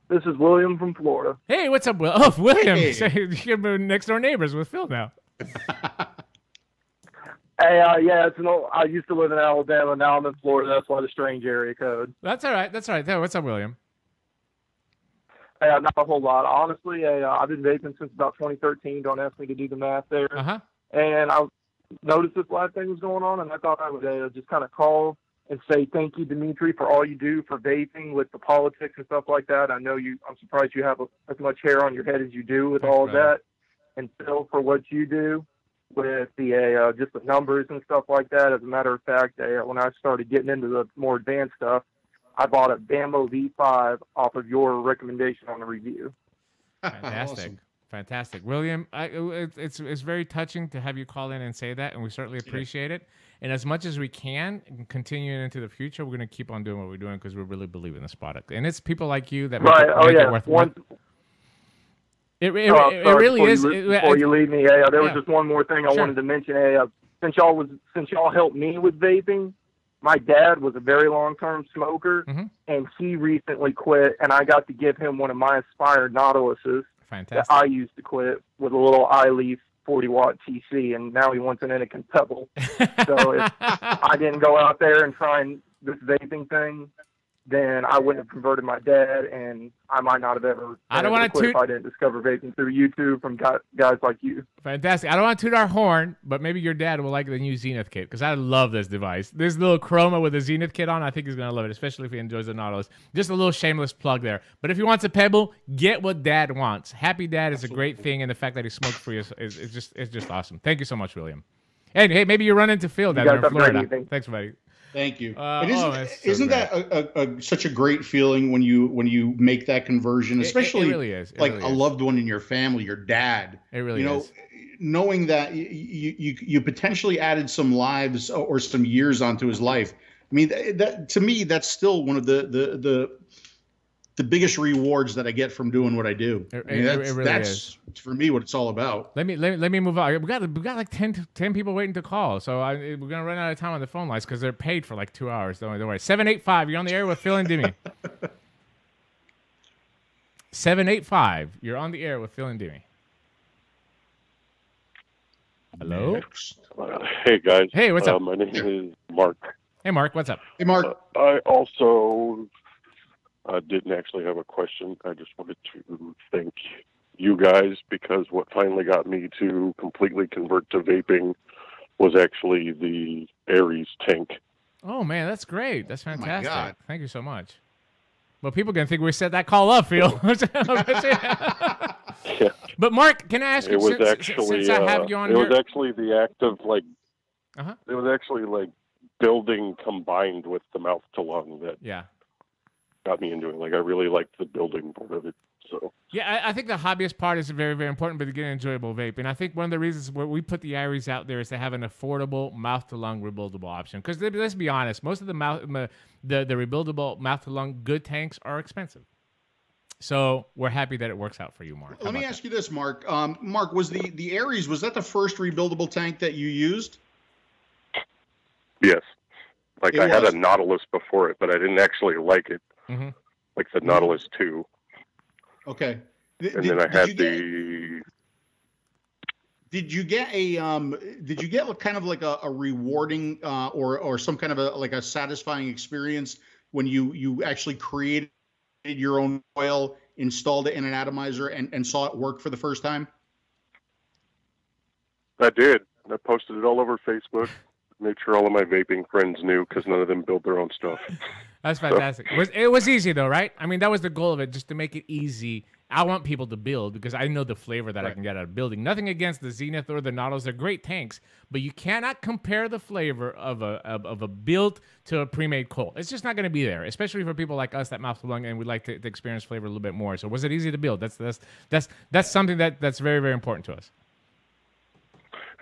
This is William from Florida. Hey, what's up, Will? Oh, William. Hey. You're next door neighbors with Phil now. Hey, yeah, I used to live in Alabama. Now I'm in Florida. That's why the strange area code. That's all right. That's all right. Hey, what's up, William? Not a whole lot. Honestly, I've been vaping since about 2013. Don't ask me to do the math there. Uh-huh. And I noticed this last thing was going on, and I thought I would just kind of call and say thank you, Dimitri, for all you do for vaping with the politics and stuff like that. I'm surprised you have as much hair on your head as you do with all of that. And Phil, for what you do with the just the numbers and stuff like that. As a matter of fact, when I started getting into the more advanced stuff, I bought a Bambo V5 off of your recommendation on the review. Fantastic. Awesome. Fantastic. William, it's very touching to have you call in and say that, and we certainly appreciate it. And as much as we can, continuing into the future, we're going to keep on doing what we're doing because we really believe in this product. And it's people like you that make it worth it really is. Before you leave me, there was just one more thing I wanted to mention. Since y'all helped me with vaping, my dad was a very long-term smoker, and he recently quit, and I got to give him one of my Aspire Nautiluses that I used to quit with a little iLeaf 40-watt TC, and now he wants an Anakin Pebble. So if I didn't go out there and try this vaping thing, then I wouldn't have converted my dad, and I might not have ever I don't want to if I didn't discover vaping through YouTube from guys like you. Fantastic. I don't want to toot our horn, but maybe your dad will like the new Zenith kit because I love this device. This little Chroma with the Zenith kit on, I think he's going to love it, especially if he enjoys the Nautilus. Just a little shameless plug there. But if he wants a Pebble, get what dad wants. Happy Dad is a great thing, and the fact that he smoked free is just awesome. Thank you so much, William. And hey, maybe you run into Phil down there in Florida. Thanks, buddy. Thank you. Isn't that such a great feeling when you make that conversion, especially it really is. A loved one in your family, your dad. It really is. Knowing that you potentially added some lives or some years onto his life. I mean, that to me, that's still one of the biggest rewards that I get from doing what I do. That's for me what it's all about. Let me move on. We got like 10 people waiting to call, so we're gonna run out of time on the phone lines because they're paid for like 2 hours. Don't worry. 785. You're on the air with Phil and Dimmy. 785. You're on the air with Phil and Dimmy. Hello. Hey guys. Hey, what's up? My name is Mark. Hey Mark, what's up? Hey Mark. I also didn't actually have a question. I just wanted to thank you guys because what finally got me to completely convert to vaping was actually the Aries tank. Oh man, that's great. That's fantastic. Oh my God. Thank you so much. Well, people are gonna think we set that call up, Phil. Yeah. But Mark, can I ask you? It was actually. Since I have you on it here, was actually the act of like. Uh-huh. It was actually like building combined with the mouth to lung that. Yeah. Got me into it. Like I really liked the building part of it. So yeah, I think the hobbyist part is very, very important, but to get an enjoyable vape. And I think one of the reasons where we put the Aries out there is to have an affordable mouth-to-lung rebuildable option. Because let's be honest, most of the rebuildable mouth-to-lung good tanks are expensive. So we're happy that it works out for you, Mark. Let me ask you this, Mark. Mark, was the Aries, was that the first rebuildable tank that you used? Yes. Like I had a Nautilus before it, but I didn't actually like it. Mm-hmm. Like the Nautilus 2. Okay. Then I had the. Did you get kind of like a rewarding or some kind of a satisfying experience when you actually created your own oil, installed it in an atomizer, and saw it work for the first time? I did. I posted it all over Facebook. Made sure all of my vaping friends knew because none of them build their own stuff. That's fantastic. It was easy though, right? I mean, that was the goal of it, just to make it easy I want people to build because I know the flavor that I can get out of building. Nothing against the Zenith or the Nautilus. They're great tanks, but you cannot compare the flavor of a built to a pre-made Colt. It's just not going to be there, especially for people like us that mouth to lung and we like to experience flavor a little bit more. So was it easy to build? That's something that's very, very important to us.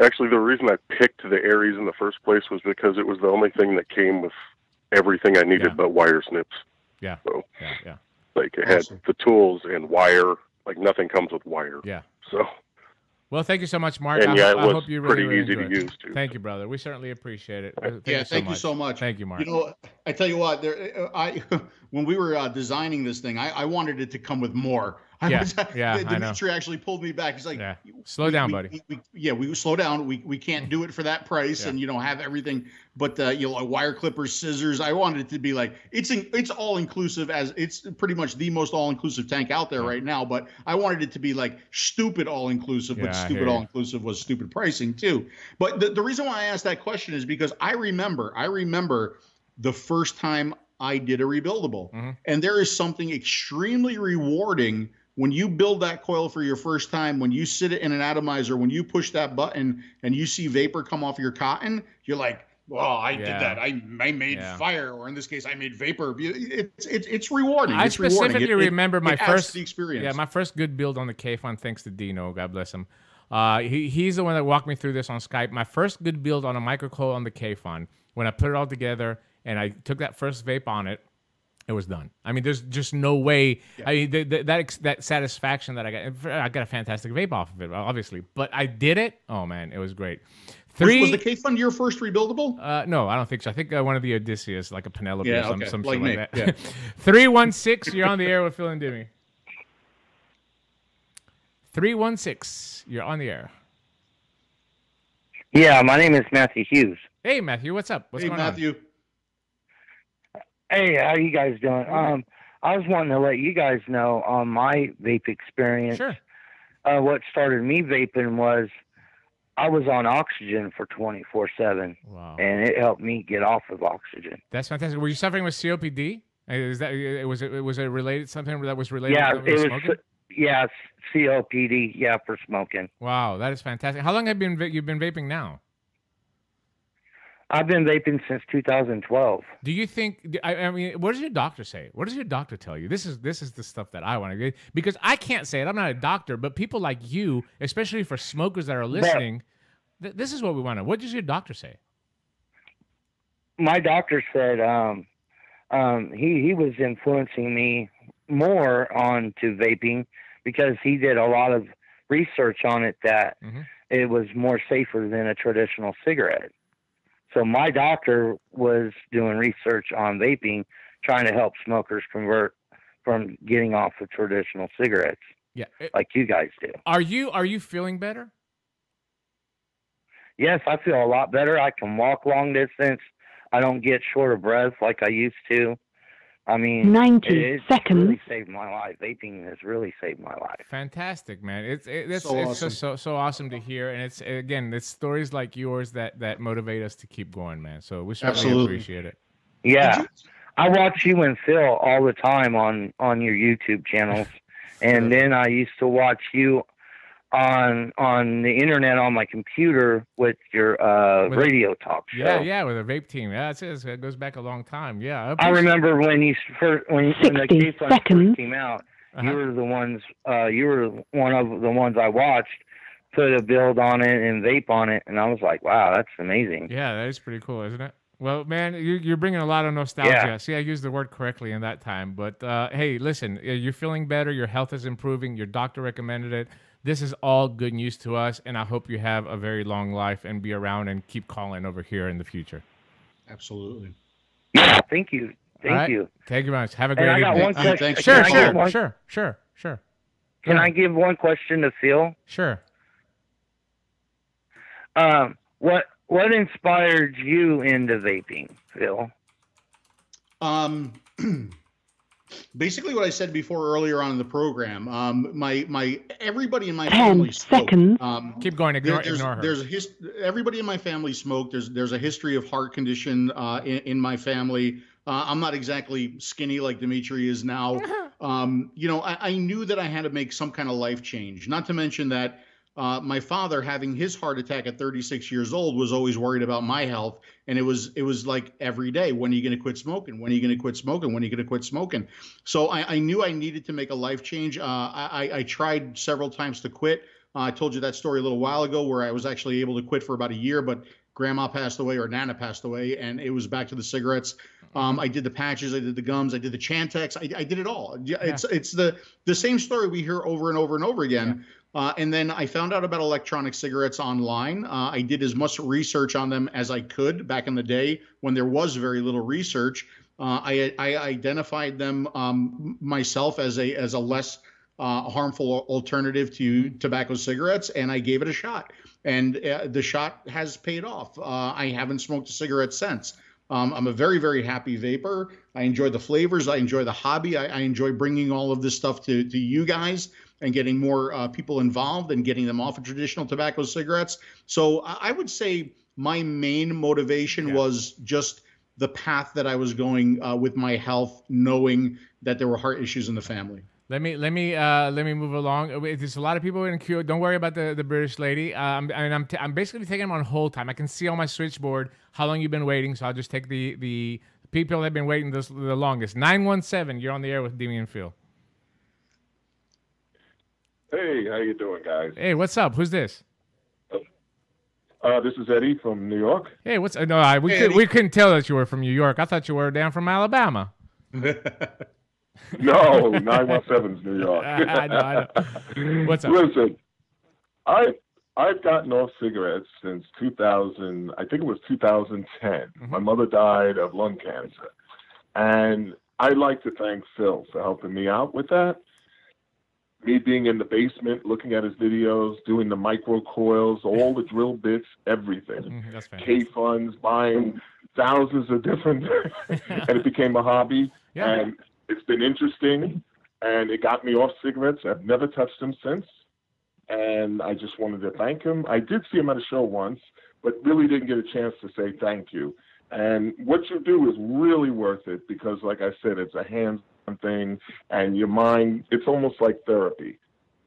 Actually, the reason I picked the Aries in the first place was because it was the only thing that came with everything I needed but wire snips. Yeah. So, yeah. Like it had the tools and wire. Like nothing comes with wire. Yeah. So. Well, thank you so much, Mark. And I was hope you really, pretty easy really to use too. Thank you, brother. We certainly appreciate it. Thank you so much. Thank you, Mark. You know, I tell you what, when we were designing this thing, I wanted it to come with more. Dimitri actually pulled me back. He's like, slow down, buddy. We slow down. We can't do it for that price, and have everything. But wire clippers, scissors. I wanted it to be like it's all inclusive, as it's pretty much the most all inclusive tank out there right now. But I wanted it to be like stupid all inclusive, but stupid all inclusive was stupid pricing too. But the reason why I asked that question is because I remember the first time I did a rebuildable, and there is something extremely rewarding when you build that coil for your first time, when you sit it in an atomizer, when you push that button and you see vapor come off your cotton, you're like, well, I did that. I made fire, or in this case, I made vapor. It's rewarding. I specifically remember my first experience. Yeah, my first good build on the K-Fun, thanks to Dino. God bless him. He's the one that walked me through this on Skype. My first good build on a microcoil on the K-Fun, when I put it all together and I took that first vape on it, it was done. I mean, there's just no way. Yeah. I mean, that satisfaction that I got a fantastic vape off of it, obviously. But I did it. Oh man, it was great. Was the K-Fun your first rebuildable? No, I don't think so. I think one of the Odysseus, like a Penelope or some like shit like that. Yeah. 316, you're on the air with Phil and Dimmy. 316, you're on the air. Yeah, my name is Matthew Hughes. Hey, Matthew, what's up? What's going on? Hey, how you guys doing? I was wanting to let you guys know on my vape experience. Sure. What started me vaping was I was on oxygen for 24/7. Wow. And it helped me get off of oxygen. That's fantastic. Were you suffering with COPD? Was it related, something that was related? Yeah, to smoking? Yeah, COPD. Yeah, for smoking. Wow, that is fantastic. How long have you've been vaping now? I've been vaping since 2012. Do you think? I mean, what does your doctor say? What does your doctor tell you? This is the stuff that I want to get, because I can't say it. I'm not a doctor, but people like you, especially for smokers that are listening, this is what we want to. What does your doctor say? My doctor said he was influencing me more on to vaping because he did a lot of research on it that it was more safer than a traditional cigarette. So my doctor was doing research on vaping, trying to help smokers convert from getting off of traditional cigarettes. Yeah, like you guys do. Are you feeling better? Yes, I feel a lot better. I can walk long distance. I don't get short of breath like I used to. I mean, 90 seconds. Really saved my life. Vaping has really saved my life. Fantastic, man! It's awesome. So awesome to hear, and it's stories like yours that motivate us to keep going, man. So we certainly appreciate it. Yeah, I watch you and Phil all the time on your YouTube channels, and then I used to watch you on the internet on my computer with your radio talk show. Yeah, with a vape team. Yeah, it goes back a long time. Yeah, I remember when the K-Fun first came out. You were the ones. You were one of the ones I watched put a build on it and vape on it, and I was like, wow, that's amazing. Yeah, that is pretty cool, isn't it? Well, man, you're bringing a lot of nostalgia. Yeah. See, I used the word correctly in that time. But hey, listen, you're feeling better. Your health is improving. Your doctor recommended it. This is all good news to us, and I hope you have a very long life and be around and keep calling over here in the future. Absolutely. Yeah, thank you. Thank you. Thank you very much. Have a great evening. I got one question. Sure. Can I give one question to Phil? Sure. What inspired you into vaping, Phil? Basically what I said before earlier on in the program. Everybody in my family smoked. 10 seconds. Keep going. Ignore her. Everybody in my family smoked. There's a history of heart condition in my family. I'm not exactly skinny like Dimitri is now. I knew that I had to make some kind of life change. Not to mention that my father, having his heart attack at 36 years old, was always worried about my health. And it was like every day, when are you going to quit smoking? When are you going to quit smoking? When are you going to quit smoking? So I knew I needed to make a life change. I tried several times to quit. I told you that story a little while ago where I was actually able to quit for about a year, but Grandma passed away, or Nana passed away, and it was back to the cigarettes. I did the patches, I did the gums, I did the Chantix, I did it all. It's the same story we hear over and over and over again. And then I found out about electronic cigarettes online. I did as much research on them as I could back in the day when there was very little research. I identified them myself as a less harmful alternative to tobacco cigarettes, and I gave it a shot. And the shot has paid off. I haven't smoked a cigarette since. I'm a very, very happy vapor. I enjoy the flavors. I enjoy the hobby. I enjoy bringing all of this stuff to you guys and getting more people involved and getting them off of traditional tobacco cigarettes. So I would say my main motivation was just the path that I was going with my health, knowing that there were heart issues in the family. Let me move along. There's a lot of people in queue. Don't worry about the British lady. I'm basically taking them on hold time. I can see on my switchboard how long you've been waiting, so I'll just take the people that have been waiting the longest. 917, you're on the air with Demi and Phil. Hey, how you doing, guys? Hey, what's up? Who's this? This is Eddie from New York. Hey, we couldn't tell that you were from New York. I thought you were down from Alabama. No, 917's New York. I know. What's up? Listen, I've gotten off cigarettes since 2000. I think it was 2010. Mm-hmm. My mother died of lung cancer, and I'd like to thank Phil for helping me out with that. Me being in the basement, looking at his videos, doing the micro coils, all the drill bits, everything. That's fantastic. K-funds, buying thousands of different, and it became a hobby. Yeah. And it's been interesting, and it got me off cigarettes. I've never touched them since, and I just wanted to thank him. I did see him at a show once, but really didn't get a chance to say thank you. And what you do is really worth it because, like I said, it's a hands-on thing, and your mind, it's almost like therapy.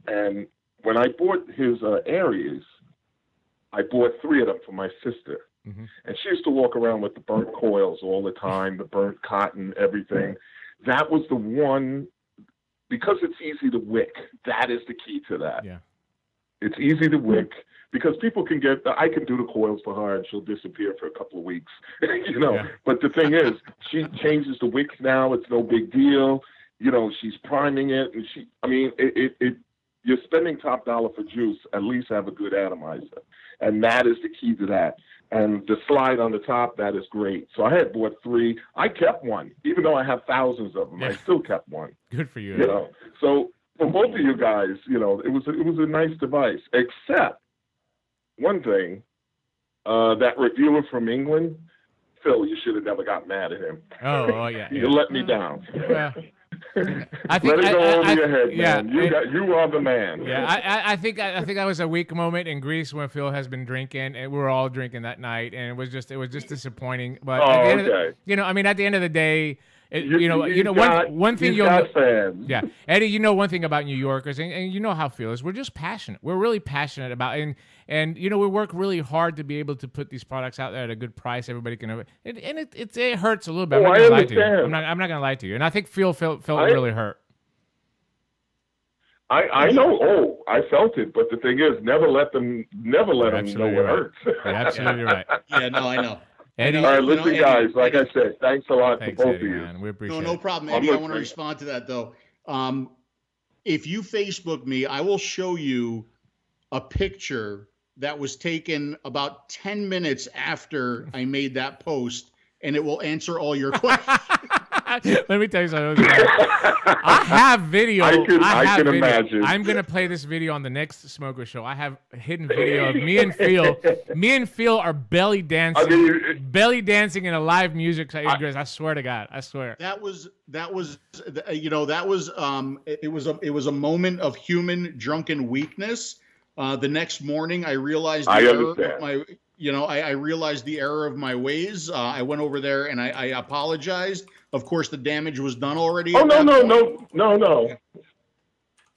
And when I bought his Aries, I bought 3 of them for my sister. Mm-hmm. And she used to walk around with the burnt coils all the time, the burnt cotton, everything. That was the one, because it's easy to wick. That is the key to that. Yeah. It's easy to wick because people can I can do the coils for her and she'll disappear for a couple of weeks, Yeah. But the thing is, she changes the wicks now. It's no big deal. She's priming it, and you're spending top dollar for juice. At least have a good atomizer, and that is the key to that. And the slide on the top, that is great. So I had bought 3. I kept one, even though I have thousands of them. Yeah. I still kept one. Good for you. So for both of you guys, it was a nice device. Except one thing, that reviewer from England, Phil, you should have never got mad at him. Oh yeah. You let me down. Yeah. I think let it go over your head, man. You are the man. Yeah, I think that was a weak moment in Greece when Phil has been drinking, and we were all drinking that night, and it was just disappointing. But at the end of the, at the end of the day, one thing you'll know, yeah, Eddie, one thing about New Yorkers, and you know how Phil is. We're just passionate. We're really passionate about, and we work really hard to be able to put these products out there at a good price. Everybody can, it hurts a little bit. I'm not gonna lie to you. I'm not gonna lie to you. And I think Phil felt really hurt. I know. Oh, I felt it. But the thing is, never let them know it hurts. You're absolutely right. Yeah, no, I know. Eddie, all right, listen, guys. Like I said, thanks a lot to both Eddie, of you. Man. We appreciate no problem, Eddie. I want to respond to that though. If you Facebook me, I will show you a picture that was taken about 10 minutes after I made that post, and it will answer all your questions. Let me tell you something. I have video. I can imagine. I'm gonna play this video on the next Smoker Show. I have a hidden video of me and Phil. Me and Phil are belly dancing in a live music. I swear to God. I swear. It was a moment of human drunken weakness. The next morning, I realized You know, I realized the error of my ways. I went over there and I apologized. Of course, the damage was done already. Oh, no.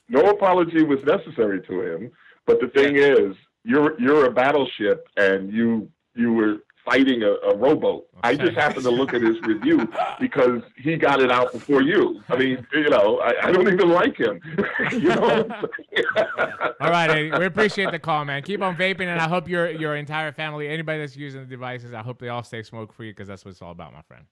No apology was necessary to him. But the thing is, you're a battleship, and you were fighting a rowboat. I just happened to look at his review because he got it out before you. I mean, you know, I don't even like him. You know. All right, Eddie, we appreciate the call, man. Keep on vaping, and I hope your entire family, anybody that's using the devices, I hope they all stay smoke-free, because that's what it's all about, my friend.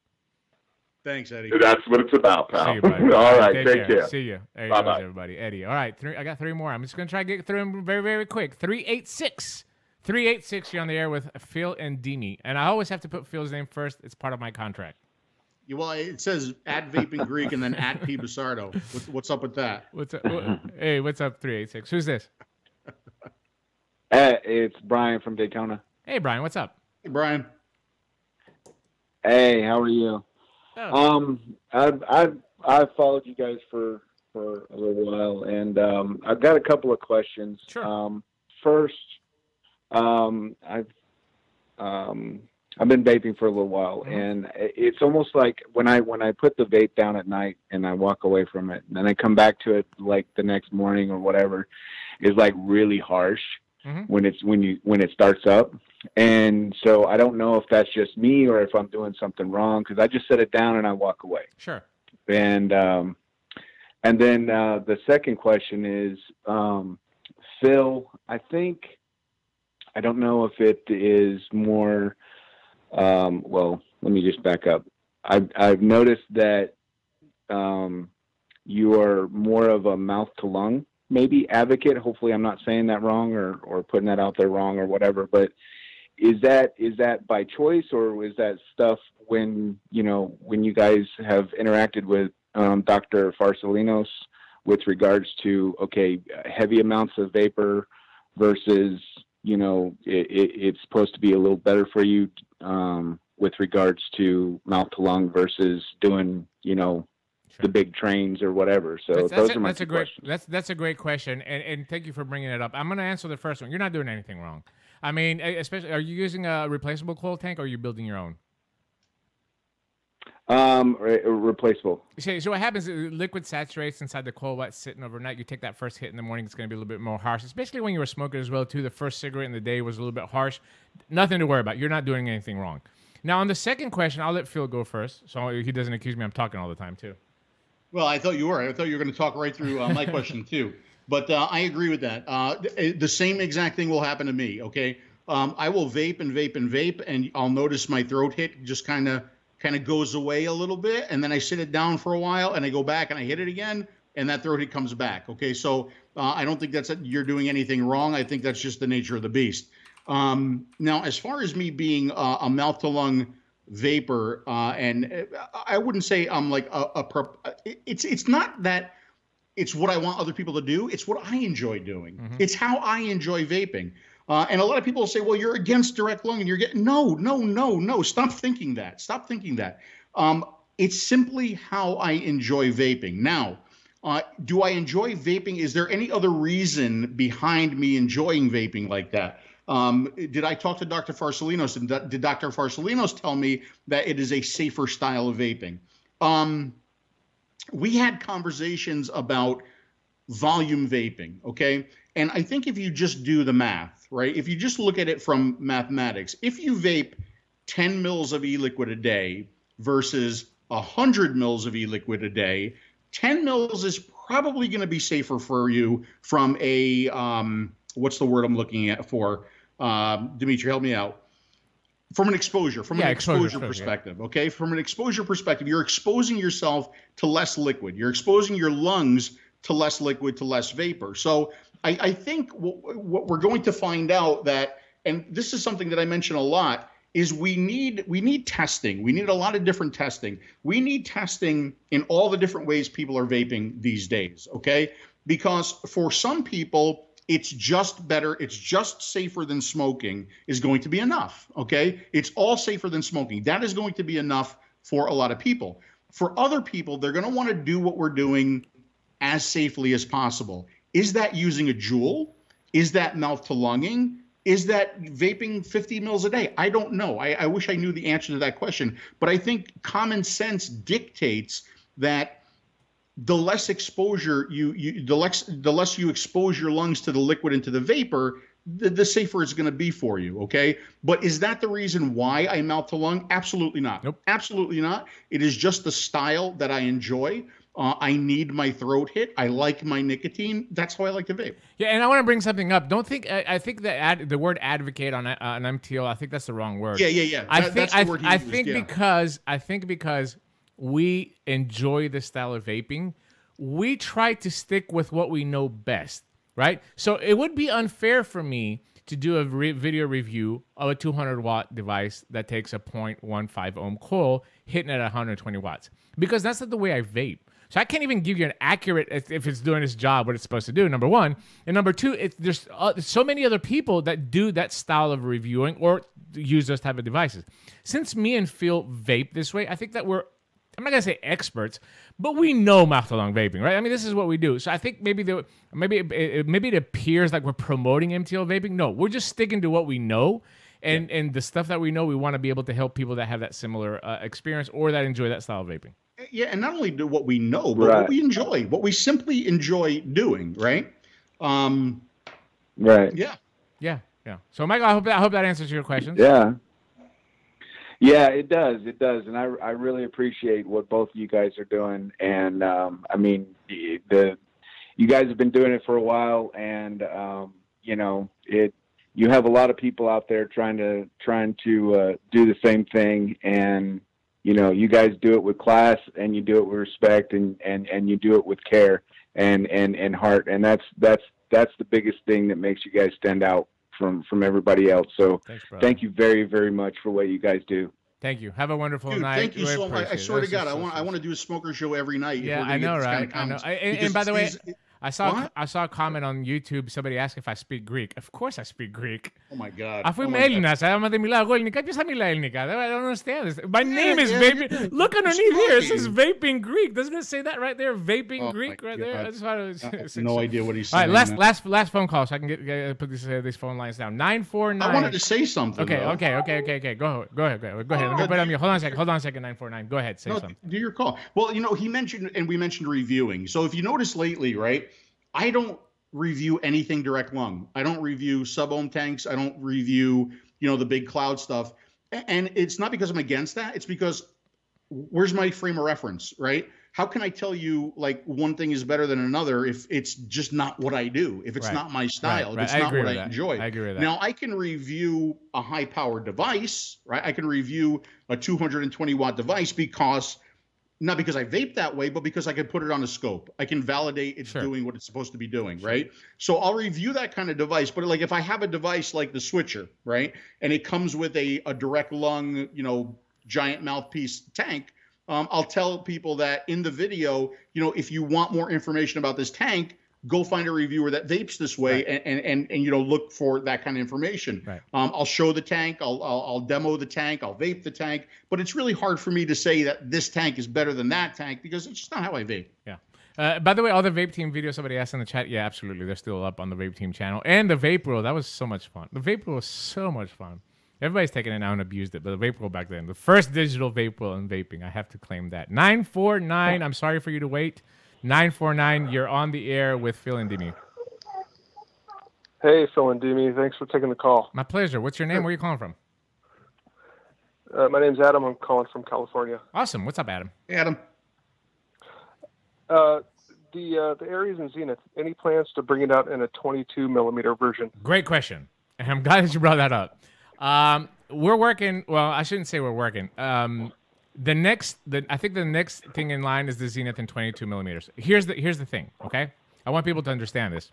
Thanks, Eddie. That's what it's about, pal. See you, buddy. All right, take care. See you. There you Bye-bye. goes, everybody. Eddie. All right, I got 3 more. I'm just going to try to get through them very, very quick. 386. 386, you're on the air with Phil and Dini. And I always have to put Phil's name first. It's part of my contract. Yeah, well, it says at Vaping Greek and then at P. Basardo. What's up with that? What's up? Hey, what's up, 386? Who's this? It's Brian from Daytona. Hey, Brian, what's up? Hey, Brian. Hey, how are you? Oh. I've followed you guys for a little while, and I've got a couple of questions. Sure. First, I've been vaping for a little while, and it's almost like when I put the vape down at night and I walk away from it, and then I come back to it like the next morning or whatever, is like really harsh when it starts up. And so I don't know if that's just me or if I'm doing something wrong, because I just set it down and I walk away. Sure. And then the second question is, Phil, I don't know if it is more, well, let me just back up. I've noticed that you are more of a mouth to lung, maybe advocate. Hopefully I'm not saying that wrong or putting that out there wrong or whatever, but is that by choice, or is that stuff when you guys have interacted with Dr. Farsalinos with regards to, okay, heavy amounts of vapor versus, it's supposed to be a little better for you with regards to mouth to lung versus doing, the big trains or whatever. So those are my two questions. That's a great question, and thank you for bringing it up. I'm going to answer the first one. You're not doing anything wrong. I mean, especially, are you using a replaceable coil tank, or are you building your own? Replaceable. So what happens is liquid saturates inside the coil while it's sitting overnight. You take that first hit in the morning, it's going to be a little bit more harsh, especially when you were smoking as well, too. The first cigarette in the day was a little bit harsh. Nothing to worry about. You're not doing anything wrong. Now, on the second question, I'll let Phil go first, so he doesn't accuse me I'm talking all the time, too. Well, I thought you were. I thought you were going to talk right through my question, too. But I agree with that. The same exact thing will happen to me, okay? I will vape and vape and vape, and I'll notice my throat hit just kind of goes away a little bit, and then I sit it down for a while, and I go back and I hit it again, and that throat hit comes back. Okay, so I don't think you're doing anything wrong. I think that's just the nature of the beast. Now, as far as me being a mouth to lung vapor, and I wouldn't say I'm like it's not that it's what I want other people to do. It's what I enjoy doing. It's how I enjoy vaping. And a lot of people say, well, you're against direct lung and you're getting, no. Stop thinking that. Stop thinking that. It's simply how I enjoy vaping. Now, do I enjoy vaping? Is there any other reason behind me enjoying vaping like that? Did I talk to Dr. Farsalinos, and did Dr. Farsalinos tell me that it is a safer style of vaping? We had conversations about volume vaping, okay? And I think if you just do the math, right? If you just look at it from mathematics, if you vape 10 mils of e-liquid a day versus 100 mils of e-liquid a day, 10 mils is probably going to be safer for you from a, what's the word I'm looking at for? Dimitri, help me out. From an exposure perspective, okay? From an exposure perspective, you're exposing yourself to less liquid. You're exposing your lungs to less liquid, to less vapor. So I think what we're going to find out that, and this is something that I mention a lot, is we need testing. We need a lot of different testing. We need testing in all the different ways people are vaping these days, okay? Because for some people, it's just better, it's just safer than smoking is going to be enough, okay? It's all safer than smoking. That is going to be enough for a lot of people. For other people, they're going to want to do what we're doing as safely as possible. Is that using a Juul? Is that mouth to lunging? Is that vaping 50 mils a day? I don't know. I wish I knew the answer to that question. But I think common sense dictates that the less exposure the less you expose your lungs to the liquid and to the vapor, the safer it's going to be for you. Okay. But is that the reason why I mouth to lung? Absolutely not. Nope. Absolutely not. It is just the style that I enjoy. I need my throat hit. I like my nicotine. That's how I like to vape. Yeah, and I want to bring something up. Don't think I think that the word advocate on MTL. I think that's the wrong word. Yeah. That's the word he used, I think because we enjoy the style of vaping, we try to stick with what we know best, right? So it would be unfair for me to do a video review of a 200-watt device that takes a 0.15 ohm coil hitting at 120 watts, because that's not the way I vape. So I can't even give you an accurate, if it's doing its job, what it's supposed to do, number one. And number two, there's so many other people that do that style of reviewing or use those type of devices. Since me and Phil vape this way, I think that we're, I'm not going to say experts, but we know mouth-to-lung vaping, right? I mean, this is what we do. So I think maybe it appears like we're promoting MTL vaping. No, we're just sticking to what we know. And the stuff that we know, we want to be able to help people that have that similar experience or that enjoy that style of vaping. Yeah, and not only do what we know, but what we enjoy, what we simply enjoy doing, right? Right. Yeah. So, Michael, I hope that answers your questions. Yeah. Yeah, it does. It does. And I really appreciate what both of you guys are doing. And, I mean, you guys have been doing it for a while, and, you know, you have a lot of people out there trying to do the same thing, and you know, you guys do it with class, and you do it with respect, and you do it with care and heart, and that's the biggest thing that makes you guys stand out from everybody else. So thanks, thank you very, very much for what you guys do. Thank you. Have a wonderful night. Thank you so much. I swear to God, I want to do a smoker show every night. Yeah, I know, right? I know. And by the way, I saw a comment on YouTube. Somebody asked if I speak Greek. Of course I speak Greek. Oh my God. Αφού είμαι Έλληνας, άμα δεν μιλάω εγώ ελληνικά, ποιος θα μιλά ελληνικά? I don't understand this. My name is Vaping. Look underneath here. It says Vaping Greek. Doesn't it say that right there? Vaping Greek right there. I just want to. No idea what he's saying. All right, last phone call so I can put these phone lines down. 949. I wanted to say something. Okay. Go ahead. Let me put on mute. Hold on a second. 949. Go ahead. Say something. Do your call. Well, you know, we mentioned reviewing. So if you notice lately, right? I don't review anything direct lung. I don't review sub-ohm tanks. I don't review, you know, the big cloud stuff. And it's not because I'm against that. It's because where's my frame of reference, right? How can I tell you like one thing is better than another if it's just not what I do, if it's not my style, if it's not what I enjoy? I agree with that. Now, I can review a high-powered device, right? I can review a 220-watt device not because I vape that way, but because I can put it on a scope. I can validate it's doing what it's supposed to be doing, right? So I'll review that kind of device. But like if I have a device like the Switcher, right, and it comes with a direct lung, you know, giant mouthpiece tank, I'll tell people that in the video, you know, if you want more information about this tank, go find a reviewer that vapes this way and you know, look for that kind of information. Right. I'll show the tank, I'll demo the tank, I'll vape the tank, but it's really hard for me to say that this tank is better than that tank because it's just not how I vape. Yeah. By the way, all the Vape Team videos somebody asked in the chat, yeah, absolutely. They're still up on the Vape Team channel. And the Vape Roll, that was so much fun. The Vape Roll was so much fun. Everybody's taken it now and abused it, but the Vape Roll back then, the first digital Vape Roll in vaping, I have to claim that. 949, I'm sorry for you to wait. 949, you're on the air with Phil and Dimi. Hey, Phil and Dimi. Thanks for taking the call. My pleasure. What's your name? Where are you calling from? My name's Adam. I'm calling from California. Awesome. What's up, Adam? Hey, Adam. The Aries and Zenith, any plans to bring it out in a 22-millimeter version? Great question. And I'm glad that you brought that up. We're working. Well, I shouldn't say we're working. I think the next thing in line is the Zenith in 22 millimeters. Here's the thing, okay? I want people to understand this.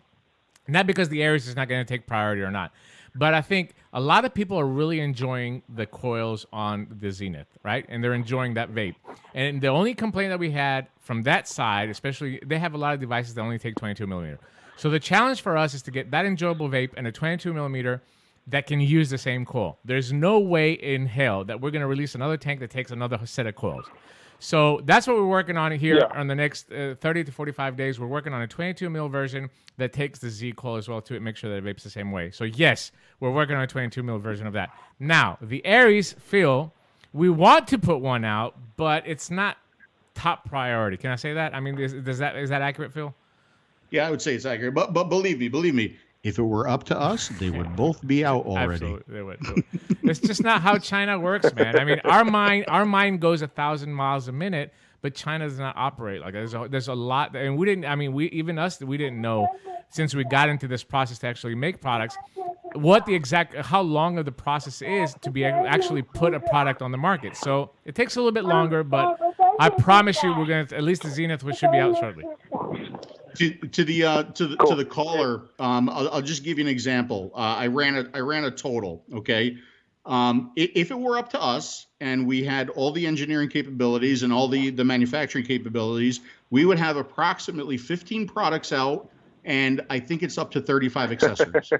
Not because the Aries is not going to take priority or not, but I think a lot of people are really enjoying the coils on the Zenith, right? And they're enjoying that vape. And the only complaint that we had from that side, especially, they have a lot of devices that only take 22 millimeter. So the challenge for us is to get that enjoyable vape and a 22 millimeter that can use the same coil. There's no way in hell that we're going to release another tank that takes another set of coils. So that's what we're working on here on the next 30 to 45 days. We're working on a 22 mil version that takes the Z coil as well to it, make sure that it vapes the same way. So yes, we're working on a 22 mil version of that. Now, the Aries, Phil, we want to put one out, but it's not top priority. Can I say that? I mean, is that accurate, Phil? Yeah, I would say it's accurate. But believe me, if it were up to us, they would both be out already. Absolutely, they would. It's just not how China works, man. I mean, our mind goes 1,000 miles a minute, but China does not operate like that. There's a lot, and we didn't. I mean, we didn't know since we got into this process to actually make products what the exact how long of the process is to be actually put a product on the market. So it takes a little bit longer, but I promise you, we're gonna at least the Zenith should be out shortly. To the caller, I'll just give you an example. I ran a total. Okay, if it were up to us and we had all the engineering capabilities and all the manufacturing capabilities, we would have approximately 15 products out, and I think it's up to 35 accessories.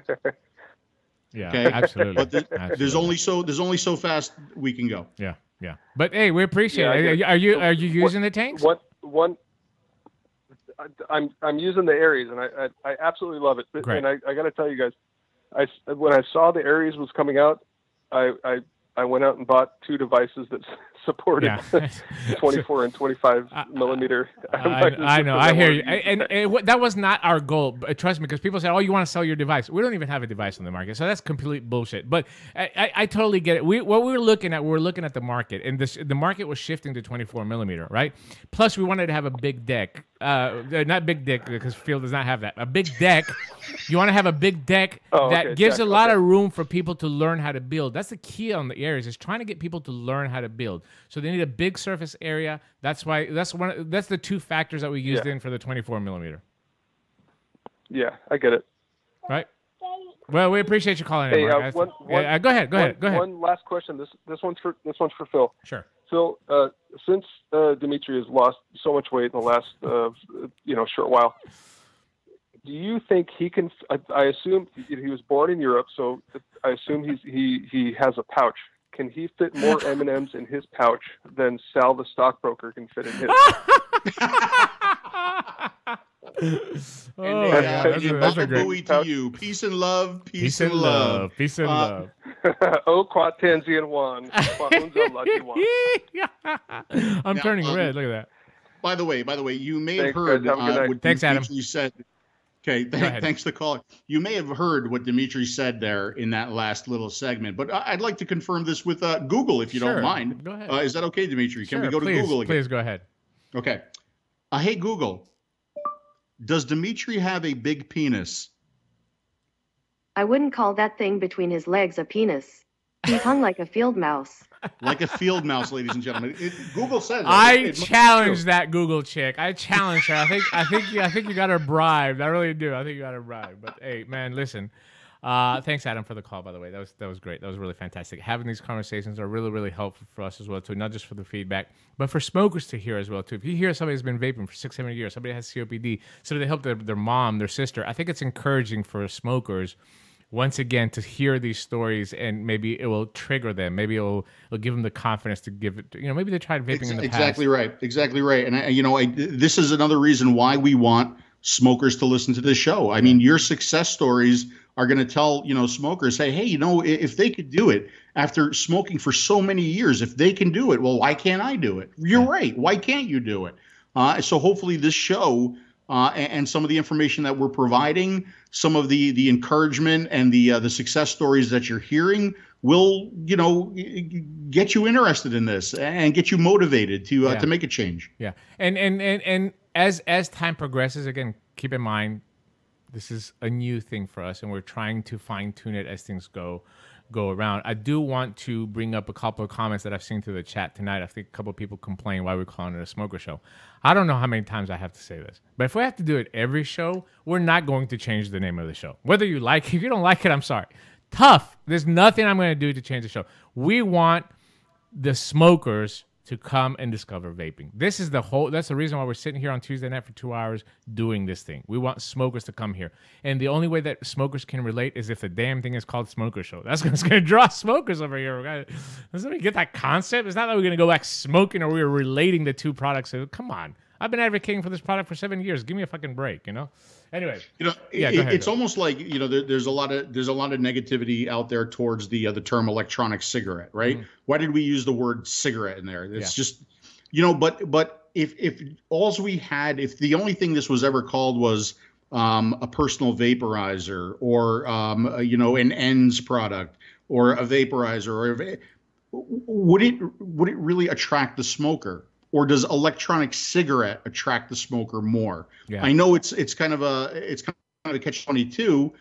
Yeah, okay? Absolutely. But there's only so fast we can go. Yeah. But hey, we appreciate it. Are you using the tanks? I'm using the Aries, and I absolutely love it. Great. And I got to tell you guys, when I saw the Aries was coming out, I went out and bought 2 devices that supported 24 and 25 millimeter. I know. I hear you. And that was not our goal. Trust me, because people say, "Oh, you want to sell your device?" We don't even have a device on the market, so that's complete bullshit. But I totally get it. What we were looking at, the market, and the market was shifting to 24 millimeter, right? Plus, we wanted to have a big deck. Not big dick, because Phil does not have that. A big deck. You want to have a big deck that gives a lot of room for people to learn how to build. That's the key on the Aries, is trying to get people to learn how to build. So they need a big surface area. That's why that's the 2 factors that we used in for the 24 millimeter. Yeah, I get it. Right. Well, we appreciate you calling in. Mark. Go ahead. One last question. This one's for Phil. Sure. Phil, since Dimitri has lost so much weight in the last short while, do you think he can? I assume he was born in Europe, so I assume he has a pouch. Can he fit more M&Ms in his pouch than Sal the stockbroker can fit in his? That's a great to you. Peace and love. Peace and love. Peace and love. Oh, Quatenzian one. I'm turning red. Look at that. By the way, you may have heard what Dimitri said. Okay, thanks for the call. You may have heard what Dimitri said there in that last little segment, but I'd like to confirm this with Google, if you don't mind. Go ahead. Is that okay, Dimitri? Can we go to please, Google again? Please go ahead. Okay. Hey, Google, does Dimitri have a big penis? I wouldn't call that thing between his legs a penis. He's hung like a field mouse. Like a field mouse, ladies and gentlemen. Google says it. I challenge that Google chick. I challenge her. I think you got her bribed. I really do. I think you got her bribed. But hey, man, listen. Thanks, Adam, for the call. By the way, that was great. That was really fantastic. Having these conversations are really, really helpful for us as well too. Not just for the feedback, but for smokers to hear as well too. If you hear somebody's been vaping for 6-7 years, somebody has COPD, so they help their mom, their sister. I think it's encouraging for smokers, once again, to hear these stories, and maybe it will trigger them. Maybe it'll give them the confidence to give it. Maybe they tried vaping in the past. Exactly right. And this is another reason why we want smokers to listen to this show. I mean, your success stories are going to tell smokers, say, hey, if they could do it after smoking for so many years, if they can do it, well, why can't I do it? You're right. Why can't you do it? So hopefully this show and some of the information that we're providing, some of the encouragement and the success stories that you're hearing will, get you interested in this and get you motivated to make a change. Yeah. And as time progresses, again, keep in mind, this is a new thing for us, and we're trying to fine tune it as things go around. I do want to bring up a couple of comments that I've seen through the chat tonight. I think a couple of people complain why we're calling it a smoker show. I don't know how many times I have to say this, but if we have to do it every show, we're not going to change the name of the show. Whether you like it, if you don't like it, I'm sorry. Tough. There's nothing I'm going to do to change the show. We want the smokers to come and discover vaping. That's the reason why we're sitting here on Tuesday night for 2 hours doing this thing. We want smokers to come here. And the only way that smokers can relate is if the damn thing is called Smoker Show. That's going to draw smokers over here. Doesn't we get that concept? It's not that we're going to go back smoking or we're relating the two products. So, come on. I've been advocating for this product for 7 years. Give me a fucking break, you know? Anyway, it's almost like, there's a lot of negativity out there towards the term electronic cigarette, right? Mm-hmm. Why did we use the word cigarette in there? It's just, but if the only thing this was ever called was a personal vaporizer or an ENDS product or a vaporizer, would it really attract the smoker? Or does electronic cigarette attract the smoker more? Yeah. I know it's kind of a catch-22,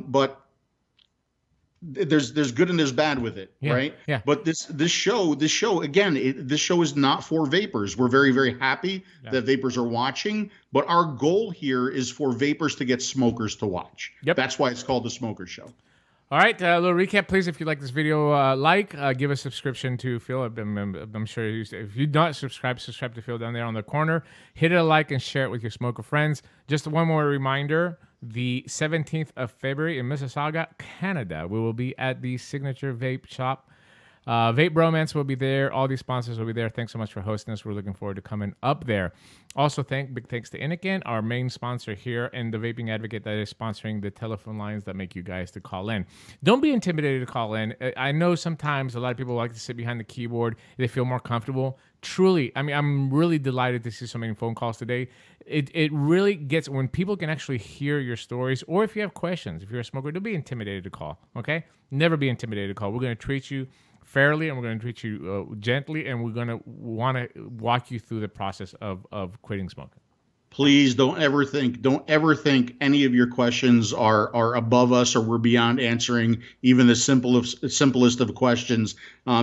but there's good and there's bad with it, right? Yeah. But this show again, this show is not for vapors. We're very, very happy that vapors are watching, but our goal here is for vapors to get smokers to watch. Yep. That's why it's called the Smoker Show. All right, a little recap, please. If you like this video, give a subscription to Phil. I'm sure if you don't subscribe to Phil down there on the corner. Hit a like and share it with your smoker friends. Just one more reminder, the 17th of February in Mississauga, Canada, we will be at the Signature Vape Shop. Vape Bromance will be there. All these sponsors will be there. Thanks so much for hosting us. We're looking forward to coming up there. Also, big thanks to Innokin, our main sponsor here, and the Vaping Advocate that is sponsoring the telephone lines that make you guys to call in. Don't be intimidated to call in. I know sometimes a lot of people like to sit behind the keyboard. They feel more comfortable. Truly, I mean, I'm really delighted to see so many phone calls today. It really gets, when people can actually hear your stories, or if you have questions, if you're a smoker, don't be intimidated to call, okay? Never be intimidated to call. We're going to treat you fairly, and we're going to treat you gently, and we're going to want to walk you through the process of quitting smoking. Please don't ever think any of your questions are above us or we're beyond answering even the simplest of questions,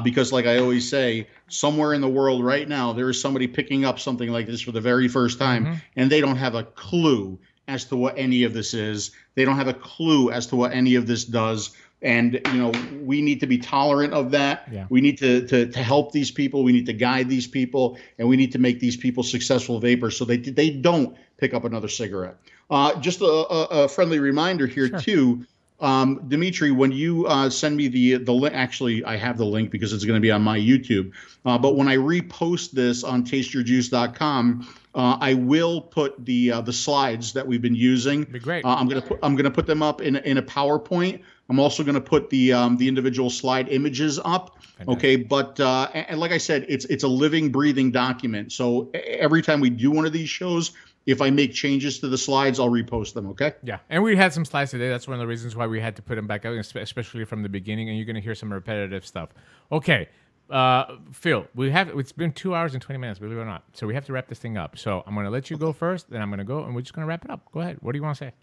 because like I always say, somewhere in the world right now there is somebody picking up something like this for the very first time, and they don't have a clue as to what any of this is. They don't have a clue as to what any of this does. And, we need to be tolerant of that. Yeah. We need to help these people. We need to guide these people, and we need to make these people successful vapors so they don't pick up another cigarette. Just a friendly reminder here, too. Dimitri, when you send me the link, actually, I have the link because it's going to be on my YouTube. But when I repost this on tasteyourjuice.com, I will put the slides that we've been using. Be great. I'm gonna put them up in a PowerPoint. I'm also going to put the individual slide images up. Okay, but and like I said, it's a living, breathing document. So every time we do one of these shows, if I make changes to the slides, I'll repost them. Okay. Yeah, and we had some slides today. That's one of the reasons why we had to put them back out, especially from the beginning. And you're going to hear some repetitive stuff. Okay, Phil, it's been 2 hours and 20 minutes, believe it or not. So we have to wrap this thing up. So I'm going to let you go first, then I'm going to go, and we're just going to wrap it up. Go ahead. What do you want to say?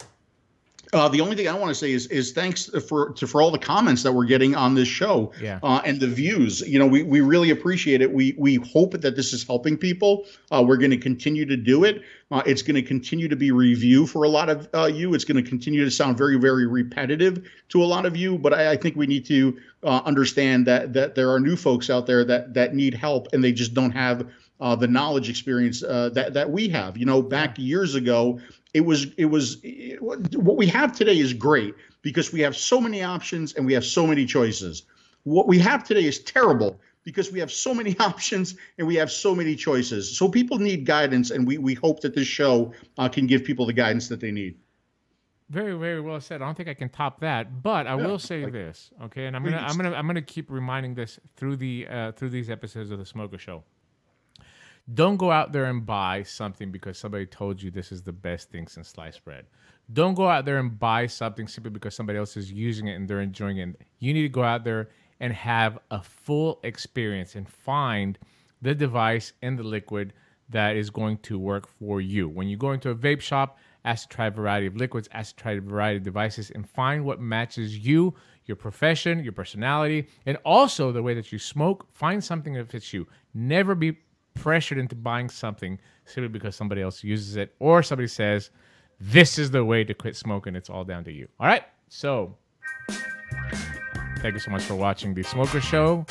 The only thing I want to say is thanks for all the comments that we're getting on this show, and the views. We really appreciate it. We hope that this is helping people. We're going to continue to do it. It's going to continue to be review for a lot of you. It's going to continue to sound very, very repetitive to a lot of you. But I think we need to understand that there are new folks out there that need help, and they just don't have the knowledge experience that we have. Back years ago, it was what we have today is great because we have so many options and we have so many choices. What we have today is terrible because we have so many options and we have so many choices. So people need guidance, and we hope that this show can give people the guidance that they need. Very, very well said. I don't think I can top that, but I will say this, okay? And I'm gonna keep reminding this through these episodes of the Smoker Show. Don't go out there and buy something because somebody told you this is the best thing since sliced bread. Don't go out there and buy something simply because somebody else is using it and they're enjoying it. You need to go out there and have a full experience and find the device and the liquid that is going to work for you. When you go into a vape shop, ask to try a variety of liquids, ask to try a variety of devices, and find what matches you, your profession, your personality, and also the way that you smoke. Find something that fits you. Never be pressured into buying something simply because somebody else uses it or somebody says this is the way to quit smoking. It's all down to you. All right, so thank you so much for watching the Smoker Show.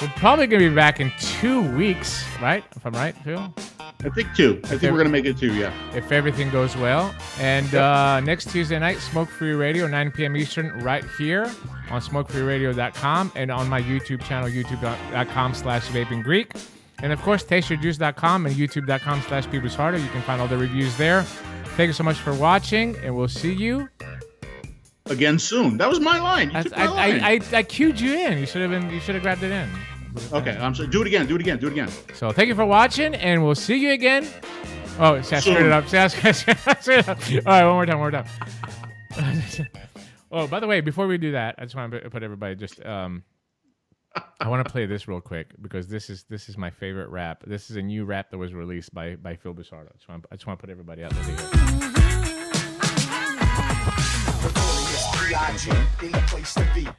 We're probably going to be back in 2 weeks, right? If I'm right, Phil? I think 2. I think we're going to make it 2, yeah. If everything goes well. And next Tuesday night, Smoke Free Radio, 9 p.m. Eastern, right here on smokefreeradio.com and on my YouTube channel, youtube.com/vapinggreek. And, of course, tasteyourjuice.com and youtube.com/PeeblesHarder. You can find all the reviews there. Thank you so much for watching, and we'll see you again soon. That was my line. You took my line. I cued you in. You should have grabbed it in. Okay, I'm sorry. Do it again. So thank you for watching, and we'll see you again. Oh, screwed it up. All right, one more time. Oh, by the way, before we do that, I just want to put everybody just. I want to play this real quick because this is my favorite rap. This is a new rap that was released by Phil Bizardo. I just want to put everybody out there to hear.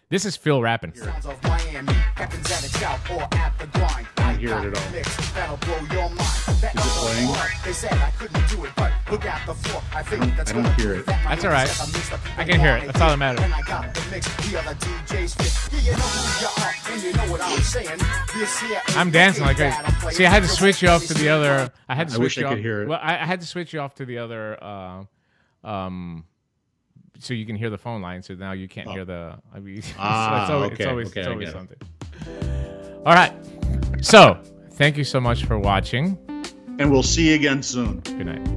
This is Phil rapping. I don't hear it at all. Is it playing? I don't hear it. That's all right. I can hear it. That's all that matters. I'm dancing like crazy. See, I had to switch you off to the other. I wish I could hear it. Well, I had to switch you off to the other. So you can hear the phone line. So now you can't hear the. I mean, it's always something. All right. So thank you so much for watching, and we'll see you again soon. Good night.